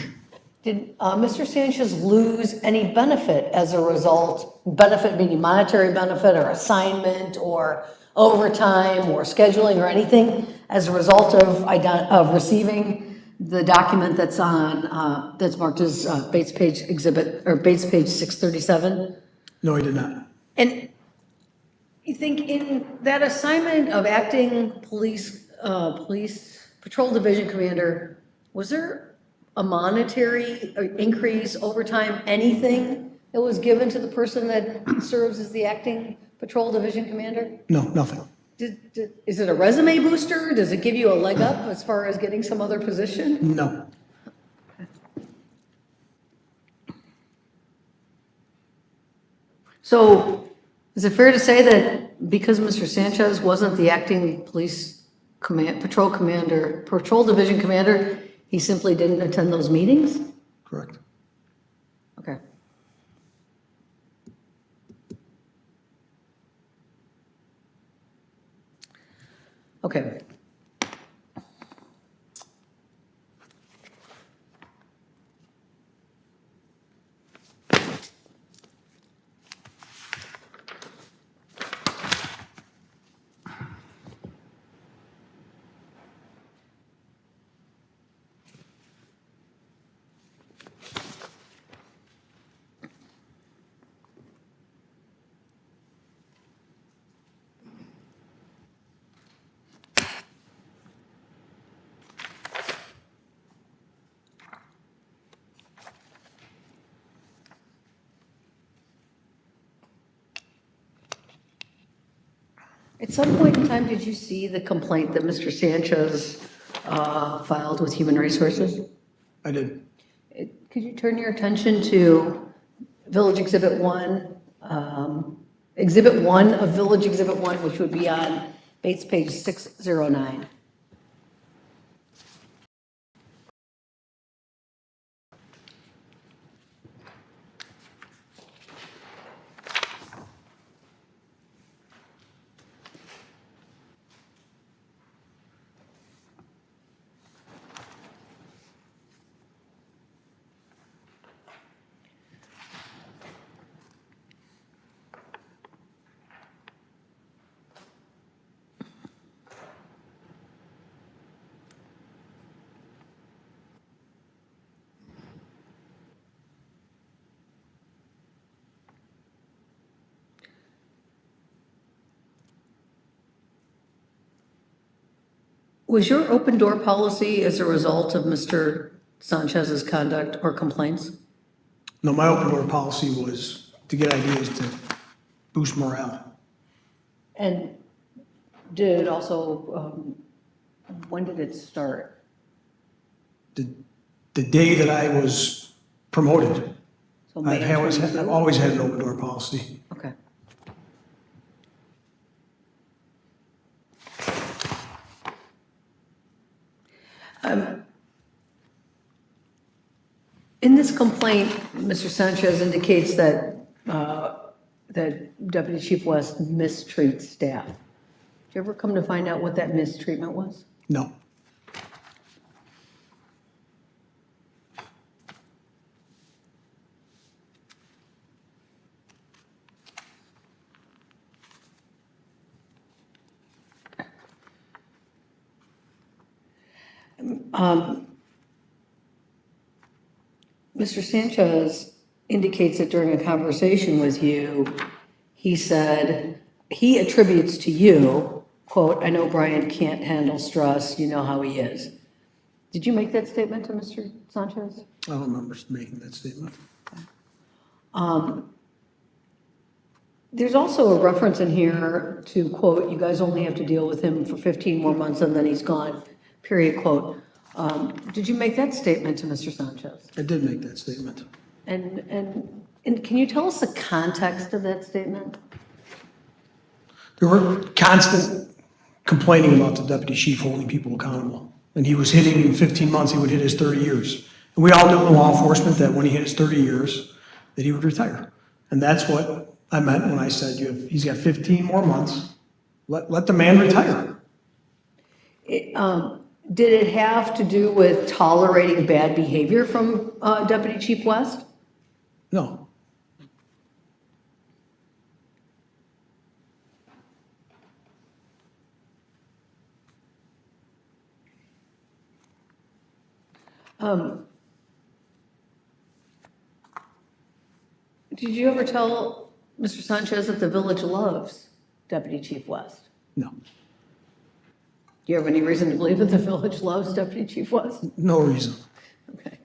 Did Mr. Sanchez lose any benefit as a result, benefit meaning monetary benefit or assignment or overtime or scheduling or anything as a result of receiving the document that's on, that's marked as Bates page exhibit, or Bates page 637? No, he did not. And you think in that assignment of acting police patrol division commander, was there a monetary increase, overtime, anything that was given to the person that serves as the acting patrol division commander? No, nothing. Is it a resume booster? Does it give you a leg up as far as getting some other position? No. So is it fair to say that because Mr. Sanchez wasn't the acting patrol division commander, he simply didn't attend those meetings? Correct. Okay. Okay. At some point in time, did you see the complaint that Mr. Sanchez filed with Human Resources? I did. Could you turn your attention to Village Exhibit 1, Exhibit 1 of Village Exhibit 1, which would be on Bates page 609. Was your open door policy as a result of Mr. Sanchez's conduct or complaints? No, my open door policy was to get ideas to boost morale. And did it also, when did it start? The day that I was promoted, So May I've of 22? always had an open door policy. Okay. In this complaint, Mr. Sanchez indicates that, that Deputy Chief West mistreats staff. Did you ever come to find out what that mistreatment was? No. Mr. Sanchez indicates that during a conversation with you, he said, he attributes to you, quote, "I know Brian can't handle stress, you know how he is." Did you make that statement to Mr. Sanchez? I don't remember making that statement. There's also a reference in here to, quote, "You guys only have to deal with him for 15 more months and then he's gone," period, quote. Did you make that statement to Mr. Sanchez? I did make that statement. And can you tell us the context of that statement? There were constant complaining about the deputy chief holding people accountable. And he was hitting in 15 months, he would hit his 30 years. And we all knew in law enforcement that when he hit his 30 years, that he would retire. And that's what I meant when I said he's got 15 more months. Let the man retire. Did it have to do with tolerating bad behavior from Deputy Chief West? No. Did you ever tell Mr. Sanchez that the village loves Deputy Chief West? No. Do you have any reason to believe that the village loves Deputy Chief West? No reason. Okay.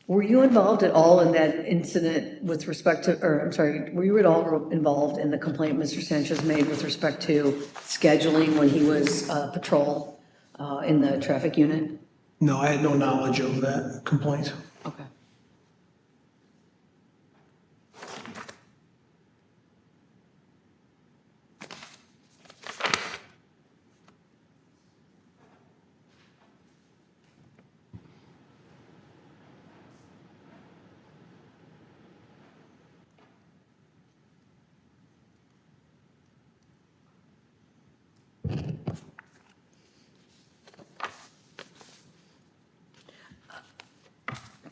Were you involved at all in that incident with respect to, or I'm sorry, were you at all involved in the complaint Mr. Sanchez made with respect to scheduling when he was patrol in the traffic unit? No, I had no knowledge of that complaint. Okay.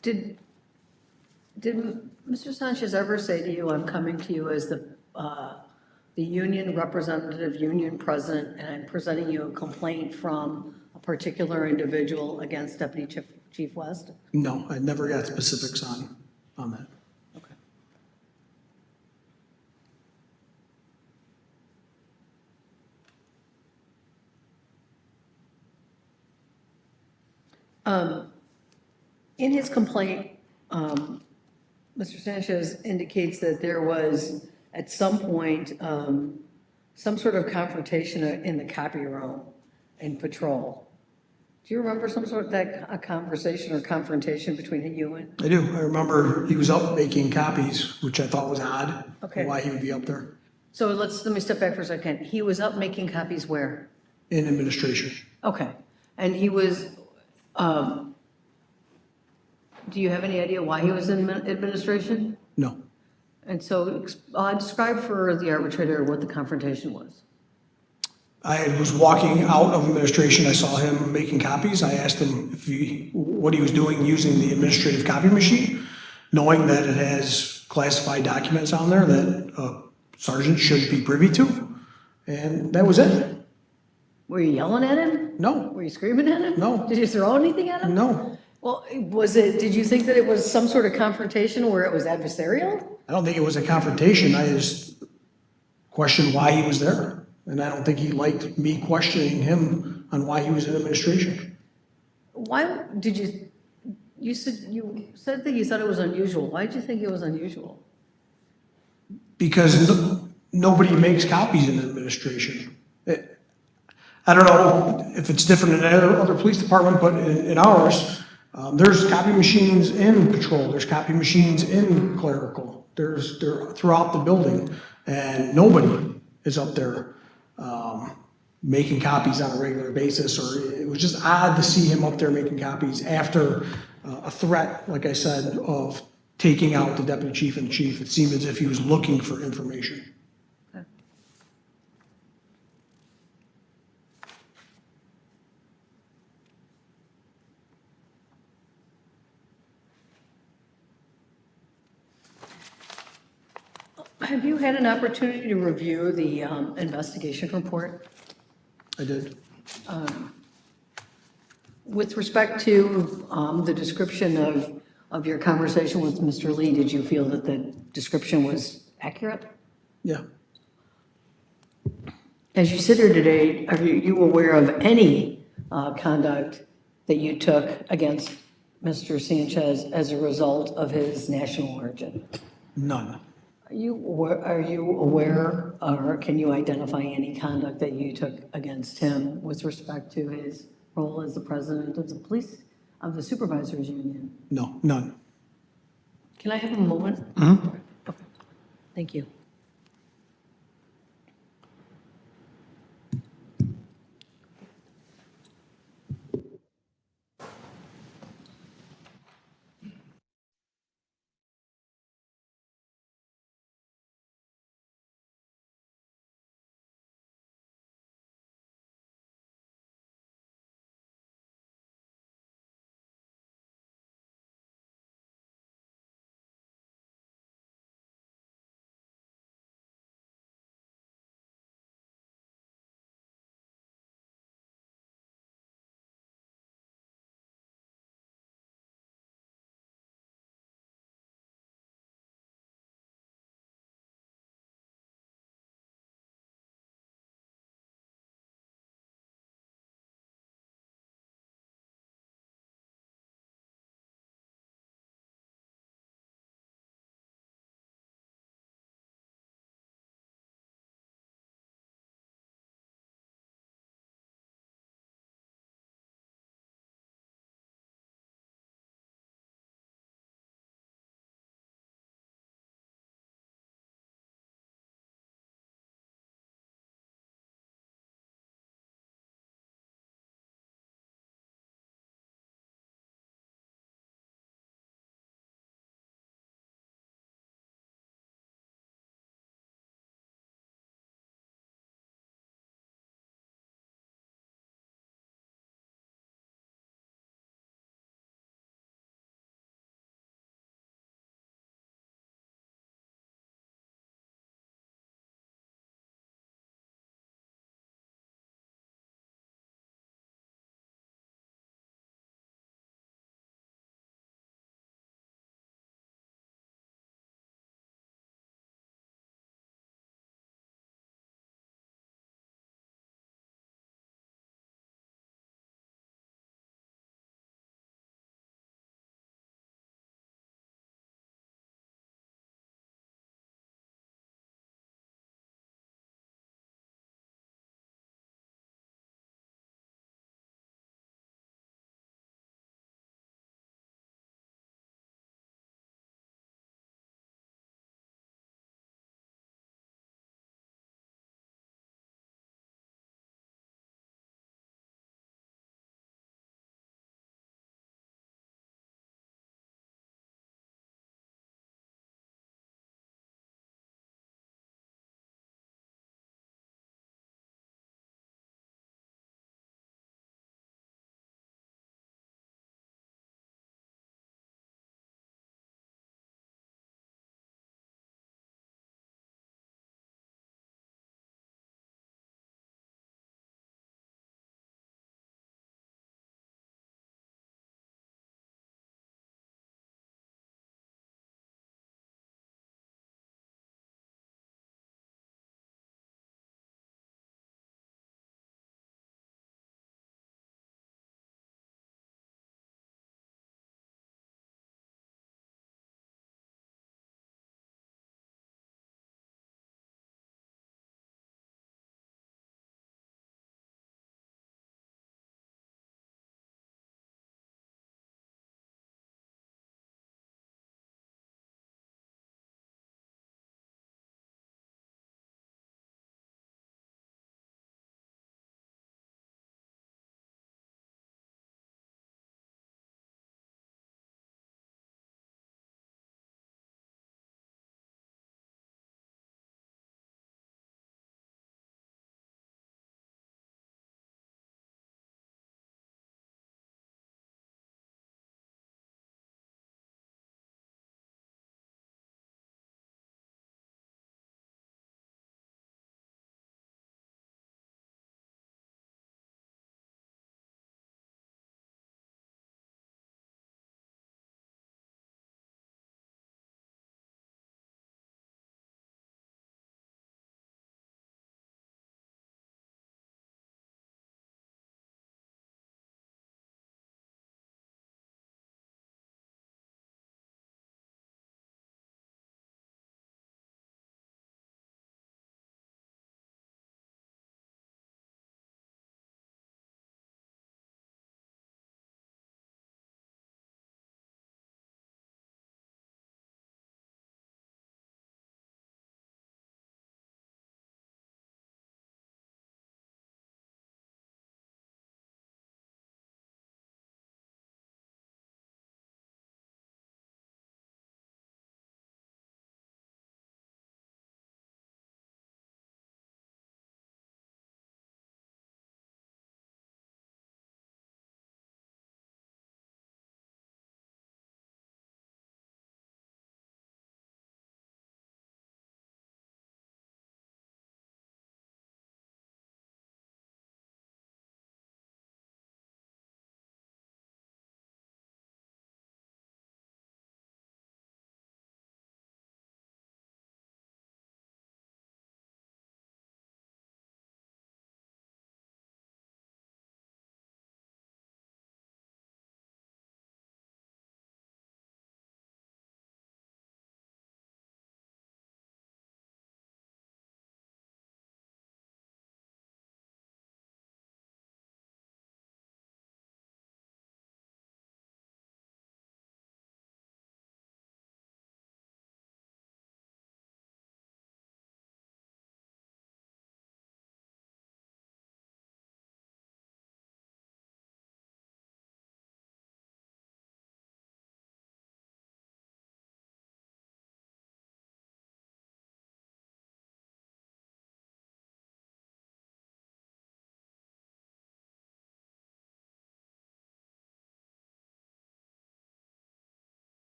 Did Mr. Sanchez ever say to you, "I'm coming to you as the union representative, union president, and I'm presenting you a complaint from a particular individual against Deputy Chief West"? No, I never got specifics on that. Okay. In his complaint, Mr. Sanchez indicates that there was, at some point, some sort of confrontation in the copy room in patrol. Do you remember some sort of a conversation or confrontation between you and? I do. I remember he was up making copies, which I thought was odd. Okay. Why he would be up there So let me step back for a second. He was up making copies where? in administration. Okay. And he was, do you have any idea why he was in administration? No. And so, describe for the arbitrator what the confrontation was. I was walking out of administration. I saw him making copies. I asked him what he was doing using the administrative copy machine, knowing that it has classified documents on there that a sergeant should be privy to. And that was it. Were you yelling at him? No, Were you screaming at him? No. Did you throw anything at him? no. Well, did you think that it was some sort of confrontation where it was adversarial? I don't think it was a confrontation. I just questioned why he was there. And I don't think he liked me questioning him on why he was in administration. Why did you said that you thought it was unusual. Why did you think it was unusual? Because nobody makes copies in administration. I don't know if it's different in other police department, but in ours, there's copy machines in patrol, there's copy machines in clerical, they're throughout the building, and nobody is up there making copies on a regular basis, or it was just odd to see him up there making copies after a threat, like I said, of taking out the deputy chief and chief. It seemed as if he was looking for information. Have you had an opportunity to review the investigation report? I did. With respect to the description of your conversation with Mr. Lee, did you feel that the description was accurate? Yeah. As you sit here today, are you aware of any conduct that you took against Mr. Sanchez as a result of his national origin? None. Are you aware, or can you identify any conduct that you took against him with respect to his role as the president of the police, of the supervisors union? No, none. Can I have a moment? Okay. Thank you.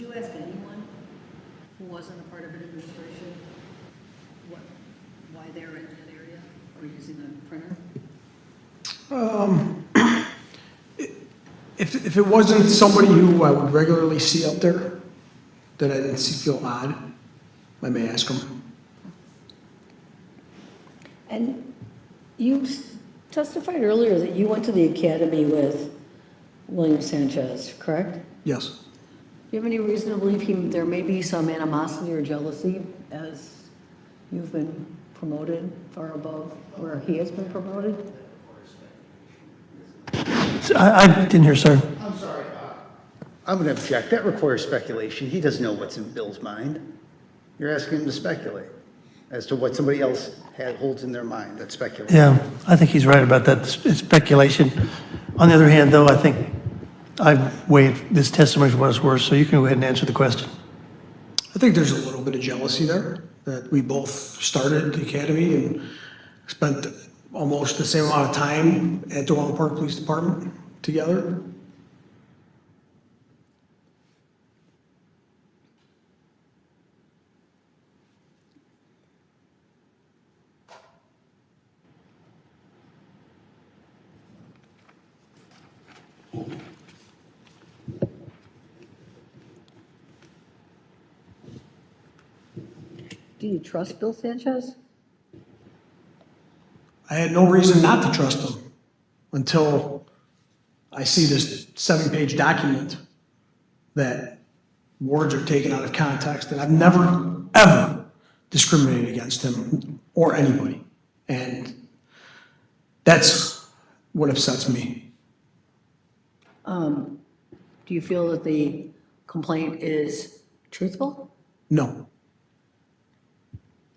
Did you ask anyone who wasn't a part of administration why they're in that area or using a printer? If it wasn't somebody who I would regularly see up there, that I didn't feel odd, I may ask them. And you testified earlier that you went to the academy with William Sanchez, correct? Yes. Do you have any reason to believe there may be some animosity or jealousy as you've been promoted far above where he has been promoted? I didn't hear, sir. I'm sorry. I'm going to object. That requires speculation. He doesn't know what's in Bill's mind. You're asking him to speculate as to what somebody else holds in their mind. That's speculation. Yeah, I think he's right about that. It's speculation. On the other hand, though, I think I've weighed this testimony for what it's worth, so you can go ahead and answer the question. I think there's a little bit of jealousy there, that we both started the academy and spent almost the same amount of time at the Orland Park Police Department together. Do you trust Bill Sanchez? I had no reason not to trust him until I see this 7-page document that words are taken out of context, and I've never, ever discriminated against him or anybody. And that's what upsets me. Do you feel that the complaint is truthful? No.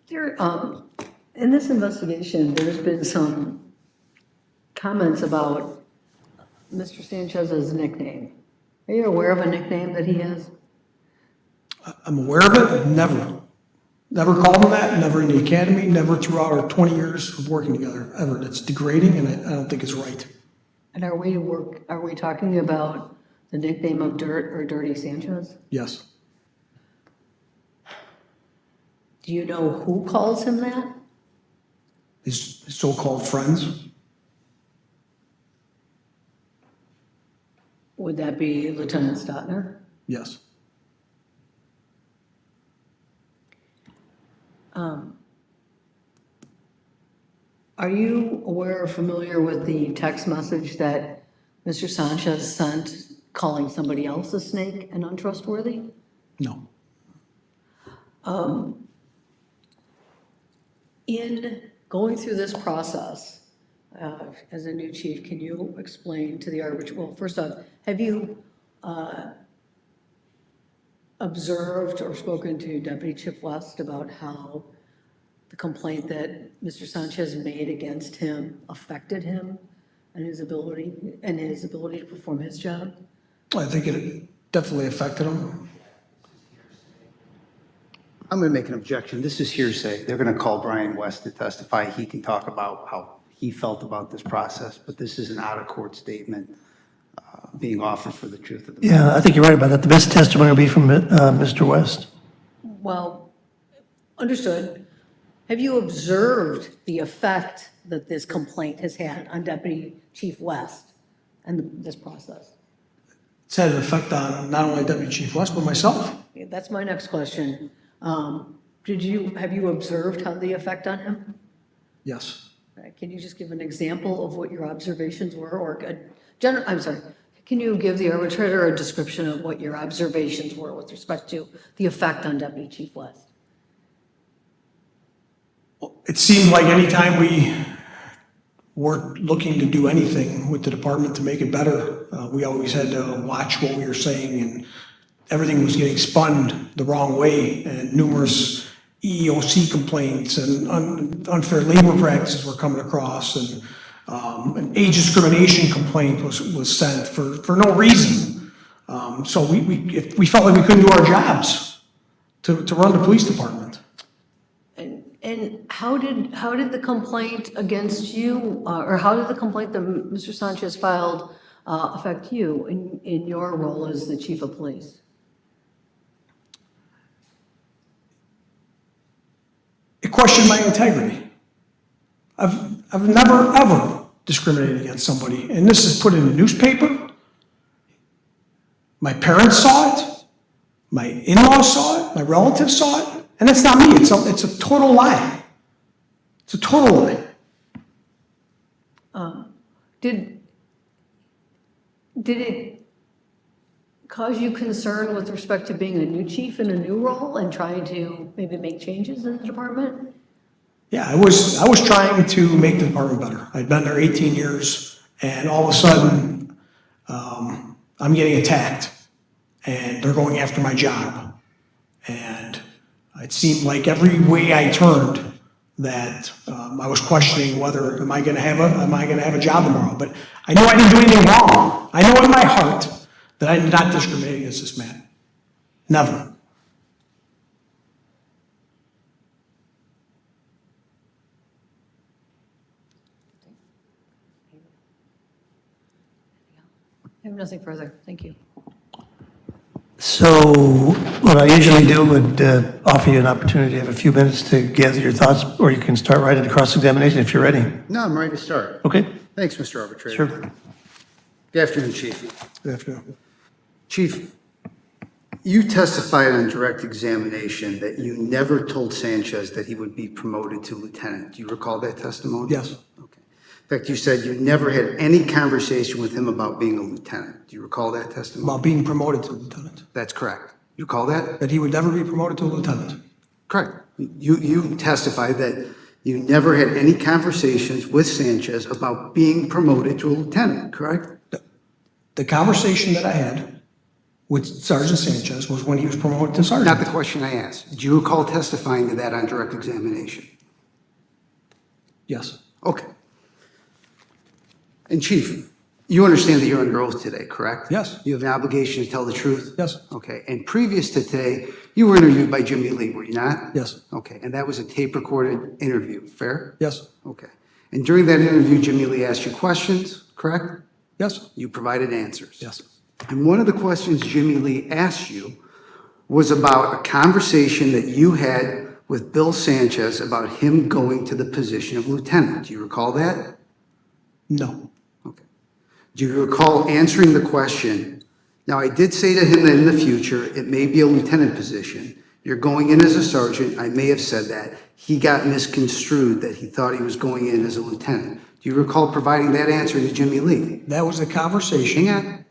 There, in this investigation, there's been some comments about Mr. Sanchez's nickname. Are you aware of a nickname that he has? I'm aware of it, never called him that, never in the academy, never throughout our 20 years of working together, ever. It's degrading, and I don't think it's right. And are we talking about the nickname of Dirt or Dirty Sanchez? Yes. Do you know who calls him that? His so-called friends. Would that be Lieutenant Stotner? Yes. Are you aware or familiar with the text message that Mr. Sanchez sent calling somebody else a snake and untrustworthy? No. In going through this process, as a new chief, can you explain to the arbitrator, well, first off, have you observed or spoken to Deputy Chief West about how the complaint that Mr. Sanchez made against him affected him and his ability to perform his job? I think it definitely affected him. I'm going to make an objection. This is hearsay. They're going to call Brian West to testify. He can talk about how he felt about this process, but this is an out-of-court statement being offered for the truth of the matter. Yeah, I think you're right about that. The best testimony will be from Mr. West. Well, understood. Have you observed the effect that this complaint has had on Deputy Chief West and this process? It's had an effect on not only Deputy Chief West, but myself. That's my next question. Have you observed how the effect on him? Yes. Can you just give an example of what your observations were, or can you give the arbitrator a description of what your observations were with respect to the effect on Deputy Chief West? It seemed like anytime we weren't looking to do anything with the department to make it better, we always had to watch what we were saying, and everything was getting spun the wrong way, and numerous EEOC complaints and unfair labor practices were coming across, and an age discrimination complaint was sent for no reason. So we felt like we couldn't do our jobs to run the police department. And how did the complaint against you, or how did the complaint that Mr. Sanchez filed affect you in your role as the chief of police? question my integrity. I've never, ever discriminated against somebody, and this is put in the newspaper. My parents saw it, my in-laws saw it, my relatives saw it, and it's not me, it's a total lie. It's a total lie. Did it cause you concern with respect to being a new chief in a new role and trying to maybe make changes in the department? Yeah, I was trying to make the department better. I'd been there 18 years, and all of a sudden, I'm getting attacked, and they're going after my job. And it seemed like every way I turned that I was questioning whether am I going to have a job tomorrow. But I know I didn't do anything wrong. I know in my heart that I did not discriminate against this man. Never. I have nothing further. Thank you. So what I usually do would offer you an opportunity to have a few minutes to gather your thoughts, or you can start right into cross-examination if you're ready. No, I'm ready to start. Okay? Thanks, Mr. Arbitrator. Sure. Good afternoon, Chief. Good afternoon. Chief, you testified on direct examination that you never told Sanchez that he would be promoted to lieutenant. Do you recall that testimony? Yes. Okay. In fact, you said you never had any conversation with him about being a lieutenant. Do you recall that testimony? About being promoted to lieutenant. That's correct. You recall that? That he would never be promoted to lieutenant. Correct. You testified that you never had any conversations with Sanchez about being promoted to a lieutenant, correct? The conversation that I had with Sergeant Sanchez was when he was promoted to Not sergeant. the question I asked. Do you recall testifying to that on direct examination? Yes. Okay. And Chief, you understand that you're under oath today, correct? Yes. You have an obligation to tell the truth? Yes. Okay. And previous to today, you were interviewed by Jimmy Lee, were you not? Yes. Okay. And that was a tape-recorded interview, fair? Yes. Okay. And during that interview, Jimmy Lee asked you questions, correct? Yes. You provided answers. Yes. And one of the questions Jimmy Lee asked you was about a conversation that you had with Bill Sanchez about him going to the position of lieutenant. Do you recall that? No. Okay. Do you recall answering the question? Now, I did say to him that in the future, it may be a lieutenant position. You're going in as a sergeant. I may have said that. He got misconstrued that he thought he was going in as a lieutenant. Do you recall providing that answer to Jimmy Lee? That was a conversation. Hang on.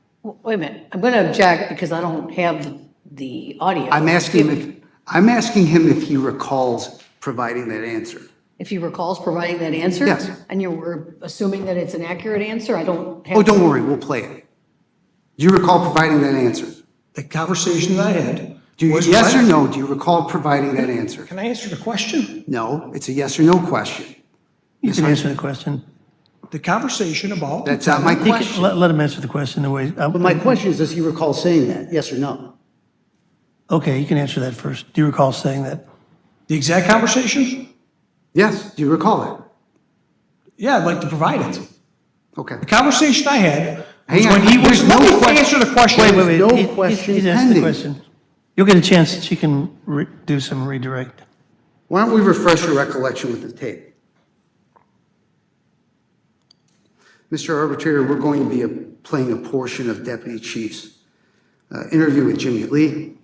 Wait a minute. I'm going to object because I don't have the audio. I'm asking him if he recalls providing that answer. If he recalls providing that answer? Yes. And you were assuming that it's an accurate answer? I don't have. Oh, don't worry, we'll play it. Do you recall providing that answer? The conversation that I had. Do you, was yes or when- no, do you recall providing that answer? Can I answer the question? No, it's a yes or no question. You can answer the question. The conversation about. That's not my He can- question. Let him answer the question the way. But my question is, does he recall saying that, yes or no? Okay, you can answer that first. Do you recall saying that? The exact conversation? Yes, do you recall it? Yeah, I'd like to provide it. Okay. The conversation I had was Hang on, when he was, there's no let me question. answer the question. Wait, wait, wait. no He- question he's asked the pending. question. You'll get a chance, she can do some redirect. Why don't we refresh your recollection with the tape? Mr. Arbitrator, we're going to be playing a portion of Deputy Chief's interview with Jimmy Lee.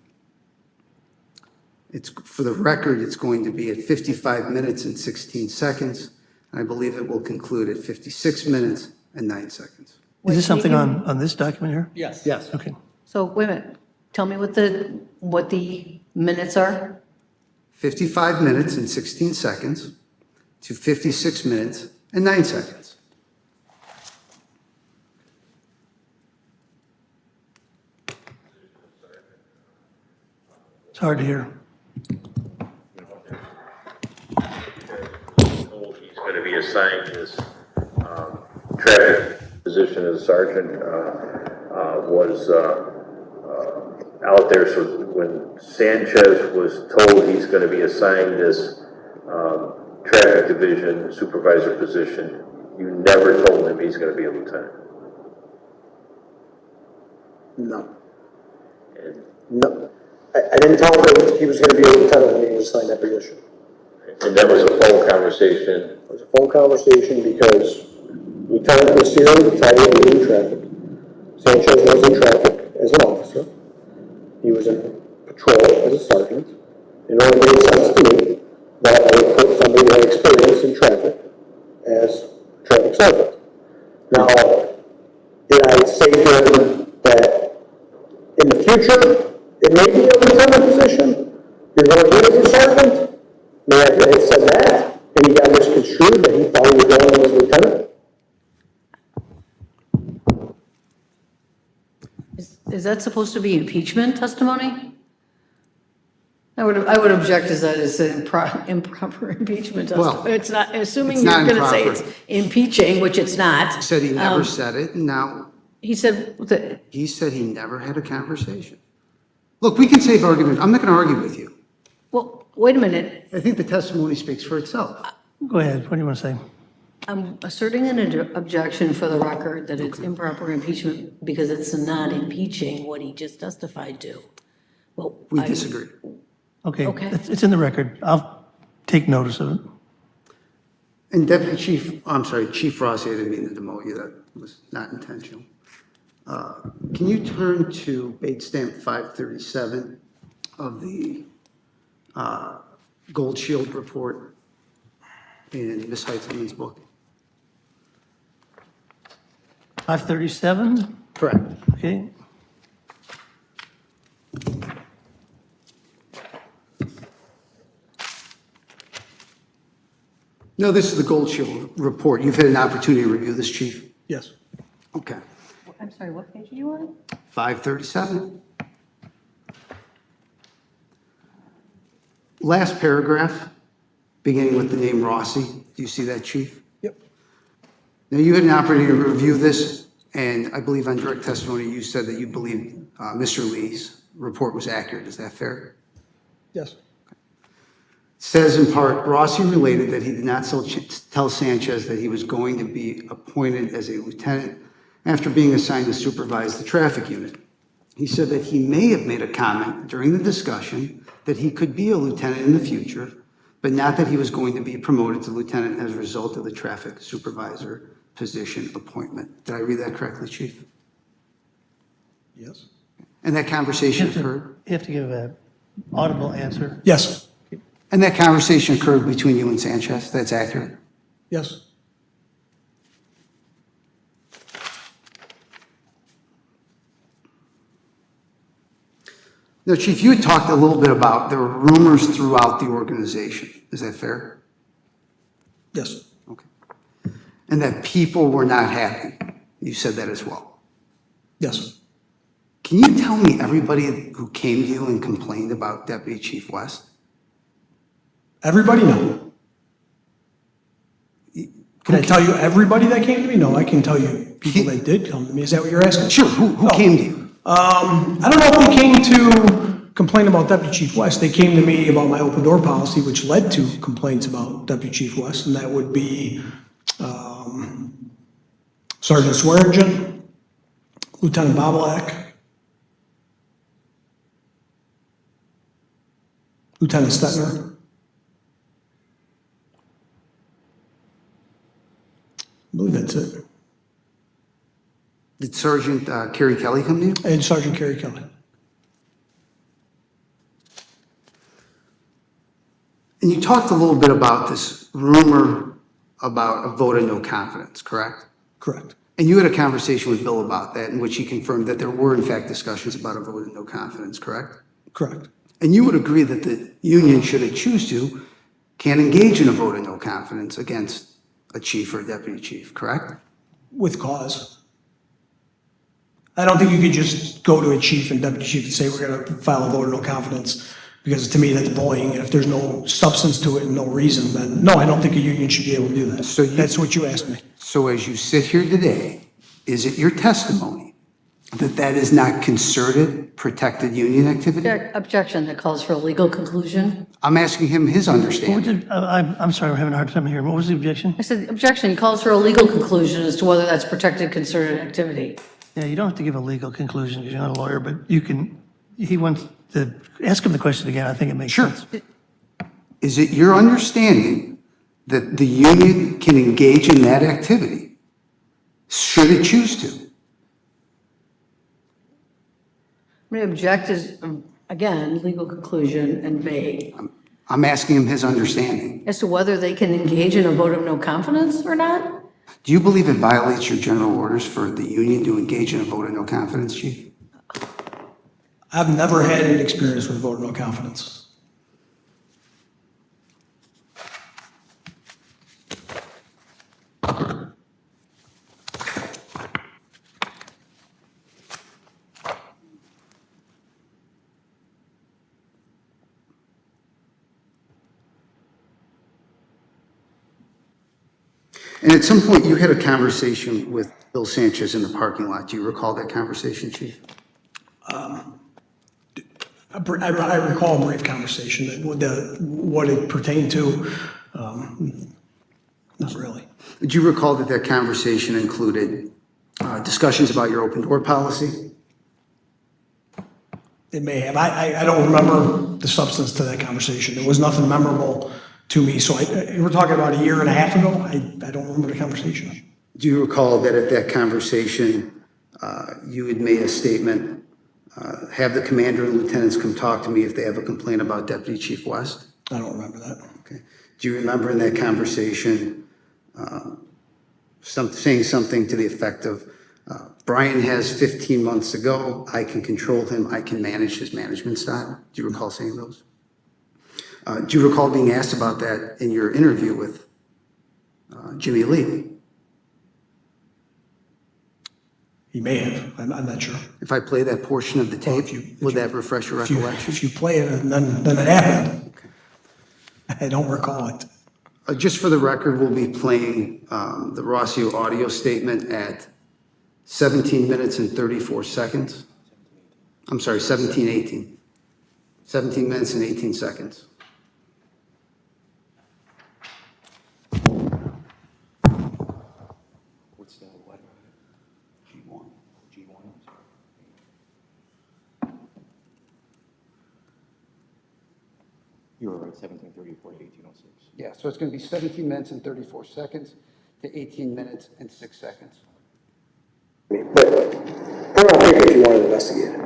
It's, for the record, it's going to be at 55 minutes and 16 seconds. I believe it will conclude at 56 minutes and 9 seconds. Is this something on this document here? Yes. Yes. Okay. So wait a minute. Tell me what the minutes are? 55 minutes and 16 seconds to 56 minutes and 9 seconds. It's hard to hear. Told he's going to be assigned his traffic position as a sergeant was out there. So when Sanchez was told he's going to be assigned this traffic division supervisor position, you never told him he's going to be a lieutenant. No. And No. I didn't tell him that he was going to be a lieutenant when he was assigned that position. And that was a phone conversation. It was a phone conversation because Lieutenant Garcia retired in traffic. Sanchez was in traffic as an officer. He was in patrol as a sergeant. It only made sense to me that I would put somebody who had experience in traffic as a traffic sergeant. Now, did I say to him that in the future, it may be a lieutenant position, you're going to get as a sergeant? May I have said that, and he got misconstrued that he thought he was going as lieutenant? Is that supposed to be impeachment testimony? I would object as that is improper impeachment Well, testimony. It's not, assuming it's you're not gonna say improper. it's impeaching, which it's not. He said he never said it, and now He said that, he said he never had a conversation. Look, we can save arguments. I'm not going to argue with you. well, wait a minute. I think the testimony speaks for itself. Go ahead, what do you want to say? I'm asserting an objection for the record that it's improper impeachment because it's not impeaching what he just testified to. Well, We disagree. Okay, Okay. it's in the record. I'll take notice of it. And Deputy Chief, I'm sorry, Chief Rossi, I didn't mean to demote you. That was not intentional. Can you turn to Bait Stamp 537 of the Gold Shield report in Ms. Heitzman's book? 537, Correct. okay. No, this is the Gold Shield report. You've had an opportunity to review this, Chief? Yes. Okay. I'm sorry, what page are you on? 537. Last paragraph, beginning with the name Rossi. Do you see that, Chief? Yep. Now, you had an opportunity to review this, and I believe on direct testimony, you said that you believed Mr. Lee's report was accurate. Is that fair? Yes. Says in part, Rossi related that he did not tell Sanchez that he was going to be appointed as a lieutenant after being assigned to supervise the traffic unit. He said that he may have made a comment during the discussion that he could be a lieutenant in the future, but not that he was going to be promoted to lieutenant as a result of the traffic supervisor position appointment. Did I read that correctly, Chief? Yes. And that conversation occurred? You have to give an audible answer. Yes. And that conversation occurred between you and Sanchez? That's accurate? Yes. Now, Chief, you had talked a little bit about there were rumors throughout the organization. Is that fair? Yes. Okay. And that people were not happy. You said that as well. Yes. Can you tell me everybody who came to you and complained about Deputy Chief West? Everybody? No. Can I tell you everybody that came to me? No, I can tell you people that did come to me. Is that what you're asking? Sure. Who came to you? I don't know if they came to complain about Deputy Chief West. They came to me about my open door policy, which led to complaints about Deputy Chief West, and that would be Sergeant Swearingen, Lieutenant Bobolak, Lieutenant Stetner. I believe that's it. Did Sergeant Kerry Kelly come to you? And Sergeant Kerry Kelly. And you talked a little bit about this rumor about a vote of no confidence, correct? Correct. And you had a conversation with Bill about that, in which he confirmed that there were in fact discussions about a vote of no confidence, correct? Correct. And you would agree that the union, should it choose to, can engage in a vote of no confidence against a chief or a deputy chief, correct? With cause. I don't think you could just go to a chief and deputy chief and say, we're going to file a vote of no confidence, because to me, that's bullying. And if there's no substance to it and no reason, then no, I don't think a union should be able to do that. So That's what you asked me. So as you sit here today, is it your testimony that that is not concerted, protected union activity? Objection that calls for a legal conclusion. I'm asking him his What understanding. did, I'm sorry, we're having a hard time here. What was the objection? I said, objection calls for a legal conclusion as to whether that's protected concerted activity. Yeah, you don't have to give a legal conclusion because you're not a lawyer, but you can, he wants to, ask him the question again. I think it makes sense. is it your understanding that the union can engage in that activity, should it choose to? I'm going to object is, again, legal conclusion and vague, I'm asking him his understanding. as to whether they can engage in a vote of no confidence or not. Do you believe it violates your general orders for the union to engage in a vote of no confidence, Chief? I've never had an experience with a vote of no confidence. And at some point, you had a conversation with Bill Sanchez in the parking lot. Do you recall that conversation, Chief? I recall a brief conversation, what it pertained to, not really. Would you recall that that conversation included discussions about your open door policy? It may have. I don't remember the substance to that conversation. There was nothing memorable to me. So we're talking about a year and a half ago. I don't remember the conversation. Do you recall that at that conversation, you had made a statement, have the commander and lieutenants come talk to me if they have a complaint about Deputy Chief West? I don't remember that. Okay. Do you remember in that conversation saying something to the effect of, Brian has 15 months to go, I can control him, I can manage his management style? Do you recall saying those? Do you recall being asked about that in your interview with Jimmy Lee? He may have. I'm not sure. If I play that portion of the tape, would that refresh your recollection? If you play it, then it happened. I don't recall it. Just for the record, we'll be playing the Rossio audio statement at 17 minutes and 34 seconds. I'm sorry, 17:18. 17 minutes and 18 seconds. What's the what? G1. You were right, 1734 to 1806. Yeah, so it's going to be 17 minutes and 34 seconds to 18 minutes and 6 seconds. But I don't think if you wanted to investigate it.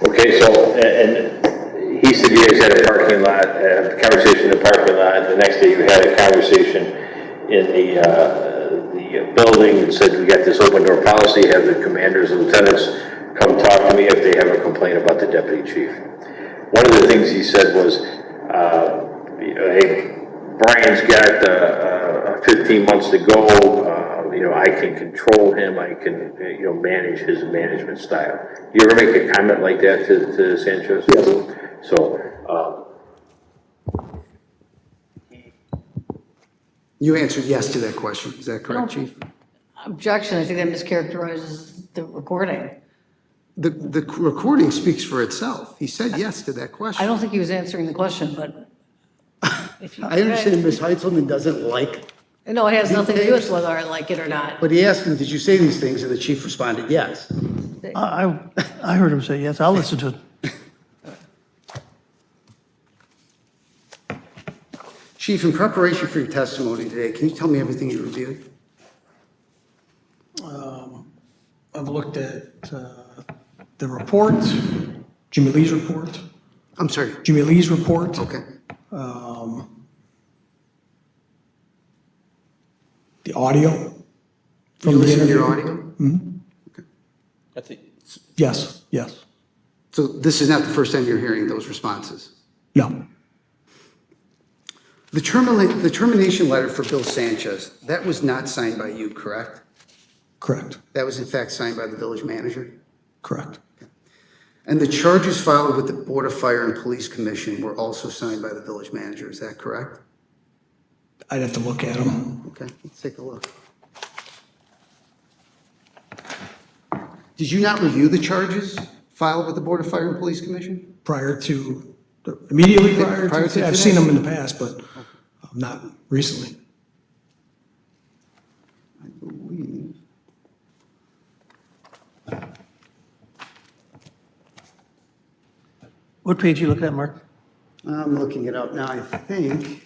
Okay, so, and he said you guys had a parking lot, a conversation in the parking lot, the next day you had a conversation in the building and said, we got this open door policy, have the commanders and lieutenants come talk to me if they have a complaint about the deputy chief. One of the things he said was, hey, Brian's got 15 months to go, I can control him, I can, manage his management style. You ever make a comment like that to Sanchez? Yes. So, You answered yes to that question. Is that correct, Chief? Objection, I think that mischaracterizes the recording. The recording speaks for itself. He said yes to that question. I don't think he was answering the question, but if you. I understand Ms. Heitzelman doesn't like, No, it has nothing to do with whether I like it or not. but he asked him, did you say these things? And the chief responded, yes. I heard him say yes. I'll listen to it. Chief, in preparation for your testimony today, can you tell me everything you reviewed? I've looked at the report, Jimmy Lee's report, I'm sorry. Jimmy Lee's report. Okay. The audio You from the listened to interview. your audio? That's it. Yes, yes. So this is not the first time you're hearing those responses? No, The termination letter for Bill Sanchez, that was not signed by you, correct? correct, That was in fact signed by the village manager? correct. And the charges filed with the Board of Fire and Police Commission were also signed by the village manager, is that correct? I'd have to look at them. Okay, let's take a look. Did you not review the charges filed with the Board of Fire and Police Commission? Immediately prior Prior to, to I've today? seen them in the past, but not recently. I believe. What page you looking at, Mark? I'm looking it up now, I think.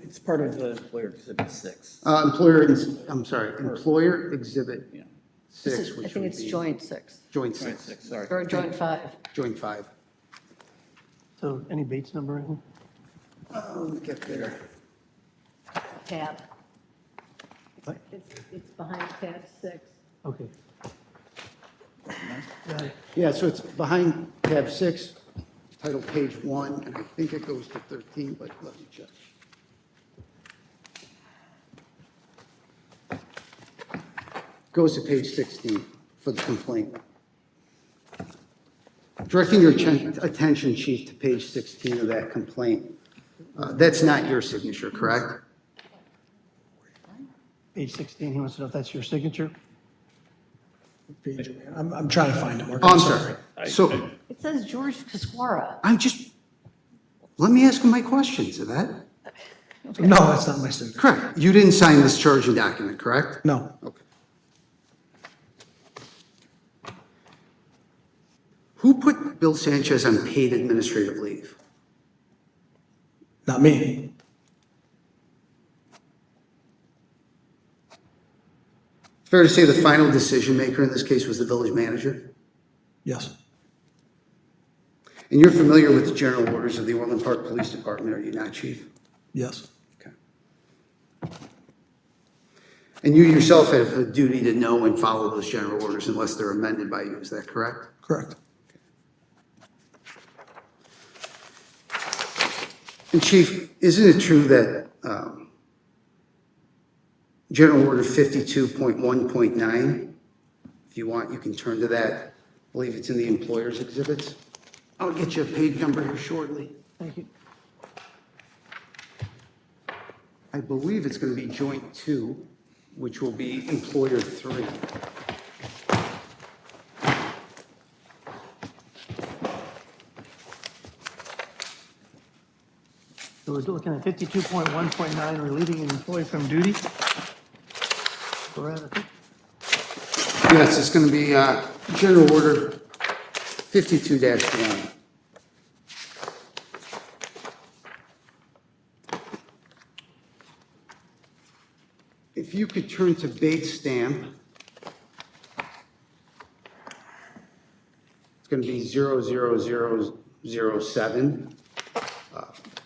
It's part of the employer exhibit 6. Employer Exhibit Yeah. 6, I which think would it's be. joint 6, Joint Joint 6, 6, sorry. or joint 5. joint 5. So any Bates number or anything? Let me get there. Tab. What? It's behind tab 6. Okay. Got it. Yeah, so it's behind tab 6, title page 1, and I think it goes to 13, but let me check. Goes to page 16 for the complaint. Directing your attention, Chief, to page 16 of that complaint. That's not your signature, correct? Page 16, he wants to know if that's your signature? I'm trying to find it, Mark. Oh, I'm sorry. So, It says George Casquara. let me ask him my questions, is that? No, that's not my signature. Correct. You didn't sign this charging document, correct? No, Okay. Who put Bill Sanchez on paid administrative leave? not me. It's fair to say the final decision maker in this case was the village manager? Yes, And you're familiar with the general orders of the Orland Park Police Department, are you not, Chief? yes, Okay. And you yourself have a duty to know and follow those general orders unless they're amended by you, is that correct? correct. And Chief, isn't it true that General Order 52.1.9, if you want, you can turn to that. I believe it's in the employer's exhibits. I'll get you a page number here shortly. Thank you. I believe it's going to be joint 2, which will be employer 3. So we're looking at 52.1.9, relieving an employee from duty. Correct, I think. Yes, it's going to be General Order 52-1. If you could turn to Bates stamp, it's going to be 00007.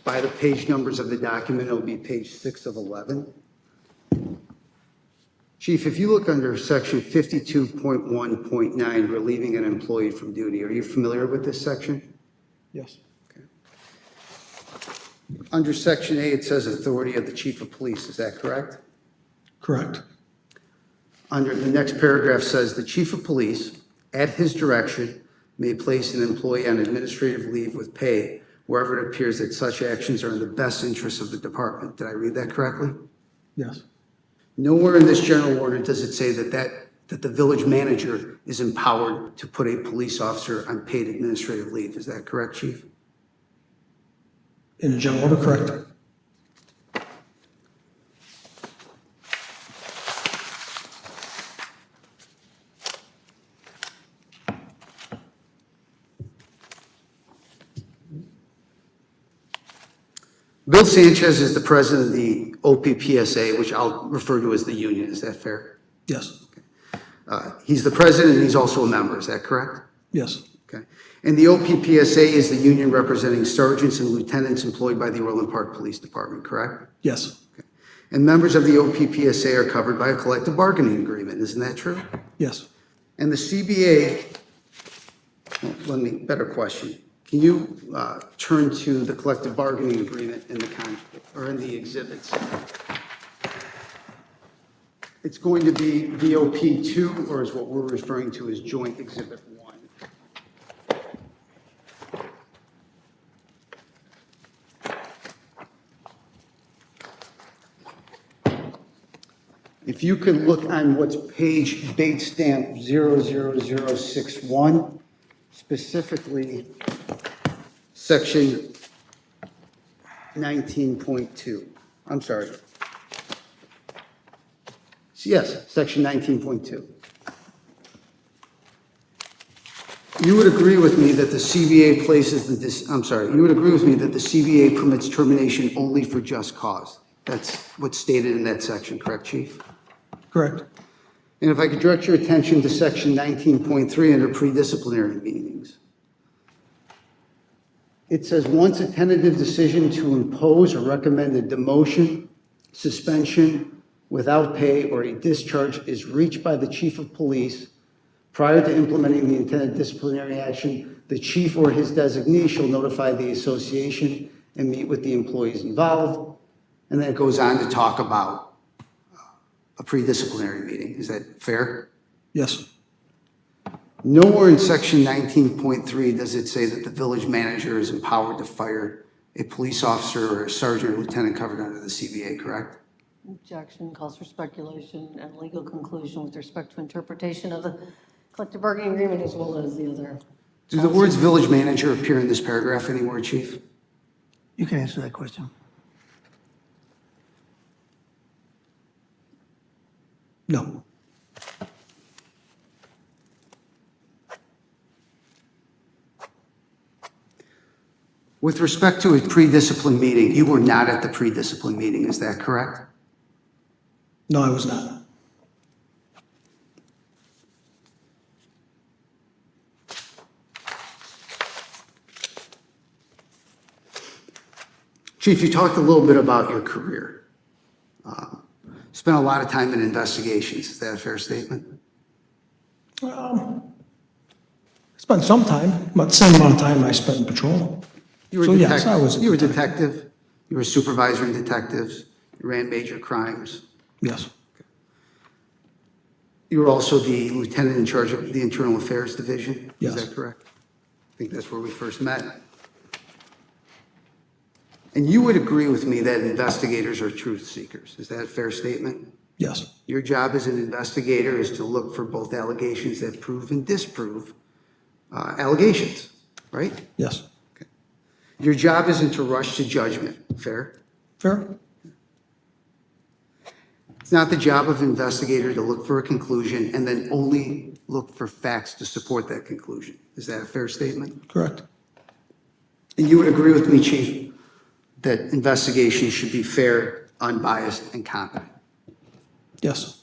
By the page numbers of the document, it'll be page 6 of 11. Chief, if you look under section 52.1.9, relieving an employee from duty, are you familiar with this section? Yes, Under section A, it says authority of the chief of police, is that correct? correct. Under the next paragraph says, the chief of police, at his direction, may place an employee on administrative leave with pay wherever it appears that such actions are in the best interest of the department. Did I read that correctly? Yes, Nowhere in this general order does it say that the village manager is empowered to put a police officer on paid administrative leave. Is that correct, chief? in general order, correct. Bill Sanchez is the president of the OPPSA, which I'll refer to as the union. Is that fair? Yes, He's the president and he's also a member. Is that correct? yes, Okay. And the OPPSA is the union representing sergeants and lieutenants employed by the Orland Park Police Department, correct? yes, And members of the OPPSA are covered by a collective bargaining agreement. Isn't that true? yes. And the CBA, better question. Can you turn to the collective bargaining agreement in in the exhibits? It's going to be VOP 2, or is what we're referring to as Joint Exhibit 1. If you could look on what's page date stamp 00061, specifically section 19.2. I'm sorry. Yes, section 19.2. You would agree with me that the CBA places you would agree with me that the CBA permits termination only for just cause. That's what's stated in that section, correct, Chief? Correct. And if I could direct your attention to section 19.3 under pre-disciplinary meetings. It says, once a tentative decision to impose or recommend a demotion, suspension without pay, or a discharge is reached by the chief of police, prior to implementing the intended disciplinary action, the chief or his designee shall notify the association and meet with the employees involved. And then it goes on to talk about a pre-disciplinary meeting. Is that fair? Yes. Nowhere in section 19.3 does it say that the village manager is empowered to fire a police officer or a sergeant or lieutenant covered under the CBA, correct? Objection calls for speculation and legal conclusion with respect to interpretation of the collective bargaining agreement as well as the other. Do the words village manager appear in this paragraph anywhere, Chief? You can answer that question. No. With respect to a pre-discipline meeting, you were not at the pre-discipline meeting, is that correct? No, I was not. Chief, you talked a little bit about your career. Spent a lot of time in investigations. Is that a fair statement? Spent some time, about the same amount of time I spent in patrol. So yes, I was. You were a detective. You were a supervisor in detectives. You ran major crimes. Yes, You were also the lieutenant in charge of the Internal Affairs Division. Yes. Is that correct? I think that's where we first met. And you would agree with me that investigators are truth seekers. Is that a fair statement? yes, Your job as an investigator is to look for both allegations that prove and disprove allegations, right? yes. Your job isn't to rush to judgment, fair? Fair? It's not the job of an investigator to look for a conclusion and then only look for facts to support that conclusion. Is that a fair statement? Correct. And you would agree with me, Chief, that investigations should be fair, unbiased, and competent? Yes.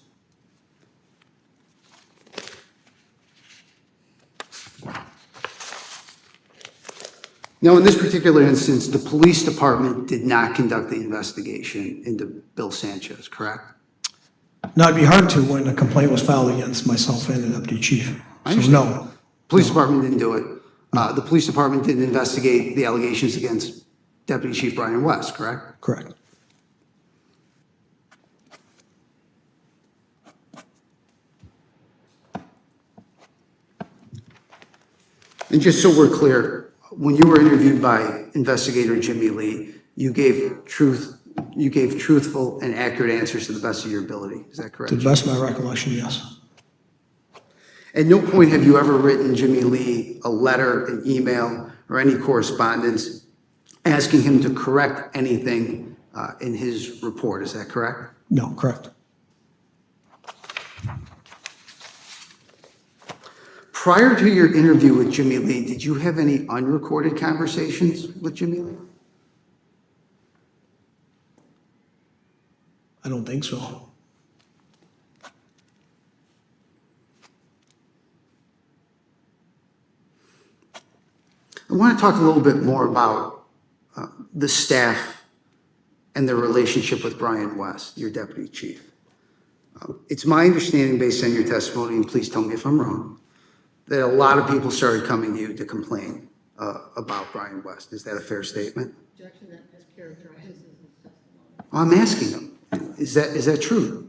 Now, in this particular instance, the police department did not conduct the investigation into Bill Sanchez, correct? Now, it'd be hard to when a complaint was filed against myself and the deputy chief. So no, Police department didn't do it. The police department didn't investigate the allegations against Deputy Chief Brian West, correct? correct. And just so we're clear, when you were interviewed by investigator Jimmy Lee, you gave truthful and accurate answers to the best of your ability. Is that correct? To the best of my recollection, yes. At no point have you ever written Jimmy Lee a letter, an email, or any correspondence asking him to correct anything in his report. Is that correct? No, correct. Prior to your interview with Jimmy Lee, did you have any unrecorded conversations with Jimmy Lee? I don't think so. I want to talk a little bit more about the staff and their relationship with Brian West, your deputy chief. It's my understanding, based on your testimony, and please tell me if I'm wrong, that a lot of people started coming to you to complain about Brian West. Is that a fair statement? Objection that mischaracterizes his testimony. I'm asking them, is that true?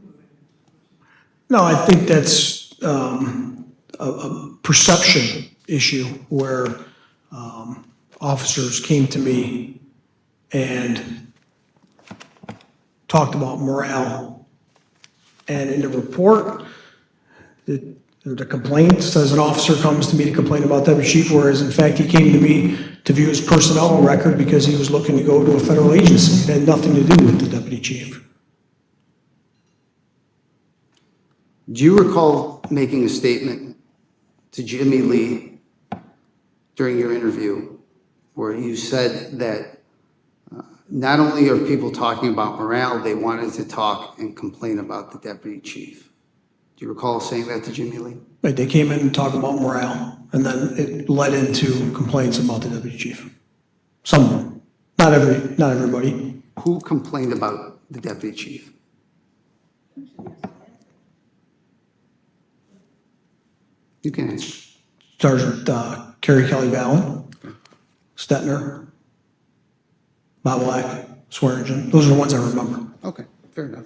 No, I think that's a perception issue where officers came to me and talked about morale. And in the report, the complaint says an officer comes to me to complain about deputy chief, whereas in fact he came to me to view his personnel record because he was looking to go to a federal agency. It had nothing to do with the deputy chief. Do you recall making a statement to Jimmy Lee during your interview where you said that not only are people talking about morale, they wanted to talk and complain about the deputy chief. Do you recall saying that to Jimmy Lee? Right, they came in and talked about morale, and then it led into complaints about the deputy chief. Some of them, not everybody. Who complained about the deputy chief? You can answer. Sergeant Kerry Kelly Vallon, Stetner, Bob Black, Swearingen. Those are the ones I remember. Okay, fair enough.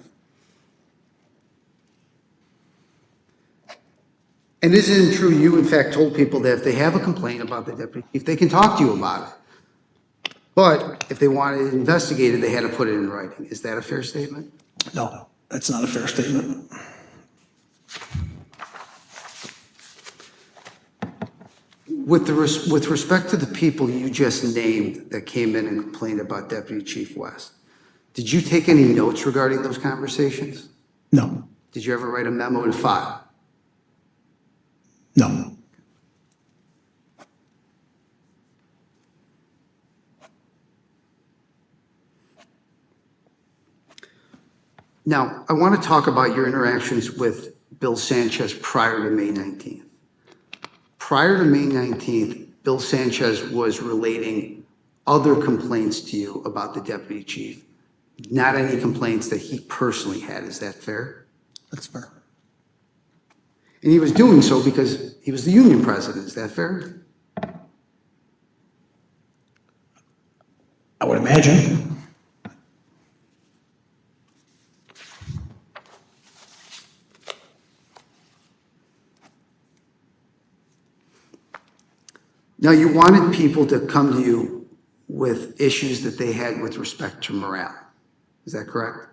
And isn't it true you in fact told people that if they have a complaint about the deputy chief, they can talk to you about it? But if they wanted it investigated, they had to put it in writing. Is that a fair statement? No, that's not a fair statement. With respect to the people you just named that came in and complained about Deputy Chief West, did you take any notes regarding those conversations? No, Did you ever write a memo to file? no. Now, I want to talk about your interactions with Bill Sanchez prior to May 19th. Prior to May 19th, Bill Sanchez was relating other complaints to you about the deputy chief, not any complaints that he personally had. Is that fair? That's fair. And he was doing so because he was the union president. Is that fair? I would imagine. Now, you wanted people to come to you with issues that they had with respect to morale. Is that correct?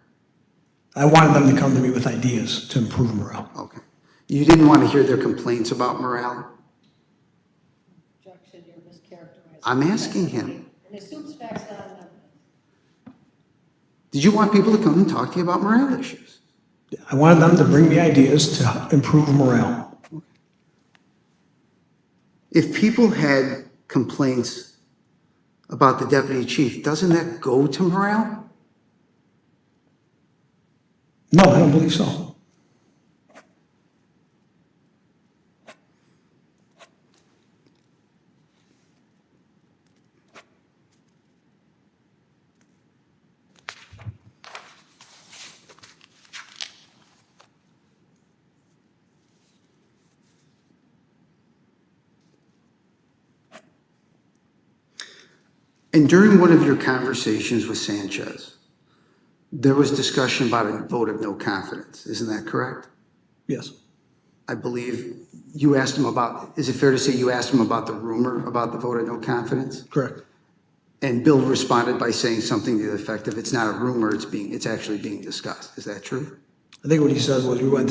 I wanted them to come to me with ideas to improve morale. Okay. You didn't want to hear their complaints about morale? Objection, you're mischaracterizing. I'm asking him. And assumes facts not on evidence. Did you want people to come and talk to you about morale issues? I wanted them to bring me ideas to improve morale. If people had complaints about the deputy chief, doesn't that go to morale? No, I don't believe so. And during one of your conversations with Sanchez, there was discussion about a vote of no confidence. Isn't that correct? Yes. I believe you asked him about, is it fair to say you asked him about the rumor about the vote of no confidence? Correct. And Bill responded by saying something to the effect of, it's not a rumor, it's actually being discussed. Is that true? I think what he said was we went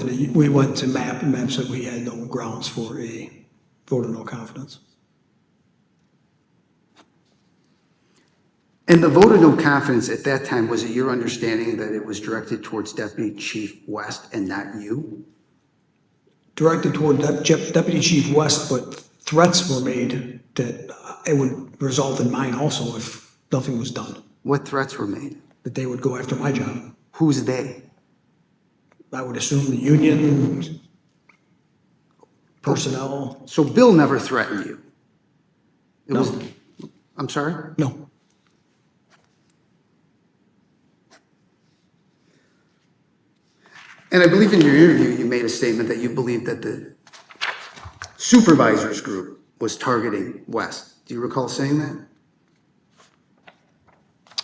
to MAP, and MAP said we had no grounds for a vote of no confidence. And the vote of no confidence at that time, was it your understanding that it was directed towards Deputy Chief West and not you? Directed toward Deputy Chief West, but threats were made that it would result in mine also if nothing was done, What threats were made? that they would go after my job. Who's they? I would assume the union, personnel. So Bill never threatened you? It No. was, I'm sorry? No, And I believe in your interview, you made a statement that you believed that the supervisors group was targeting West. Do you recall saying that?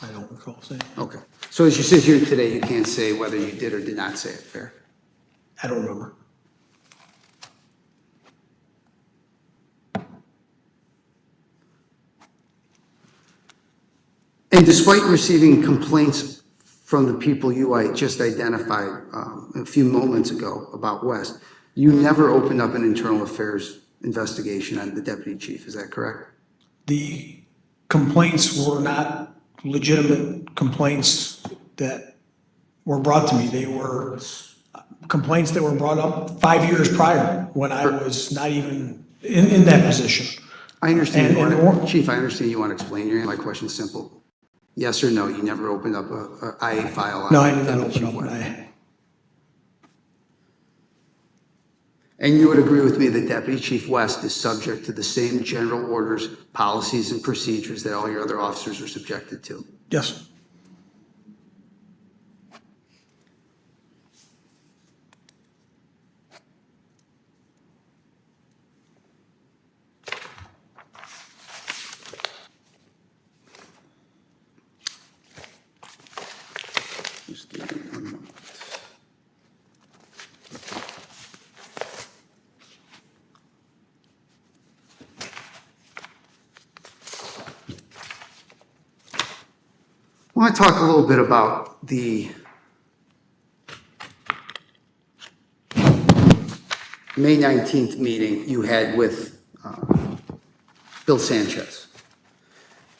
I don't recall saying. Okay. So as you sit here today, you can't say whether you did or did not say it, fair? I don't remember. And despite receiving complaints from the people you just identified a few moments ago about West, you never opened up an internal affairs investigation on the deputy chief, is that correct? The complaints were not legitimate complaints that were brought to me. They were complaints that were brought up 5 years prior when I was not even in that position. I understand, And more- Chief, I understand you want to explain your, my question's simple. Yes or no, you never opened up a IA file on. No, I did not Deputy open Chief up an West. IA. And you would agree with me that Deputy Chief West is subject to the same general orders, policies, and procedures that all your other officers are subjected to? Yes. Just give me 1 moment. I want to talk a little bit about the May 19th meeting you had with Bill Sanchez.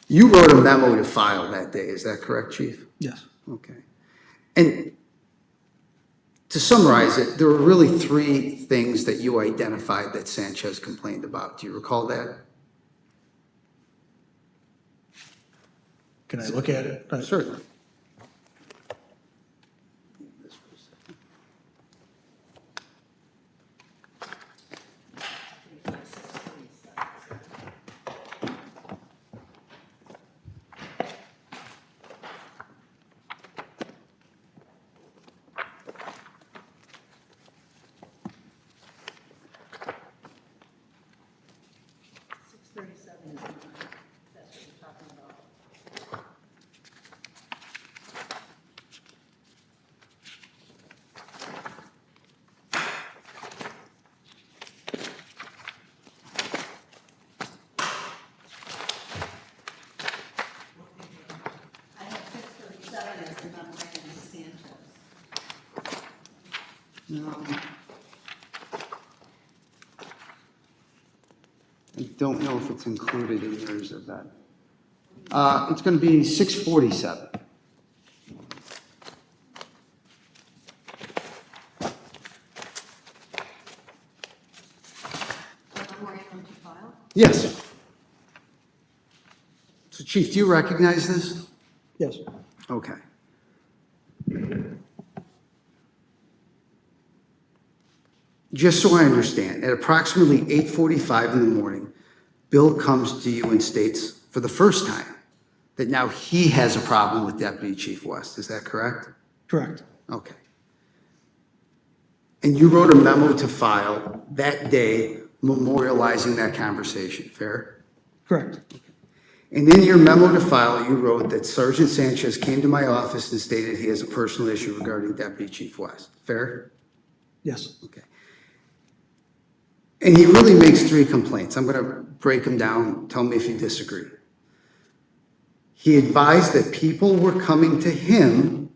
You wrote a memo to file that day, is that correct, Chief? Yes. Okay. And to summarize it, there were really 3 things that you identified that Sanchez complained about. Do you recall that? Can I look at it? Certainly. I don't know if it's included in yours of that. It's going to be 647. Yes. So Chief, do you recognize this? Yes. Okay. Just so I understand, at approximately 8:45 in the morning, Bill comes to you and states for the first time that now he has a problem with Deputy Chief West. Is that correct? Correct. Okay. And you wrote a memo to file that day memorializing that conversation, fair? Correct. And in your memo to file, you wrote that Sergeant Sanchez came to my office and stated he has a personal issue regarding Deputy Chief West, fair? Yes. Okay. And he really makes 3 complaints. I'm going to break them down. Tell me if you disagree. He advised that people were coming to him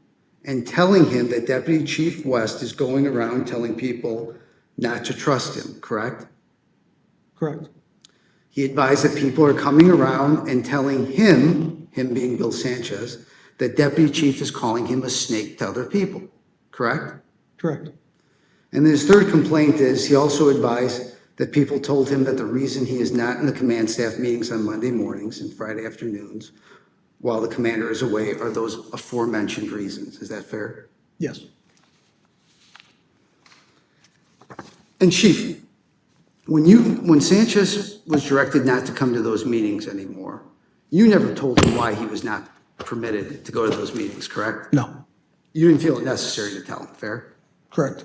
and telling him that Deputy Chief West is going around telling people not to trust him, correct? Correct. He advised that people are coming around and telling him being Bill Sanchez, that Deputy Chief is calling him a snake to other people, correct? Correct. And his 3rd complaint is he also advised that people told him that the reason he is not in the command staff meetings on Monday mornings and Friday afternoons while the commander is away are those aforementioned reasons. Is that fair? Yes. And Chief, when Sanchez was directed not to come to those meetings anymore, you never told him why he was not permitted to go to those meetings, correct? No. You didn't feel it necessary to tell him, fair? Correct.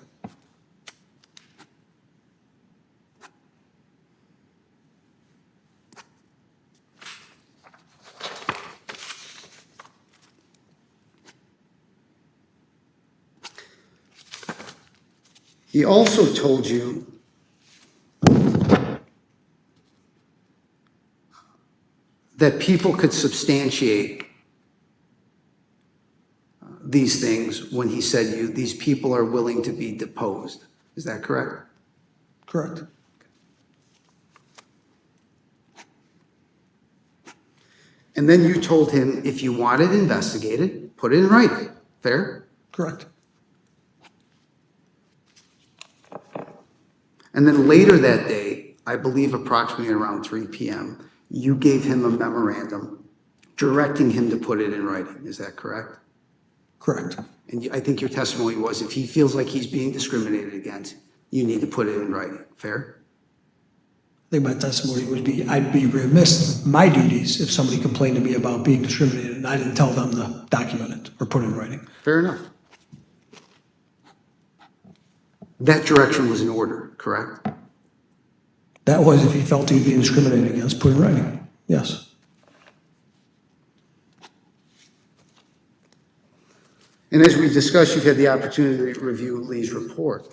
He also told you that people could substantiate these things when he said these people are willing to be deposed. Is that correct? Correct. And then you told him if you want it investigated, put it in writing. Fair? Correct. And then later that day, I believe approximately around 3 PM, you gave him a memorandum directing him to put it in writing. Is that correct? Correct. And I think your testimony was if he feels like he's being discriminated against, you need to put it in writing. Fair? I think my testimony would be, I'd be remiss, my duties, if somebody complained to me about being discriminated and I didn't tell them to document it or put it in writing. Fair enough. That direction was in order, correct? That was if he felt he was being discriminated against, put in writing. Yes. And as we discussed, you've had the opportunity to review Lee's report.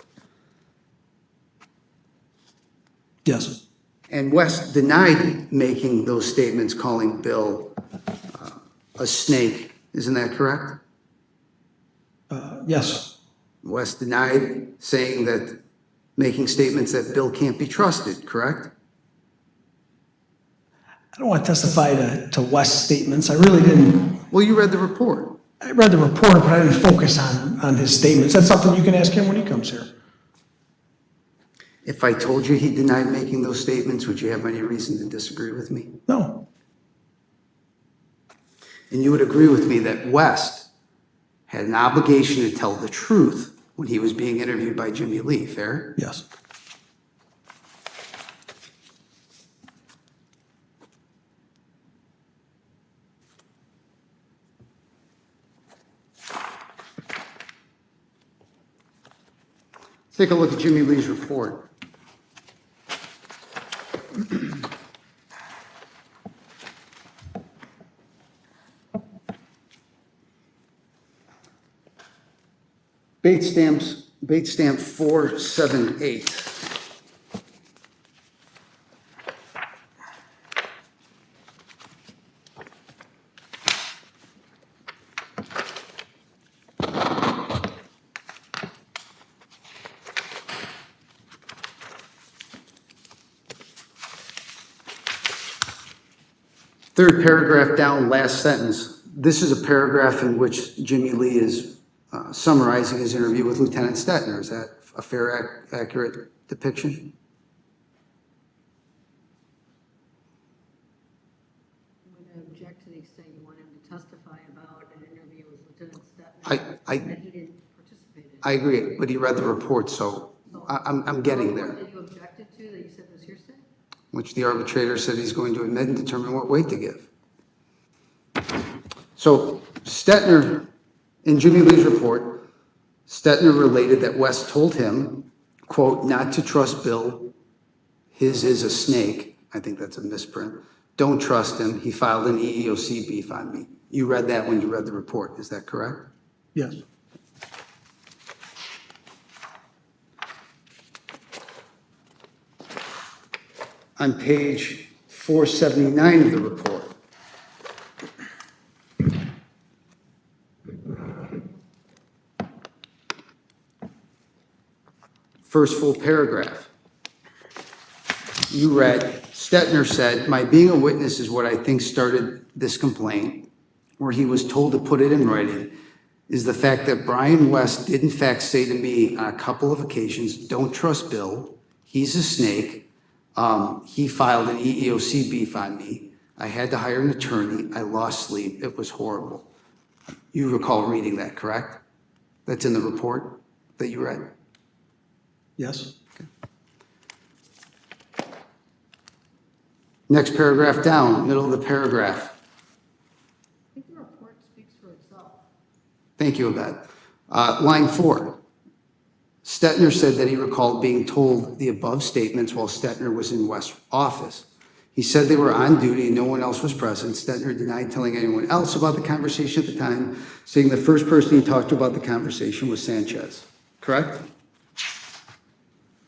Yes. And West denied making those statements, calling Bill a snake. Isn't that correct? Yes. West denied saying that, making statements that Bill can't be trusted, correct? I don't want to testify to West's statements. I really didn't. Well, you read the report. I read the report, but I didn't focus on his statements. That's something you can ask him when he comes here. If I told you he denied making those statements, would you have any reason to disagree with me? No. And you would agree with me that West had an obligation to tell the truth when he was being interviewed by Jimmy Lee, fair? Yes. Let's take a look at Jimmy Lee's report. Bait stamp 478. Third paragraph down, last sentence. This is a paragraph in which Jimmy Lee is summarizing his interview with Lieutenant Stetner. Is that a fair, accurate depiction? I'm going to object to the extent you want him to testify about an interview with Lieutenant Stetner that he didn't participate in. I agree, but he read the report, so I'm getting there. That you objected to, that you said was hearsay? Which the arbitrator said he's going to admit and determine what weight to give. So Stetner, in Jimmy Lee's report, Stetner related that West told him, quote, not to trust Bill. His is a snake. I think that's a misprint. Don't trust him. He filed an EEOC beef on me. You read that when you read the report. Is that correct? Yes. On page 479 of the report, first full paragraph, you read, Stetner said, my being a witness is what I think started this complaint, where he was told to put it in writing, is the fact that Brian West did in fact say to me on a couple of occasions, don't trust Bill, he's a snake. He filed an EEOC beef on me. I had to hire an attorney. I lost sleep. It was horrible. You recall reading that, correct? That's in the report that you read? Yes. Okay. Next paragraph down, middle of the paragraph. I think the report speaks for itself. Thank you, Abed. Line 4. Stetner said that he recalled being told the above statements while Stetner was in West's office. He said they were on duty and no one else was present. Stetner denied telling anyone else about the conversation at the time, saying the first person he talked to about the conversation was Sanchez. Correct?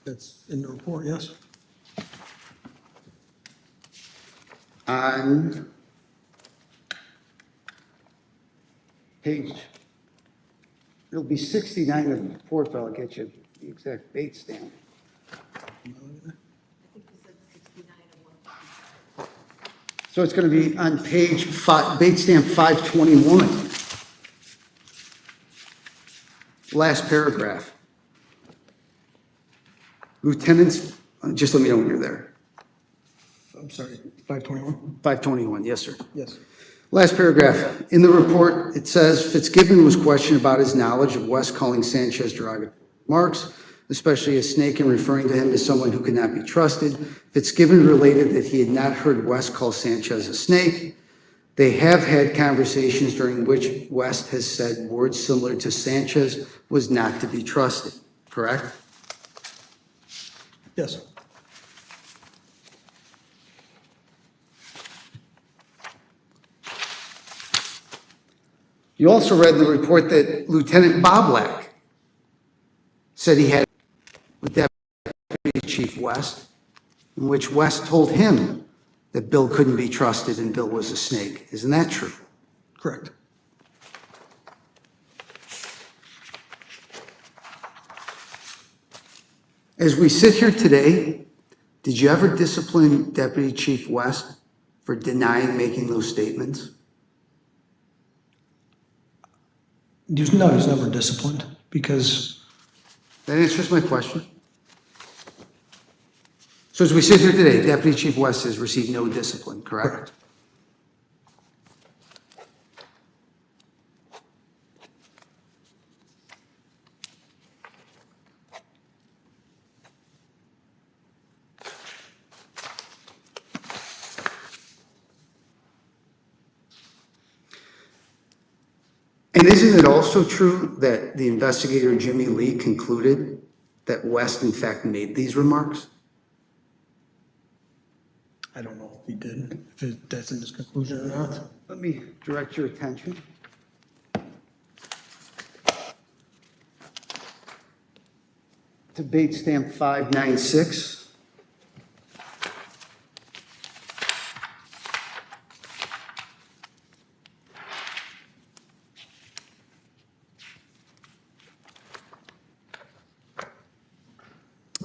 That's in the report, yes. On page, it'll be 69 of the report, but I'll get you the exact date stamp. I think he said 69 of what? So it's going to be on page 5, date stamp 521. Last paragraph. Lieutenants, just let me know when you're there. I'm sorry, 521? 521, yes, sir. Yes. Last paragraph. In the report, it says Fitzgibbon was questioned about his knowledge of West calling Sanchez derogatory remarks, especially a snake, and referring to him as someone who could not be trusted. Fitzgibbon related that he had not heard West call Sanchez a snake. They have had conversations during which West has said words similar to Sanchez was not to be trusted, correct? Yes. You also read in the report that Lieutenant Boblak said he had with Deputy Chief West, in which West told him that Bill couldn't be trusted and Bill was a snake. Isn't that true? Correct. As we sit here today, did you ever discipline Deputy Chief West for denying making those statements? No, he's never disciplined because, That answers my question. So as we sit here today, Deputy Chief West has received no discipline, correct? correct. And isn't it also true that the investigator Jimmy Lee concluded that West in fact made these remarks? I don't know if he did, if that's in his conclusion or not. Let me direct your attention. To Debate stamp 596.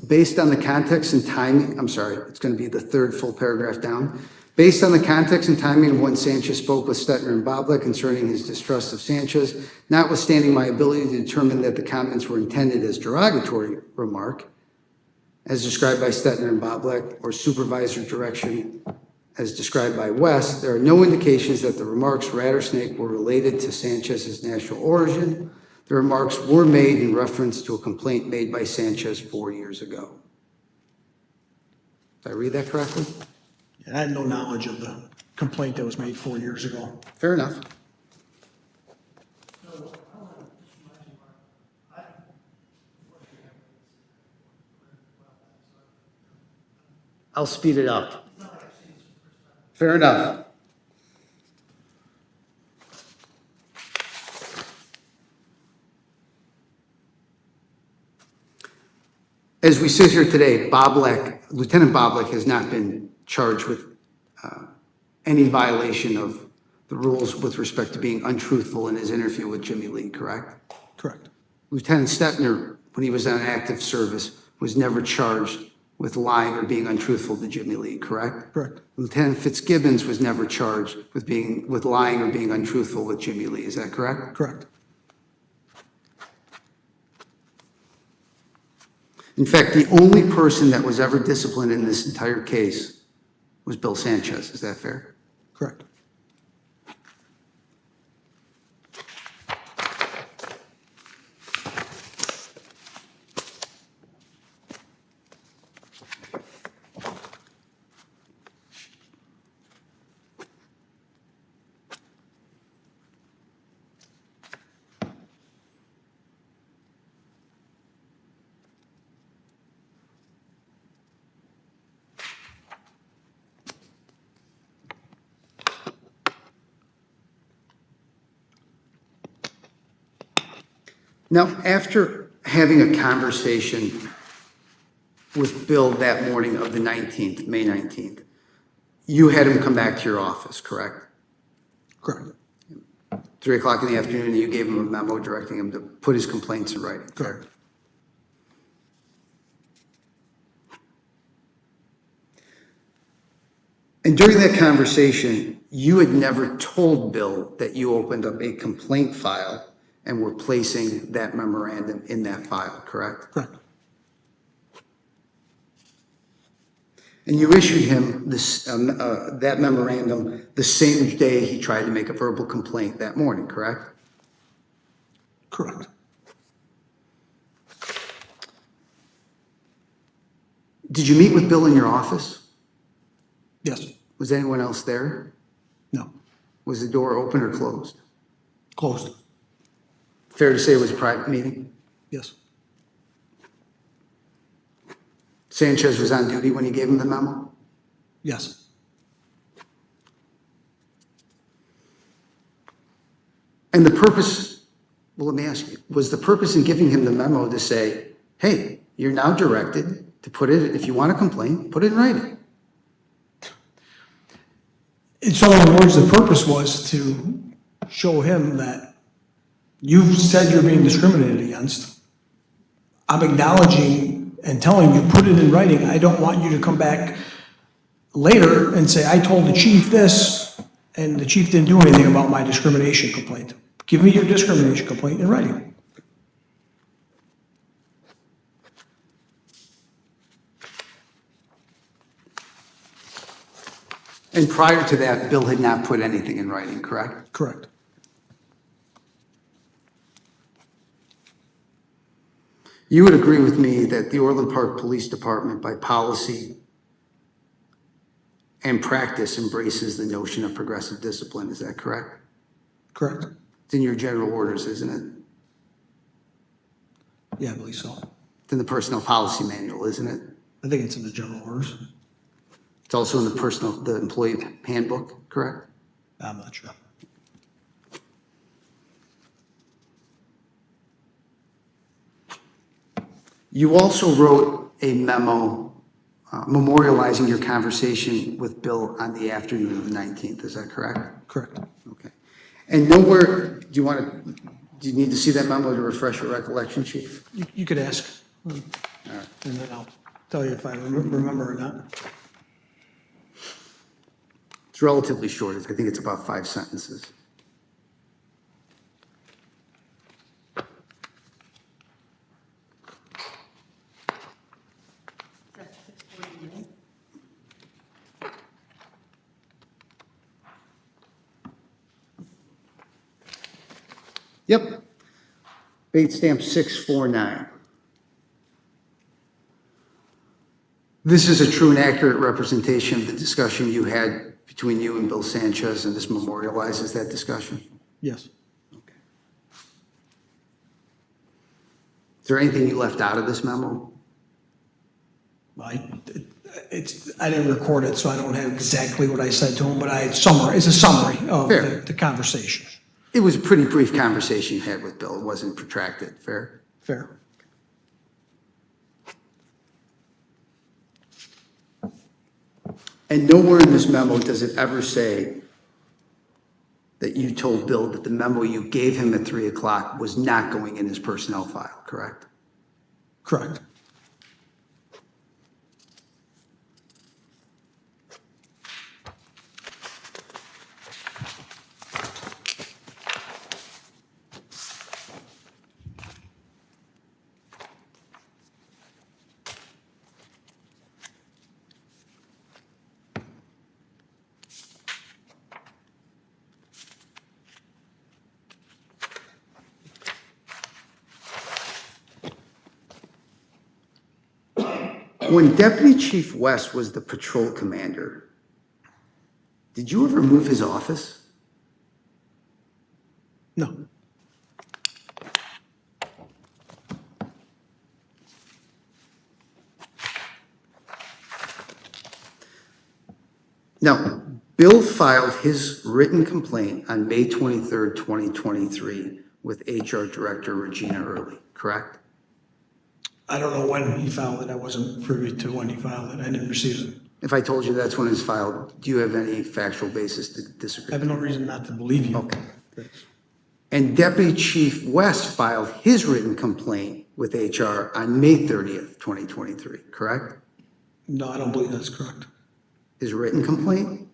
Based on the context and timing, I'm sorry, it's going to be the third full paragraph down. Based on the context and timing of when Sanchez spoke with Stetner and Boblet concerning his distrust of Sanchez, notwithstanding my ability to determine that the comments were intended as derogatory remark, as described by Stetner and Boblet, or supervisor direction as described by West, there are no indications that the remarks rattlesnake were related to Sanchez's national origin. The remarks were made in reference to a complaint made by Sanchez 4 years ago. Did I read that correctly? And I had no knowledge of the complaint that was made 4 years ago. Fair enough. I'll speed it up. Fair enough. As we sit here today, Lieutenant Boblik has not been charged with any violation of the rules with respect to being untruthful in his interview with Jimmy Lee, correct? Correct. Lieutenant Stetner, when he was on active service, was never charged with lying or being untruthful to Jimmy Lee, correct? Correct. Lieutenant Fitzgibbons was never charged with lying or being untruthful with Jimmy Lee, is that correct? Correct. In fact, the only person that was ever disciplined in this entire case was Bill Sanchez, is that fair? Correct. Now, after having a conversation with Bill that morning of the 19th, May 19th, you had him come back to your office, correct? Correct. 3 o'clock in the afternoon, you gave him a memo directing him to put his complaints in writing. Correct. And during that conversation, you had never told Bill that you opened up a complaint file and were placing that memorandum in that file, correct? Correct. And you issued him this, that memorandum the same day he tried to make a verbal complaint that morning, correct? Correct. Did you meet with Bill in your office? Yes. Was anyone else there? No. Was the door open or closed? Closed. Fair to say it was a private meeting? Yes. Sanchez was on duty when you gave him the memo? Yes. And the purpose, well, let me ask you, was the purpose in giving him the memo to say, hey, you're now directed to put it, if you want to complain, put it in writing? In so many words, the purpose was to show him that you've said you're being discriminated against. I'm acknowledging and telling you, put it in writing. I don't want you to come back later and say, I told the chief this, and the chief didn't do anything about my discrimination complaint. Give me your discrimination complaint in writing. And prior to that, Bill had not put anything in writing, correct? Correct. You would agree with me that the Orland Park Police Department, by policy and practice, embraces the notion of progressive discipline, is that correct? Correct. It's in your general orders, isn't it? Yeah, I believe so. It's in the personnel policy manual, isn't it? I think it's in the general orders. It's also in the employee handbook, correct? I'm not sure. You also wrote a memo memorializing your conversation with Bill on the afternoon of the 19th, is that correct? Correct. Okay. And nowhere, do you need to see that memo to refresh your recollection, Chief? You could ask, and then I'll tell you if I remember or not. It's relatively short, I think it's about 5 sentences. Yep. Date stamp 649. This is a true and accurate representation of the discussion you had between you and Bill Sanchez, and this memorializes that discussion? Yes. Okay. Is there anything you left out of this memo? I didn't record it, so I don't have exactly what I said to him, but it's a summary of Fair. the conversation. It was a pretty brief conversation you had with Bill. It wasn't protracted. Fair? Fair. And nowhere in this memo does it ever say that you told Bill that the memo you gave him at 3 o'clock was not going in his personnel file, correct? Correct. When Deputy Chief West was the patrol commander, did you ever move his office? No. No. Bill filed his written complaint on May 23rd, 2023 with HR Director Regina Early, correct? I don't know when he filed it. I wasn't privy to when he filed it. I didn't receive it. If I told you that's when it's filed, do you have any factual basis to I disagree? have no reason not to believe you. Okay. And Deputy Chief West filed his written complaint with HR on May 30th, 2023, correct? No, I don't believe that's correct. His written complaint?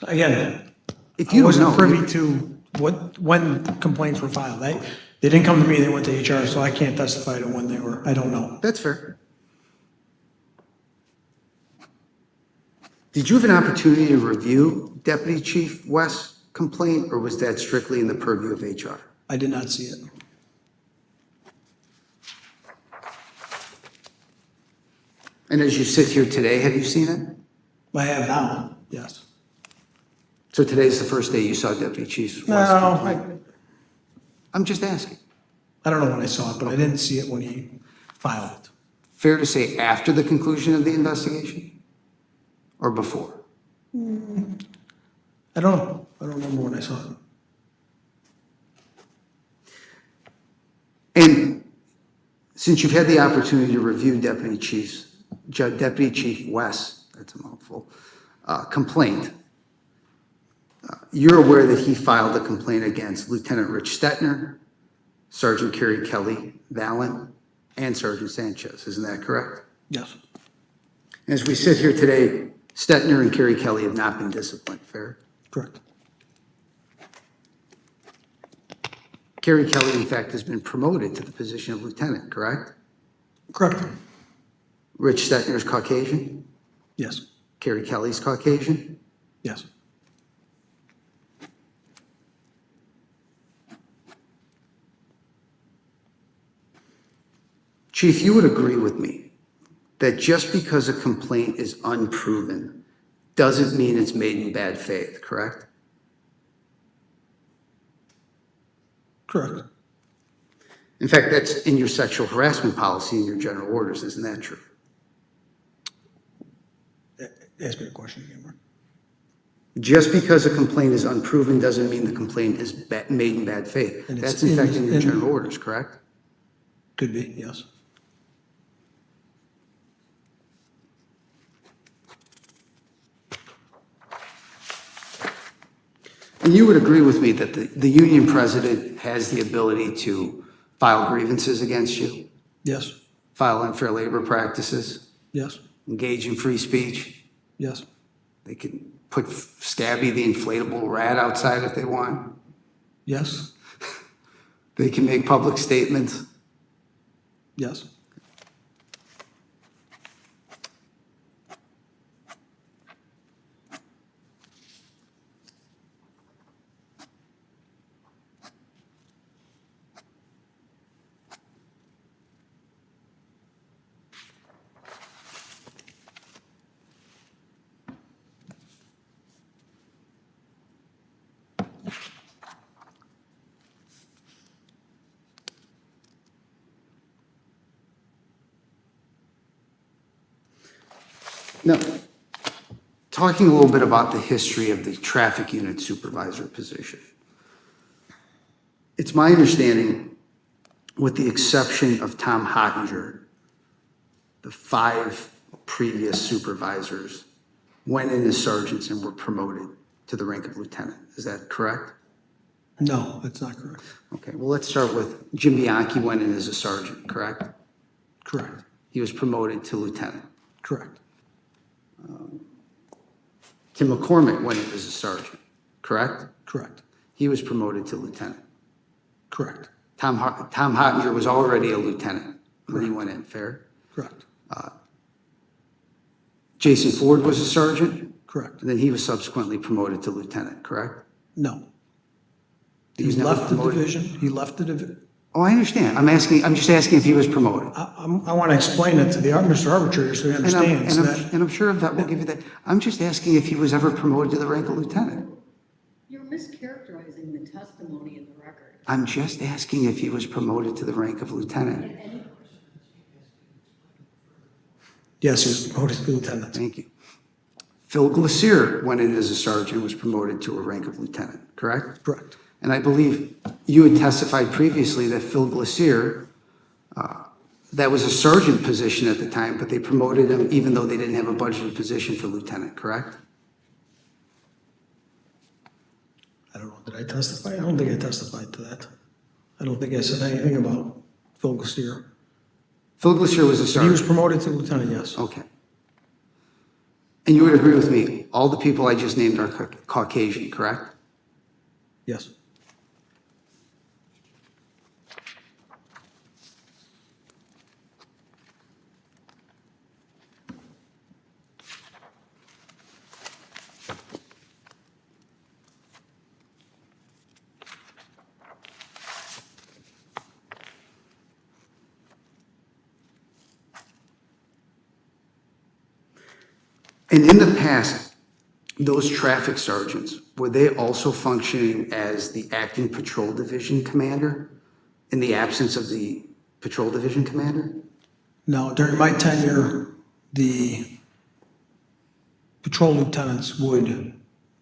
Again, If I you don't wasn't know, privy to when complaints were filed. They didn't come to me, they went to HR, so I can't testify to when they were, I don't know. That's fair. Did you have an opportunity to review Deputy Chief West's complaint, or was that strictly in the purview of HR? I did not see it. And as you sit here today, have you seen it? I have now, yes. So today's the first day you saw Deputy Chief No, West's I complaint? I'm just asking. don't know when I saw it, but I didn't see it when he filed it. Fair to say after the conclusion of the investigation? Or before? I don't know. I don't remember when I saw it. And since you've had the opportunity to review Deputy Chief West, that's a mouthful, complaint, you're aware that he filed a complaint against Lieutenant Rich Stetner, Sergeant Kerry Kelly Valent, and Sergeant Sanchez, isn't that correct? Yes, As we sit here today, Stetner and Kerry Kelly have not been disciplined, fair? correct. Kerry Kelly, in fact, has been promoted to the position of lieutenant, correct? Correct. Rich Stetner is Caucasian, Yes, Kerry Kelly's Caucasian. yes. Chief, you would agree with me that just because a complaint is unproven doesn't mean it's made in bad faith, correct? Correct. In fact, that's in your sexual harassment policy and your general orders, isn't that true? Ask me a question again, Mark. Just because a complaint is unproven doesn't mean the complaint is made in bad faith. And it's That's in fact in your in- general orders, correct? Could be, yes. And you would agree with me that the union president has the ability to file grievances against you, Yes, file unfair labor practices, yes, engage in free speech. yes, They can put Scabby the inflatable rat outside if they want. yes, They can make public statements. yes. Now, talking a little bit about the history of the traffic unit supervisor position. It's my understanding, with the exception of Tom Hottinger, the 5 previous supervisors went in as sergeants and were promoted to the rank of lieutenant. Is that correct? No, that's not correct. Okay, well, let's start with Jim Bianchi went in as a sergeant, correct? Correct, He was promoted to lieutenant. correct, Tim McCormick went in as a sergeant, correct? correct, He was promoted to lieutenant. correct, Tom Hottinger was already a lieutenant when he went in, fair? correct, Jason Ford was a sergeant, correct. and then he was subsequently promoted to lieutenant, correct? No. He He was never left the promoted? division, he left the division. Oh, I understand. I'm just asking if he was promoted. I want to explain it to Mr. Arbitrator so he understands that. And I'm sure that will give you that. I'm just asking if he was ever promoted to the rank of lieutenant. You're mischaracterizing the testimony in the record. I'm just asking if he was promoted to the rank of lieutenant. Yes, he was promoted to lieutenant. Thank you. Phil Glacier went in as a sergeant and was promoted to a rank of lieutenant, correct? Correct, And I believe you had testified previously that Phil Glacier, that was a sergeant position at the time, but they promoted him even though they didn't have a budgeted position for lieutenant, correct? I don't know, did I testify? I don't think I testified to that. I don't think I said anything about Phil Glacier. Phil Glacier was a He was sergeant. promoted to lieutenant, yes. Okay. And you would agree with me, all the people I just named are Caucasian, correct? Yes, And in the past, those traffic sergeants, were they also functioning as the acting patrol division commander in the absence of the patrol division commander? Now, during my tenure, the patrol lieutenants would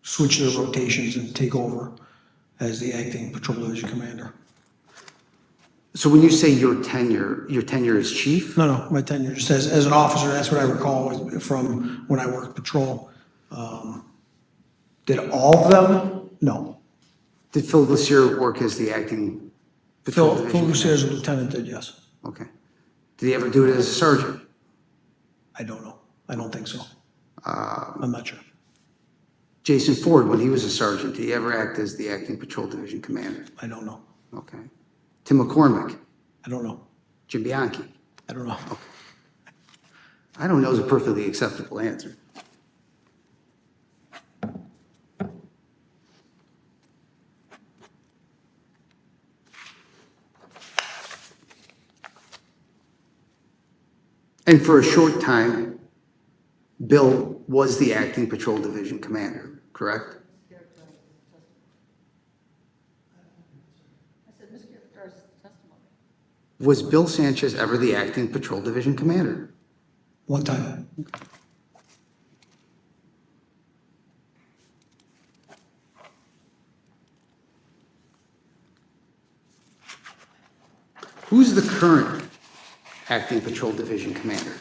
switch their rotations and take over as the acting patrol division commander. So when you say your tenure is chief? No, my tenure, just as an officer, that's what I recall from when I worked patrol. Did all of them? No. Did Phil Glacier work as the acting patrol Phil division Lucier as a commander? lieutenant did, yes. Okay. Did he ever do it as a sergeant? I don't know. I don't think so. I'm not sure. Jason Ford, when he was a sergeant, did he ever act as the acting patrol division commander? I don't know. Okay. Tim McCormick, I don't know. Jim Bianchi? I don't know. I don't know is a perfectly acceptable answer. And for a short time, Bill was the acting patrol division commander, correct? Was Bill Sanchez ever the acting patrol division commander? One time. Who's the current acting patrol division commander?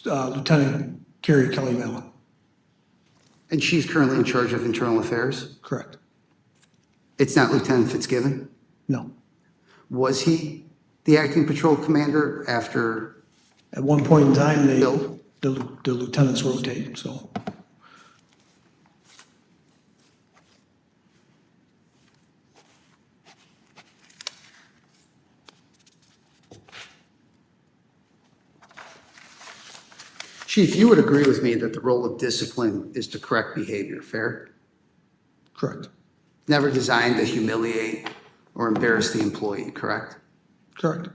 Lieutenant Carrie Kelly Mallon. And she's currently in charge of internal affairs? Correct. It's not Lieutenant Fitzgibbon? No. Was he the acting patrol commander after? At one point in time, Bill? the lieutenants rotate, so. Chief, you would agree with me that the role of discipline is to correct behavior, fair? Correct. Never designed to humiliate or embarrass the employee, correct? Correct.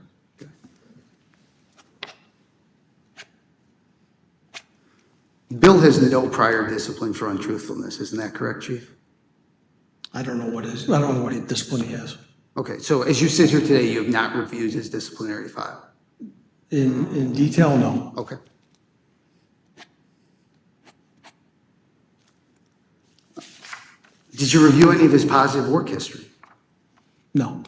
Bill has no prior discipline for untruthfulness, isn't that correct, Chief? I don't know what discipline he has. Okay, so as you sit here today, you have not reviewed his disciplinary file? In detail, no. Okay. Did you review any of his positive work history? No.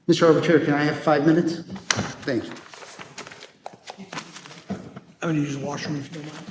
Mr. Arbitrator, can I have 5 minutes? Thank you. I'm gonna use the washroom if you don't mind.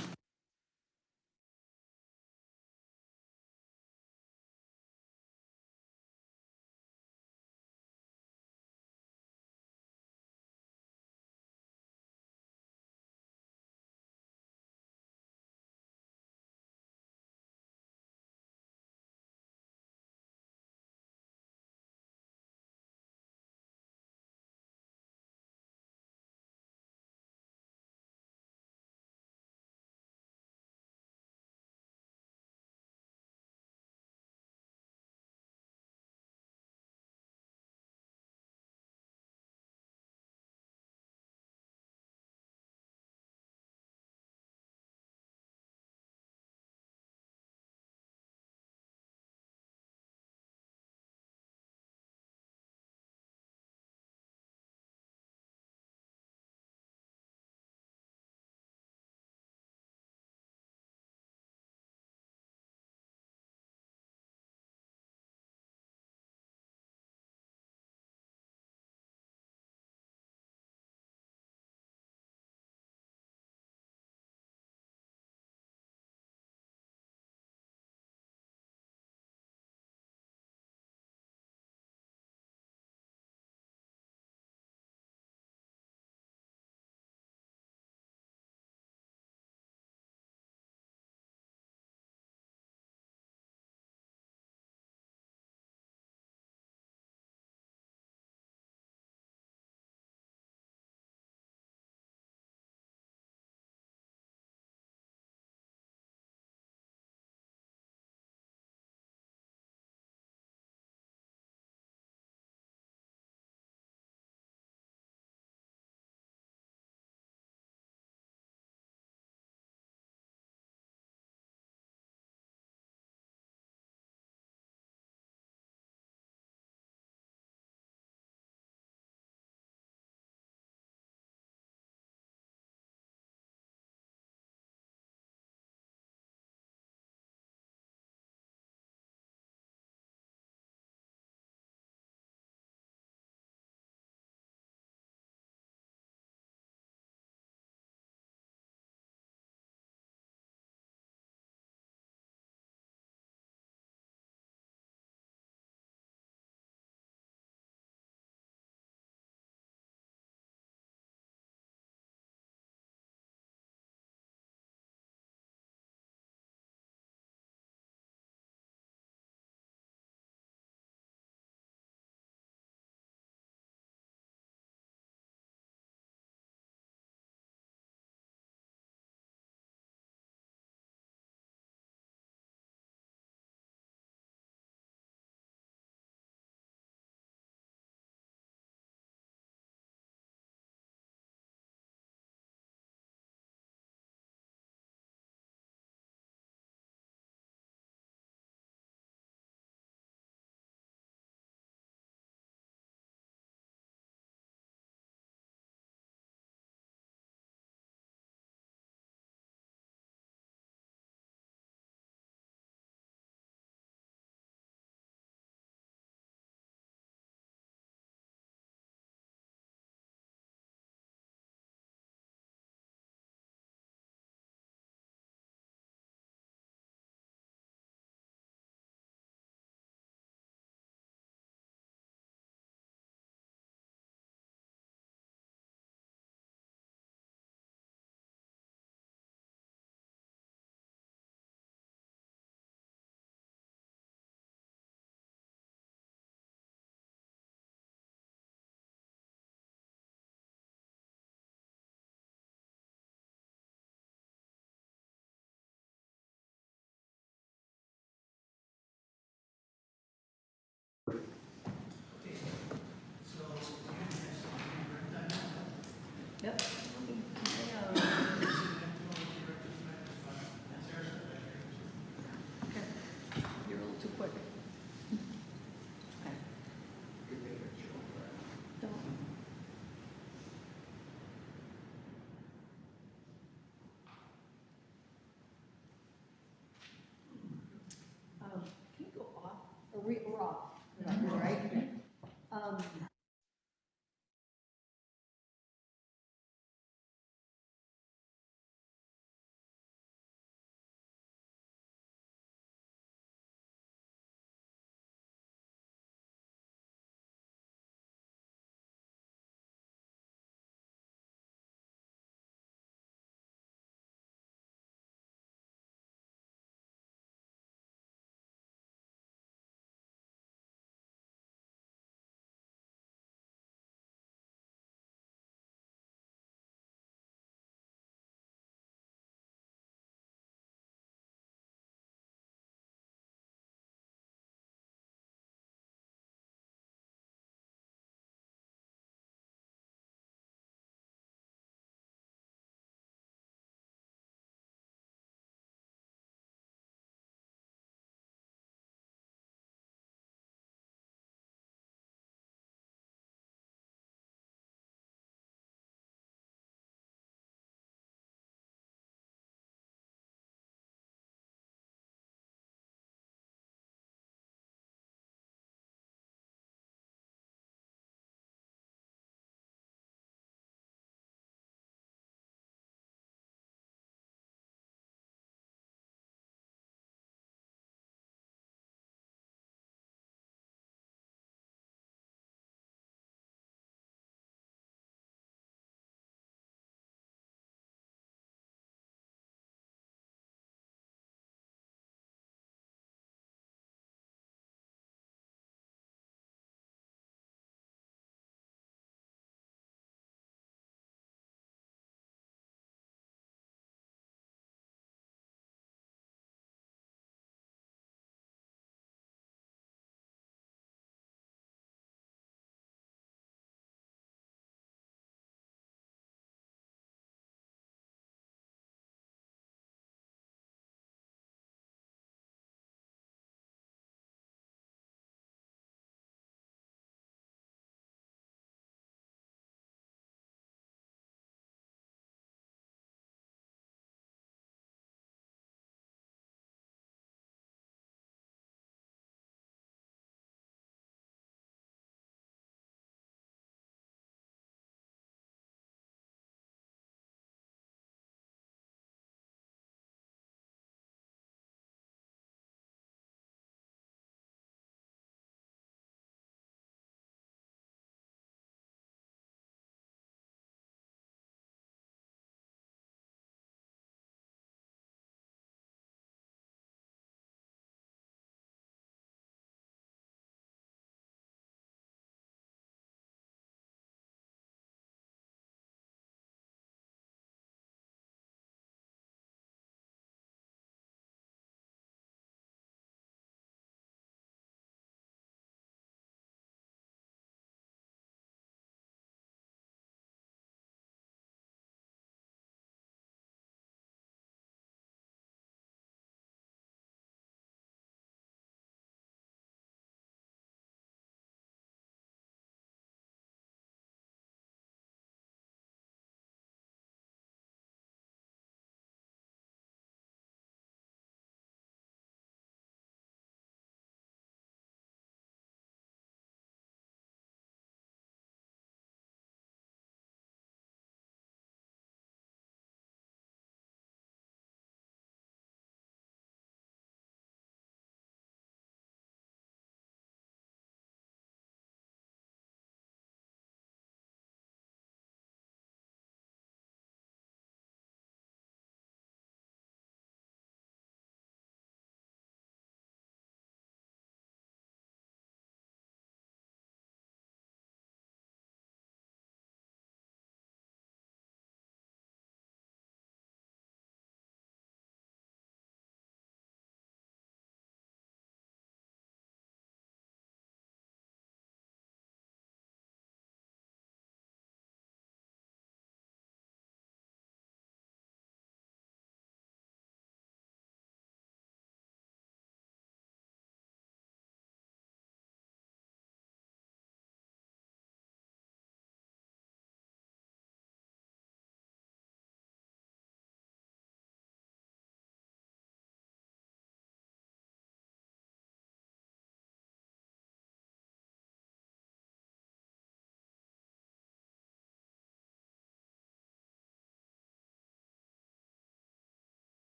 we're off, right?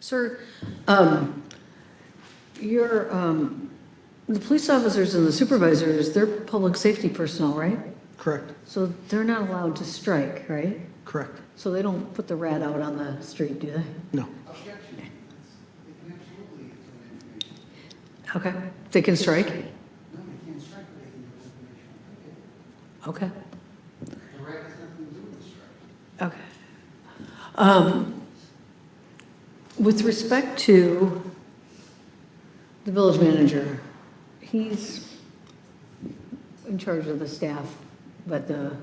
Sir, the police officers and the supervisors, they're public safety personnel, right? Correct, So they're not allowed to strike, right? correct. So they don't put the rat out on the street, do they? No. Okay, they can strike? Okay. Okay. With respect to the village manager, he's in charge of the staff at the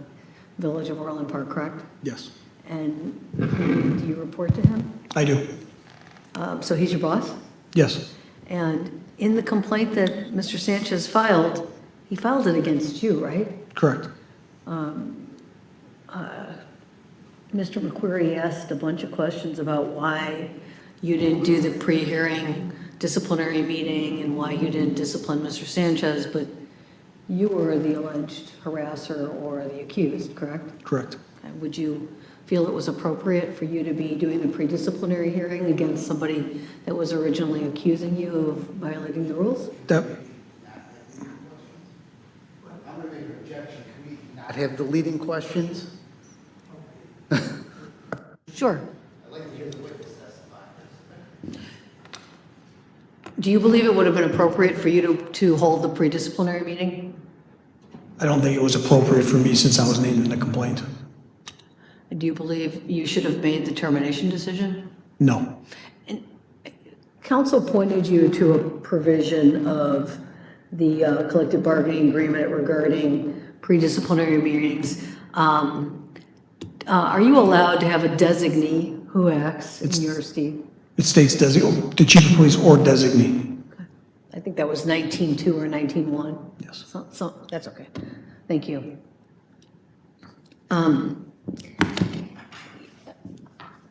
village of Orland Park, correct? Yes, And do you report to him? I do. So he's your boss? Yes, And in the complaint that Mr. Sanchez filed, he filed it against you, right? correct. Mr. McQuarrie asked a bunch of questions about why you didn't do the pre-hearing disciplinary meeting and why you didn't discipline Mr. Sanchez, but you were the alleged harasser or the accused, correct? Correct. And would you feel it was appropriate for you to be doing a pre-disciplinary hearing against somebody that was originally accusing you of violating the rules? That, I'm going to make an objection. Can we not have the leading questions? Sure. Do you believe it would have been appropriate for you to hold the pre-disciplinary meeting? I don't think it was appropriate for me since I was named in the complaint. Do you believe you should have made the termination decision? No. And council pointed you to a provision of the collective bargaining agreement regarding pre-disciplinary meetings. Are you allowed to have a designee who acts in your seat? It states the chief of police or designee. I think that was 19.2 or 19.1. Yes. So, that's okay. Thank you.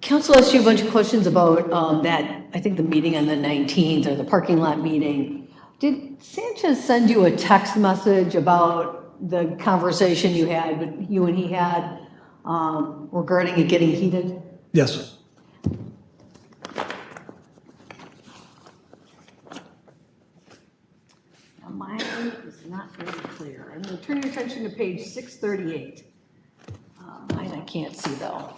Council asked you a bunch of questions about I think the meeting on the 19th or the parking lot meeting. Did Sanchez send you a text message about the conversation you and he had regarding it getting heated? Yes. Now, mine is not very clear. I'm going to turn your attention to page 638. Mine I can't see though.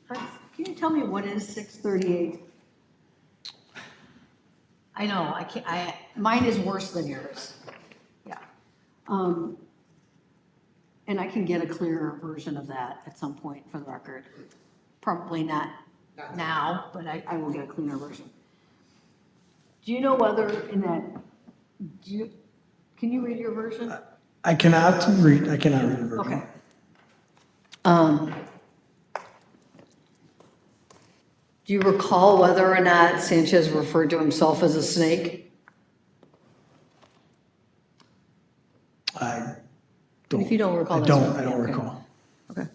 Can you tell me what is 638? I know, I can't, mine is worse than yours. Yeah. And I can get a clearer version of that at some point for the record. Probably not now, but I will get a cleaner version. Do you know whether in that, can you read your version? I cannot read the version. Okay. Do you recall whether or not Sanchez referred to himself as a snake? I don't. If you don't recall, I that's don't, fine. I don't Okay. recall. Okay.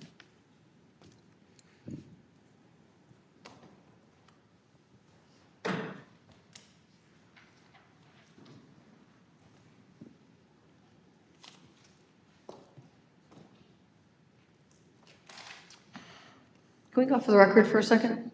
Can we go off the record for a second?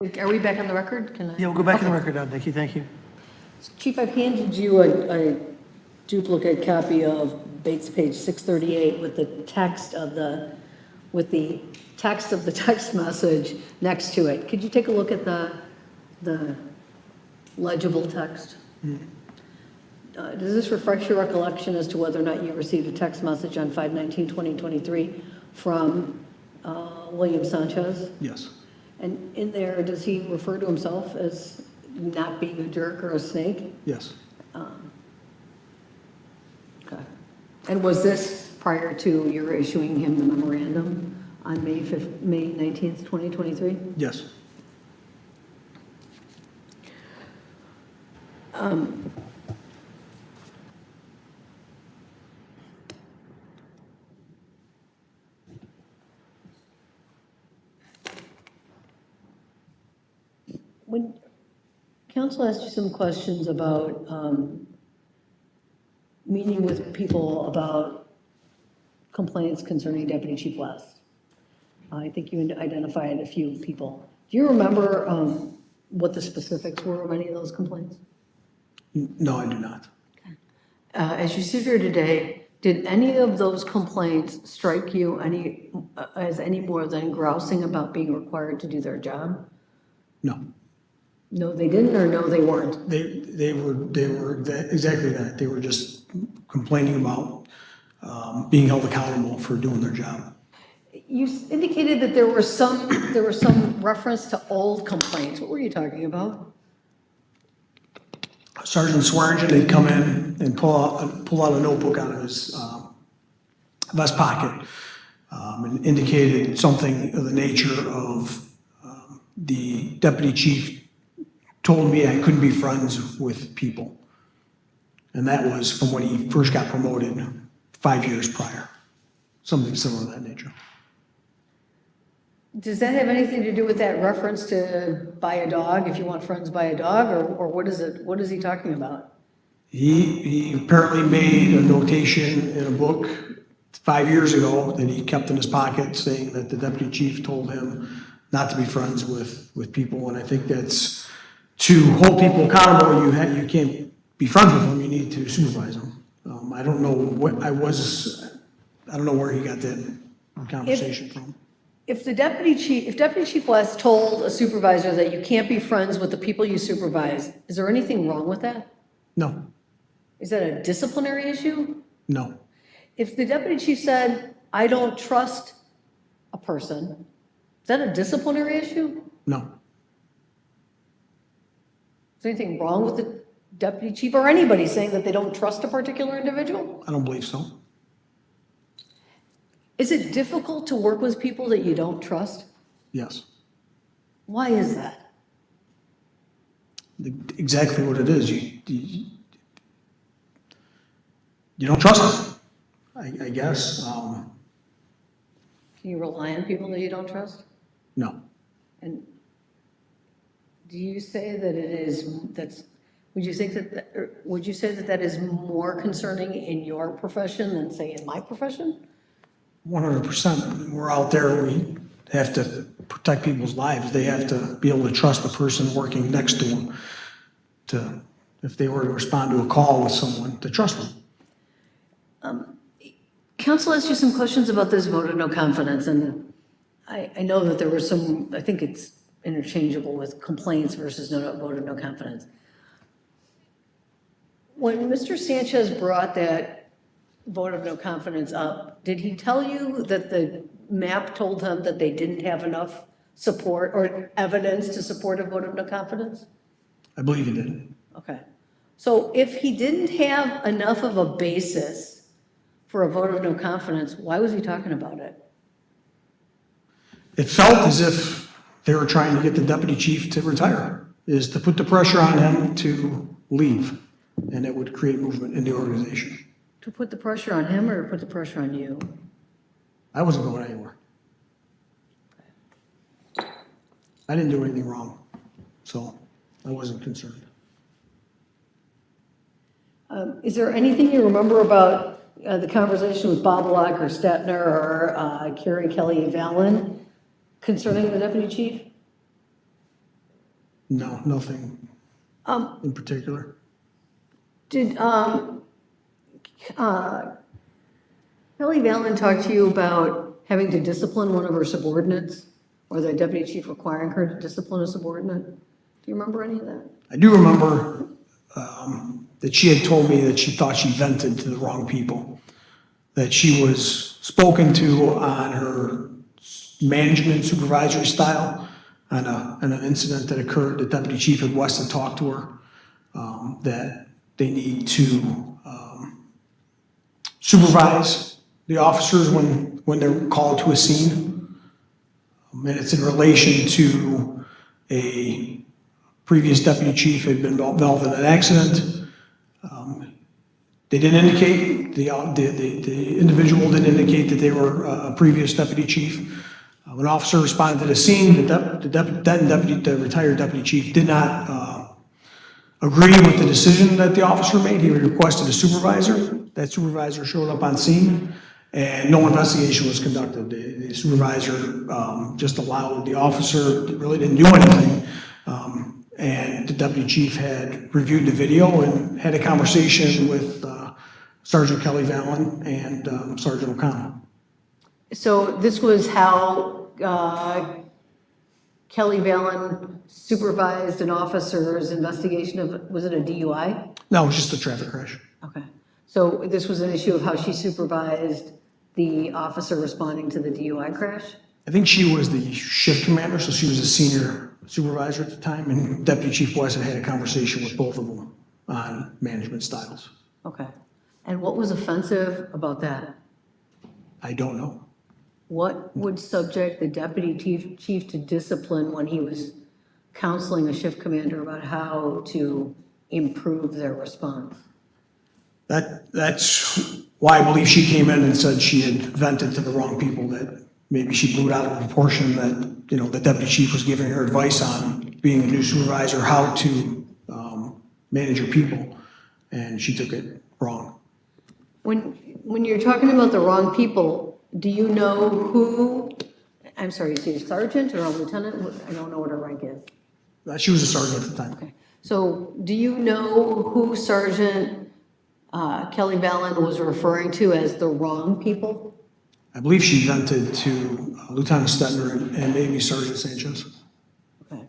Are we back on the record? Can I? Yeah, we'll go back in the record now, Nikki, thank you. Chief, I've handed you a duplicate copy of Bates page 638 with the text of the text message next to it. Could you take a look at the legible text? Does this refresh your recollection as to whether or not you received a text message on 5/19/2023 from William Sanchez? Yes. And in there, does he refer to himself as not being a jerk or a snake? Yes. Okay. And was this prior to your issuing him the memorandum on May 19th, 2023? Yes. When council asked you some questions about meeting with people about complaints concerning Deputy Chief West, I think you identified a few people. Do you remember what the specifics were of any of those complaints? No, I do not. As you sit here today, did any of those complaints strike you as any more than grousing about being required to do their job? No. No, they didn't, or no, they weren't? They were exactly that. They were just complaining about being held accountable for doing their job. You indicated that there was some reference to old complaints. What were you talking about? Sergeant Swearingen had come in and pull out a notebook out of his vest pocket and indicated something of the nature of the deputy chief told me I couldn't be friends with people. And that was from when he first got promoted 5 years prior. Something similar to that nature. Does that have anything to do with that reference to buy a dog, if you want friends, buy a dog, or what is it? What is he talking about? He apparently made a notation in a book 5 years ago that he kept in his pocket saying that the deputy chief told him not to be friends with people. And I think that's to hold people accountable. You can't be friends with them. You need to supervise them. I don't know I don't know where he got that conversation from. If Deputy Chief West told a supervisor that you can't be friends with the people you supervise, is there anything wrong with that? No, Is that a disciplinary issue? no, If the deputy chief said, I don't trust a person, is that a disciplinary issue? no. Is there anything wrong with the deputy chief or anybody saying that they don't trust a particular individual? I don't believe so. Is it difficult to work with people that you don't trust? Yes, Why is that? exactly what it is. You don't trust them, I guess. Can you rely on people that you don't trust? No, And do you say that would you say that is more concerning in your profession than, say, in my profession? 100%. We're out there, we have to protect people's lives. They have to be able to trust the person working next to them if they were to respond to a call with someone, to trust them. Council asked you some questions about this vote of no confidence, and I know that there was some, I think it's interchangeable with complaints versus vote of no confidence. When Mr. Sanchez brought that vote of no confidence up, did he tell you that the map told him that they didn't have enough support or evidence to support a vote of no confidence? I believe he did. Okay. So if he didn't have enough of a basis for a vote of no confidence, why was he talking about it? It felt as if they were trying to get the deputy chief to retire, is to put the pressure on him to leave, and it would create movement in the organization. To put the pressure on him or to put the pressure on you? I wasn't going anywhere. I didn't do anything wrong, so I wasn't concerned. Is there anything you remember about the conversation with Bob Locke or Stetner or Carrie Kelly Vallon concerning the deputy chief? No, nothing Um, in particular. Did, Kelly Valen talk to you about having to discipline one of her subordinates? Or the deputy chief requiring her to discipline a subordinate? Do you remember any of that? I do remember that she had told me that she thought she vented to the wrong people, that she was spoken to on her management supervisory style on an incident that occurred. The deputy chief at West had talked to her, that they need to supervise the officers when they're called to a scene. And it's in relation to a previous deputy chief had been involved in an accident. They didn't indicate, the individual didn't indicate that they were a previous deputy chief. When an officer responded to the scene, the retired deputy chief did not agree with the decision that the officer made. He requested a supervisor. That supervisor showed up on scene, and no investigation was conducted. The supervisor just allowed the officer, really didn't do anything. And the deputy chief had reviewed the video and had a conversation with Sergeant Kelly Valen and Sergeant O'Connell. So this was how Kelly Valen supervised an officer's investigation of, was it a DUI? No, it was just a traffic crash. Okay. So this was an issue of how she supervised the officer responding to the DUI crash? I think she was the shift commander, so she was a senior supervisor at the time, and Deputy Chief West had a conversation with both of them on management styles. Okay. And what was offensive about that? I don't know. What would subject the deputy chief to discipline when he was counseling a shift commander about how to improve their response? That's why I believe she came in and said she had vented to the wrong people, that maybe she blew it out of proportion, that, you know, the deputy chief was giving her advice on being a new supervisor, how to manage her people, and she took it wrong. When you're talking about the wrong people, do you know who, I'm sorry, is she a sergeant or a lieutenant? I don't know what her rank is. She was a sergeant at the time. Okay. So do you know who Sergeant Kelly Valen was referring to as the wrong people? I believe she vented to Lieutenant Stetner and maybe Sergeant Sanchez. Okay.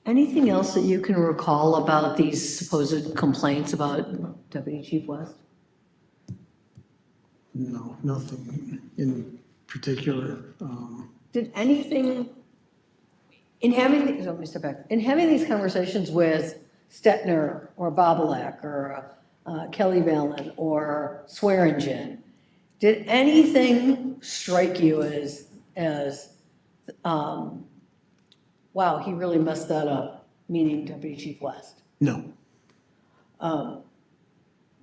Anything else that you can recall about these supposed complaints about Deputy Chief West? No, nothing in particular. Did anything, in having, let me step back, in having these conversations with Stetner or Bobolak or Kelly Valen or Swearingen, did anything strike you as wow, he really messed that up, meaning Deputy Chief West? No.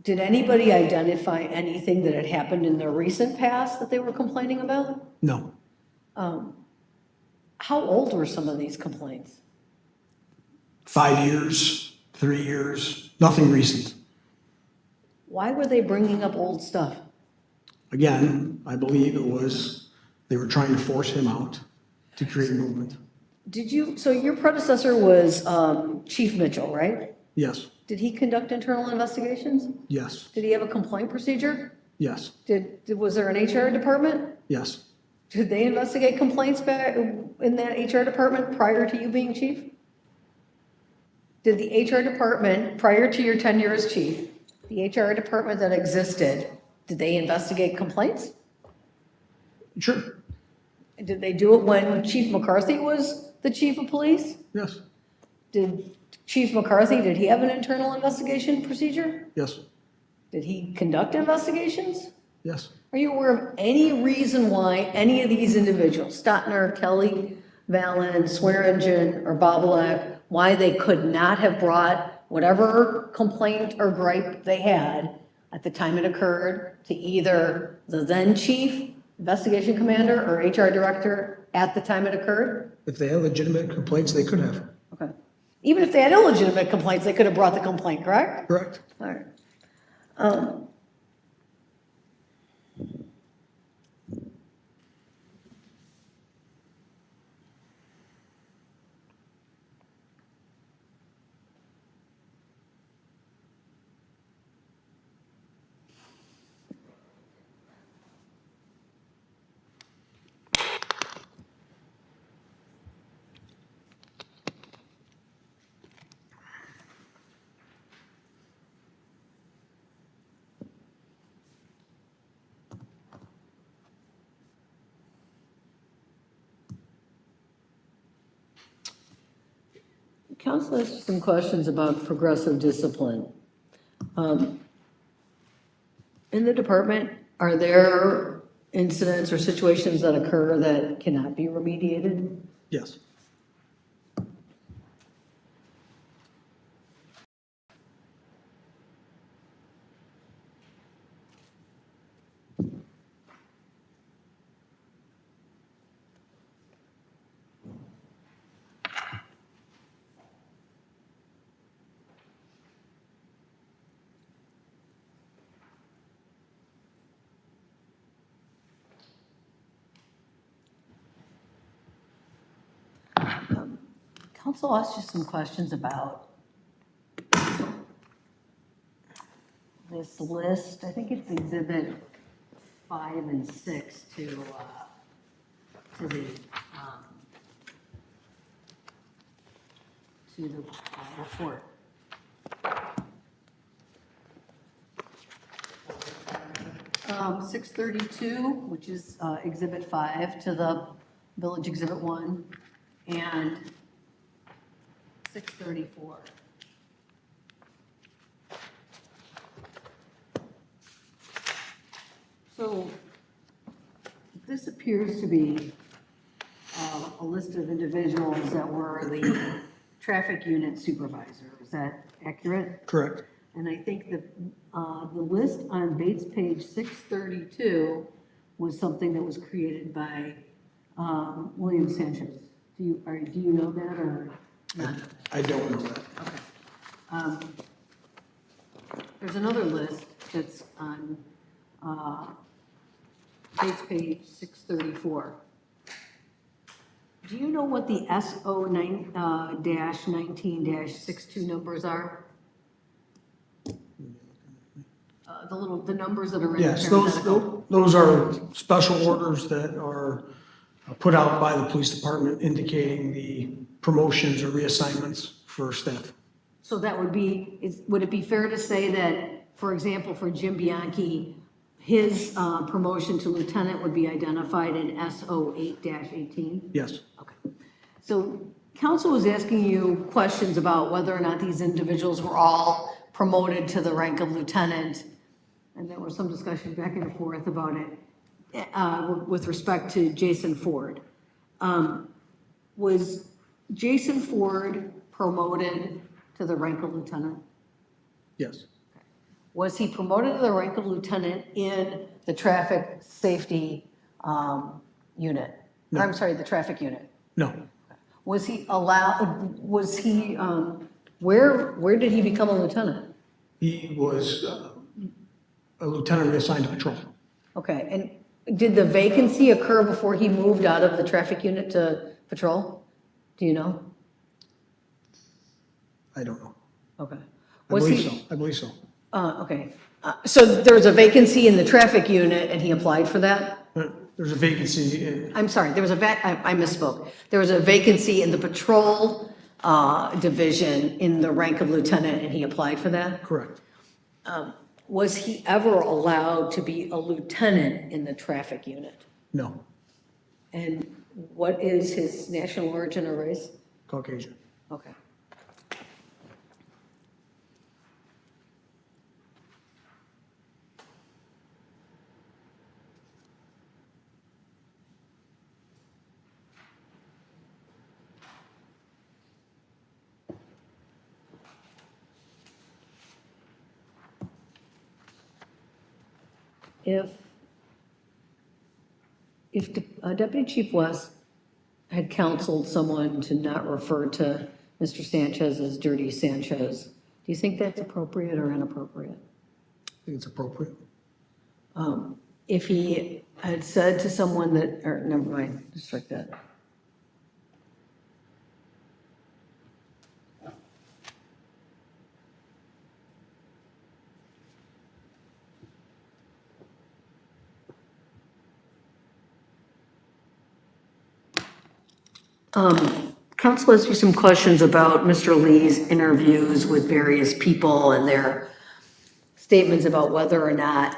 Did anybody identify anything that had happened in the recent past that they were complaining about? No. How old were some of these complaints? 5 years, 3 years, nothing recent. Why were they bringing up old stuff? Again, I believe it was, they were trying to force him out to create movement. Did you, so your predecessor was Chief Mitchell, right? Yes, Did he conduct internal investigations? yes, Did he have a complaint procedure? yes, Was there an HR department? yes, Did they investigate complaints back in that HR department prior to you being chief? Did the HR department, prior to your tenure as chief, the HR department that existed, did they investigate complaints? sure, Did they do it when Chief McCarthy was the chief of police? yes, Did Chief McCarthy, did he have an internal investigation procedure? yes, Did he conduct investigations? yes. Are you aware of any reason why any of these individuals, Stotner, Kelly, Valen, Swearingen, or Bobolak, why they could not have brought whatever complaint or gripe they had at the time it occurred to either the then chief, investigation commander or HR director at the time it occurred? If they had legitimate complaints, they could have. Okay. Even if they had illegitimate complaints, they could have brought the complaint, correct? Correct. All right. Um, Council asked some questions about progressive discipline. In the department, are there incidents or situations that occur that cannot be remediated? Yes. Council asked you some questions about this list. I think it's exhibit 5 and 6 to the, um, to the report. Um, 632, which is exhibit 5 to the village exhibit 1, and 634. So this appears to be a list of individuals that were the traffic unit supervisor. Is that accurate? Correct. And I think that the list on Bates page 632 was something that was created by William Sanchez. Do you know that or not? I don't know that. Okay. There's another list that's on Bates page 634. Do you know what the SO-19-62 numbers are? The numbers that are in Yes, parenthetical. those are special orders that are put out by the police department indicating the promotions or reassignments for staff. So that would be, would it be fair to say that, for example, for Jim Bianchi, his promotion to lieutenant would be identified in SO 8-18? Yes. Okay. So council was asking you questions about whether or not these individuals were all promoted to the rank of lieutenant. And there was some discussion back and forth about it with respect to Jason Ford. Was Jason Ford promoted to the rank of lieutenant? Yes. Was he promoted to the rank of lieutenant in the traffic safety unit? No. I'm sorry, the traffic unit. No. Was he allowed, was he, where did he become a lieutenant? He was a lieutenant assigned to patrol. Okay, and did the vacancy occur before he moved out of the traffic unit to patrol? Do you know? I don't know. Okay. I Was believe he? so. I believe so. Okay. So there was a vacancy in the traffic unit and he applied for that? There's a vacancy in, I'm sorry, there was I misspoke. There was a vacancy in the patrol division in the rank of lieutenant and he applied for that? correct. Was he ever allowed to be a lieutenant in the traffic unit? No. And what is his national origin or race? Caucasian. Okay. if Deputy Chief West had counseled someone to not refer to Mr. Sanchez as Dirty Sanchez, do you think that's appropriate or inappropriate? I think it's appropriate. If he had said to someone that, or never mind, just strike that. Council asked you some questions about Mr. Lee's interviews with various people and their statements about whether or not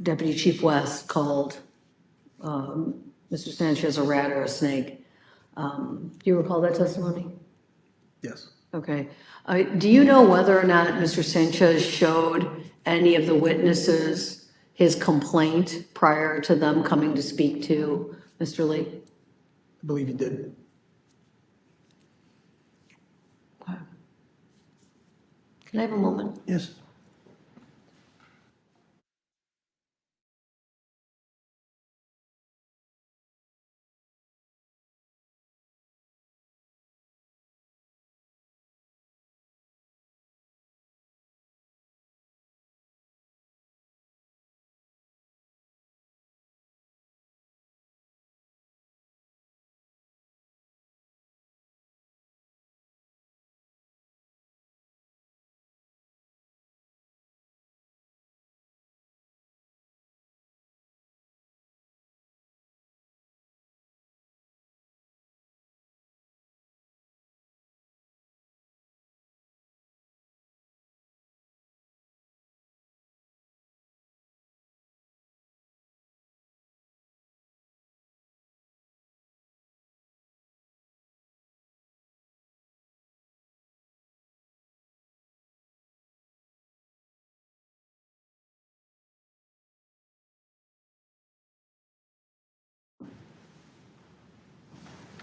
Deputy Chief West called Mr. Sanchez a rat or a snake. Do you recall that testimony? Yes. Okay. Do you know whether or not Mr. Sanchez showed any of the witnesses his complaint prior to them coming to speak to Mr. Lee? I believe he did. Can I have a moment? Yes.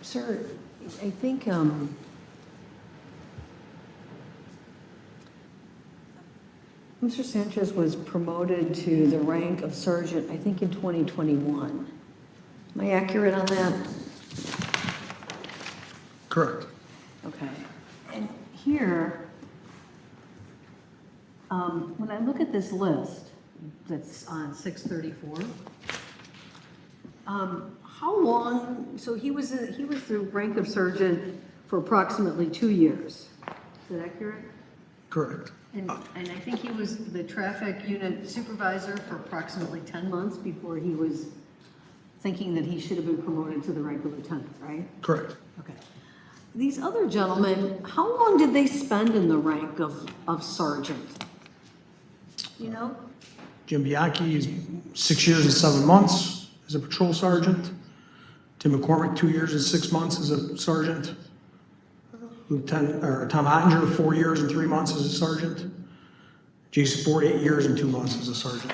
Sir, I think, Mr. Sanchez was promoted to the rank of sergeant, I think in 2021. Am I accurate on that? Correct. Okay. And here, when I look at this list that's on 634, how long, so he was the rank of sergeant for approximately 2 years. Is that accurate? Correct. And I think he was the traffic unit supervisor for approximately 10 months before he was thinking that he should have been promoted to the rank of lieutenant, right? Correct. Okay. These other gentlemen, how long did they spend in the rank of sergeant? You know? Jim Bianchi is 6 years and 7 months as a patrol sergeant. Tim McCormick, 2 years and 6 months as a sergeant. Tom Ottinger, 4 years and 3 months as a sergeant. Jason Ford, 8 years and 2 months as a sergeant.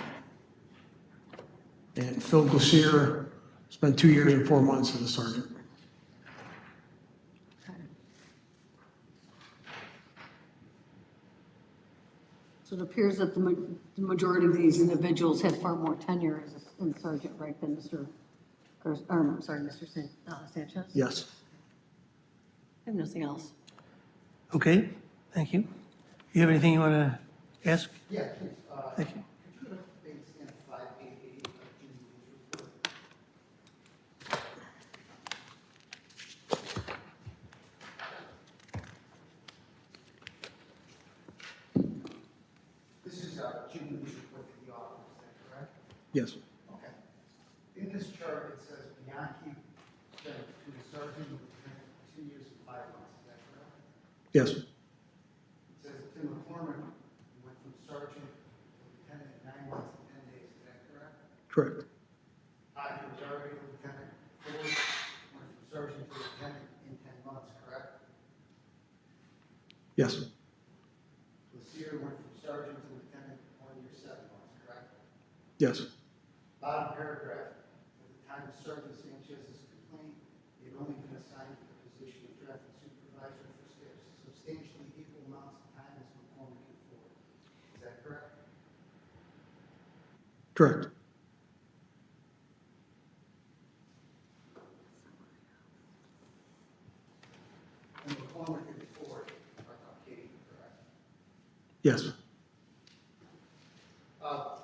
And Phil Glacier spent 2 years and 4 months as a sergeant. So it appears that the majority of these individuals had far more tenure as in sergeant rank than Mr. Sanchez? Yes. I have nothing else. Okay, thank you. You have anything you want to ask? Yeah, please. Thank you. Could you look at page 588 of Judy's report? This is Jim Lee's report for the office, is that correct? Yes. Okay. In this chart, it says Bianchi spent to the sergeant with 2 years and 5 months, is that correct? Yes. It says Tim McCormick went from sergeant to lieutenant in 9 months and 10 days, is that correct? Correct. He was already a lieutenant. Ford went from sergeant to lieutenant in 10 months, correct? Yes. Glacier went from sergeant to lieutenant in 1 year, 7 months, correct? Yes. Bottom paragraph, at the time of Sergeant Sanchez's complaint, he had only been assigned to the position of traffic supervisor for substantially equal amounts of time as McCormick and Ford. Is that correct? Correct. Yes. I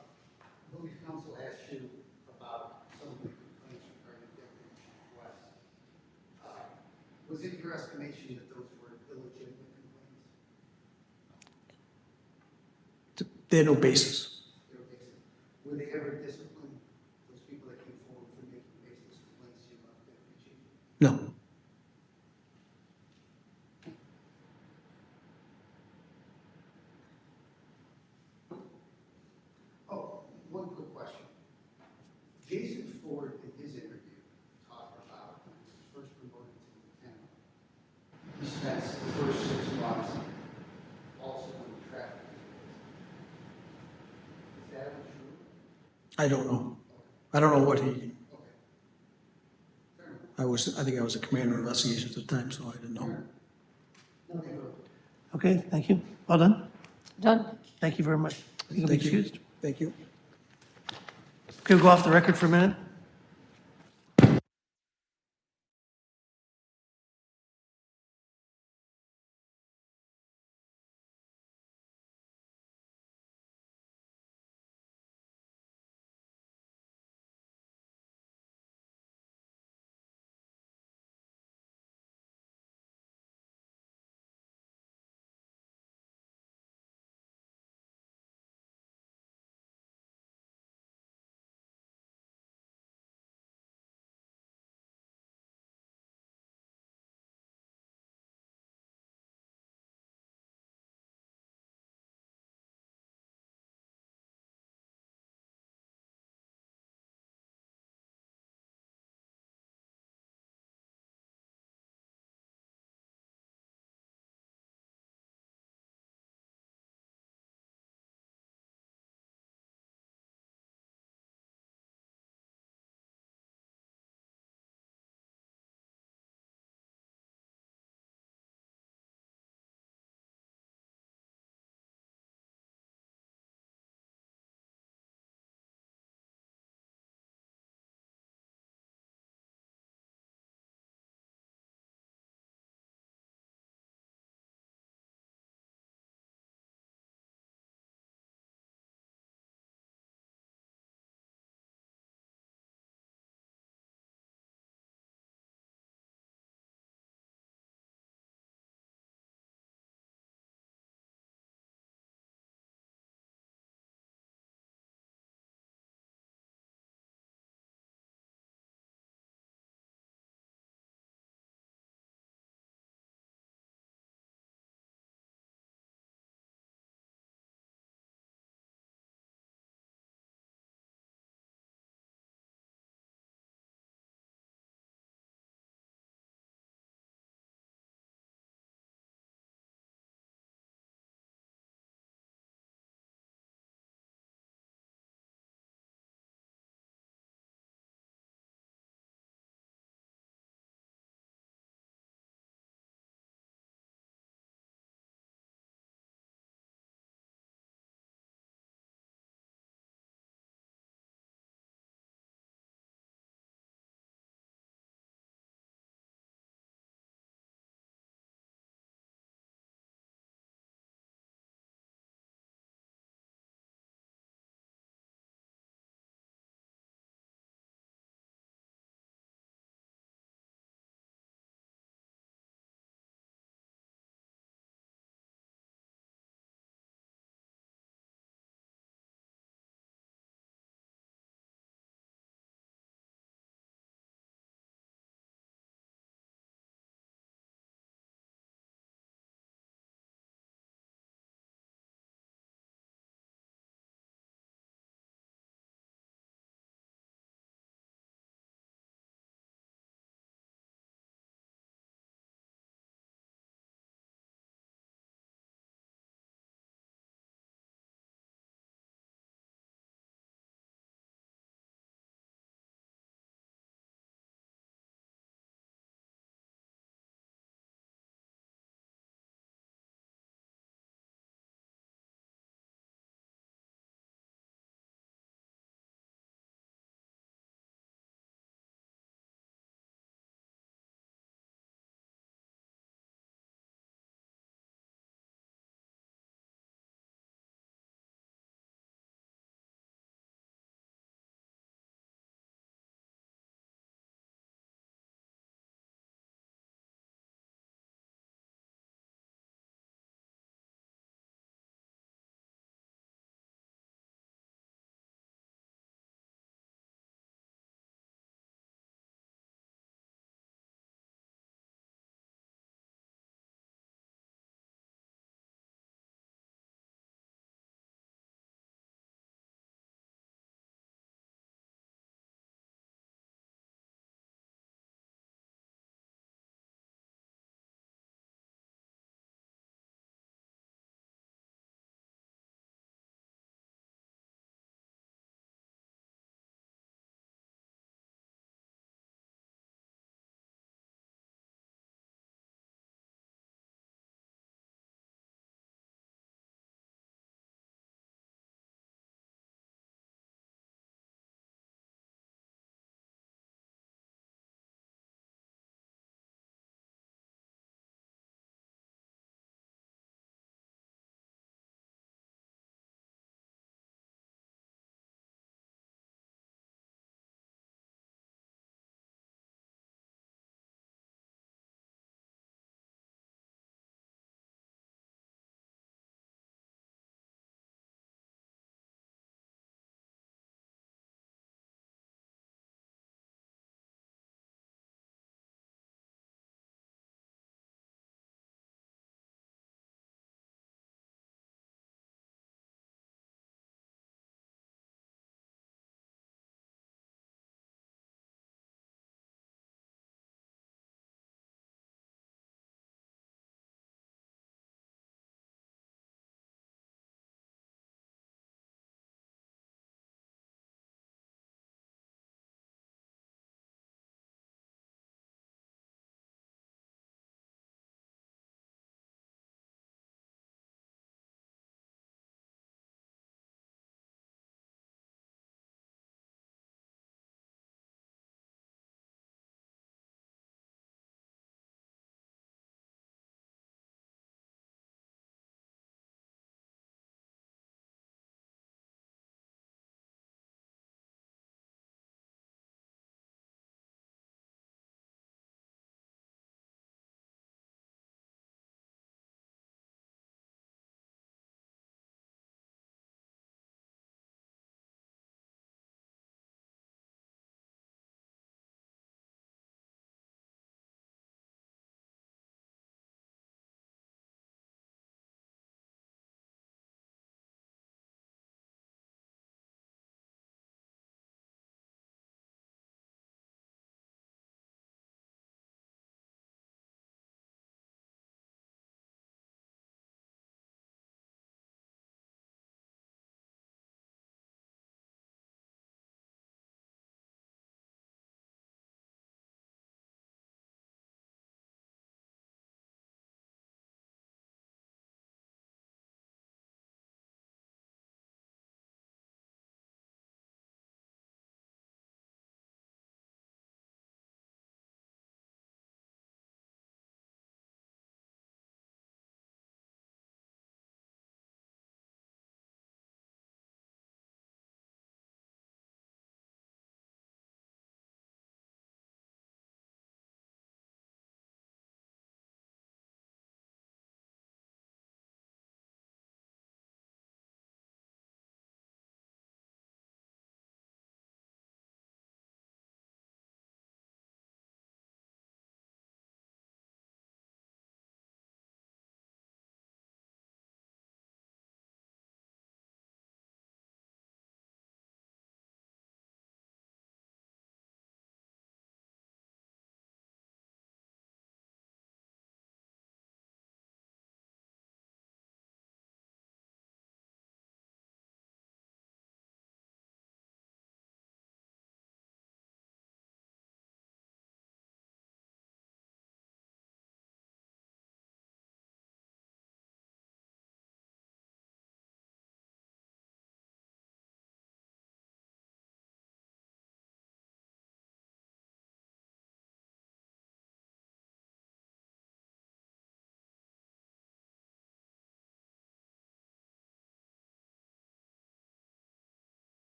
believe counsel asked you about some of the complaints regarding Deputy Chief West. Was it your estimation that those were illegitimate complaints? They had no basis. They were basic. Were they ever disciplined, those people that came forward for making baseless complaints to you about Deputy Chief? No. Oh, one quick question. Jason Ford, in his interview, talked about when he was first promoted to lieutenant. He spent the first 6 months also in traffic. Is that true? I don't know. I don't know what he, Okay. Fair enough. I think I was a commander of investigations at the time, so I didn't know. Nothing further. Okay, thank you. Well done. Done. Thank you very much. You can be Thank you. excused. Thank you. Okay, we'll go off the record for a minute.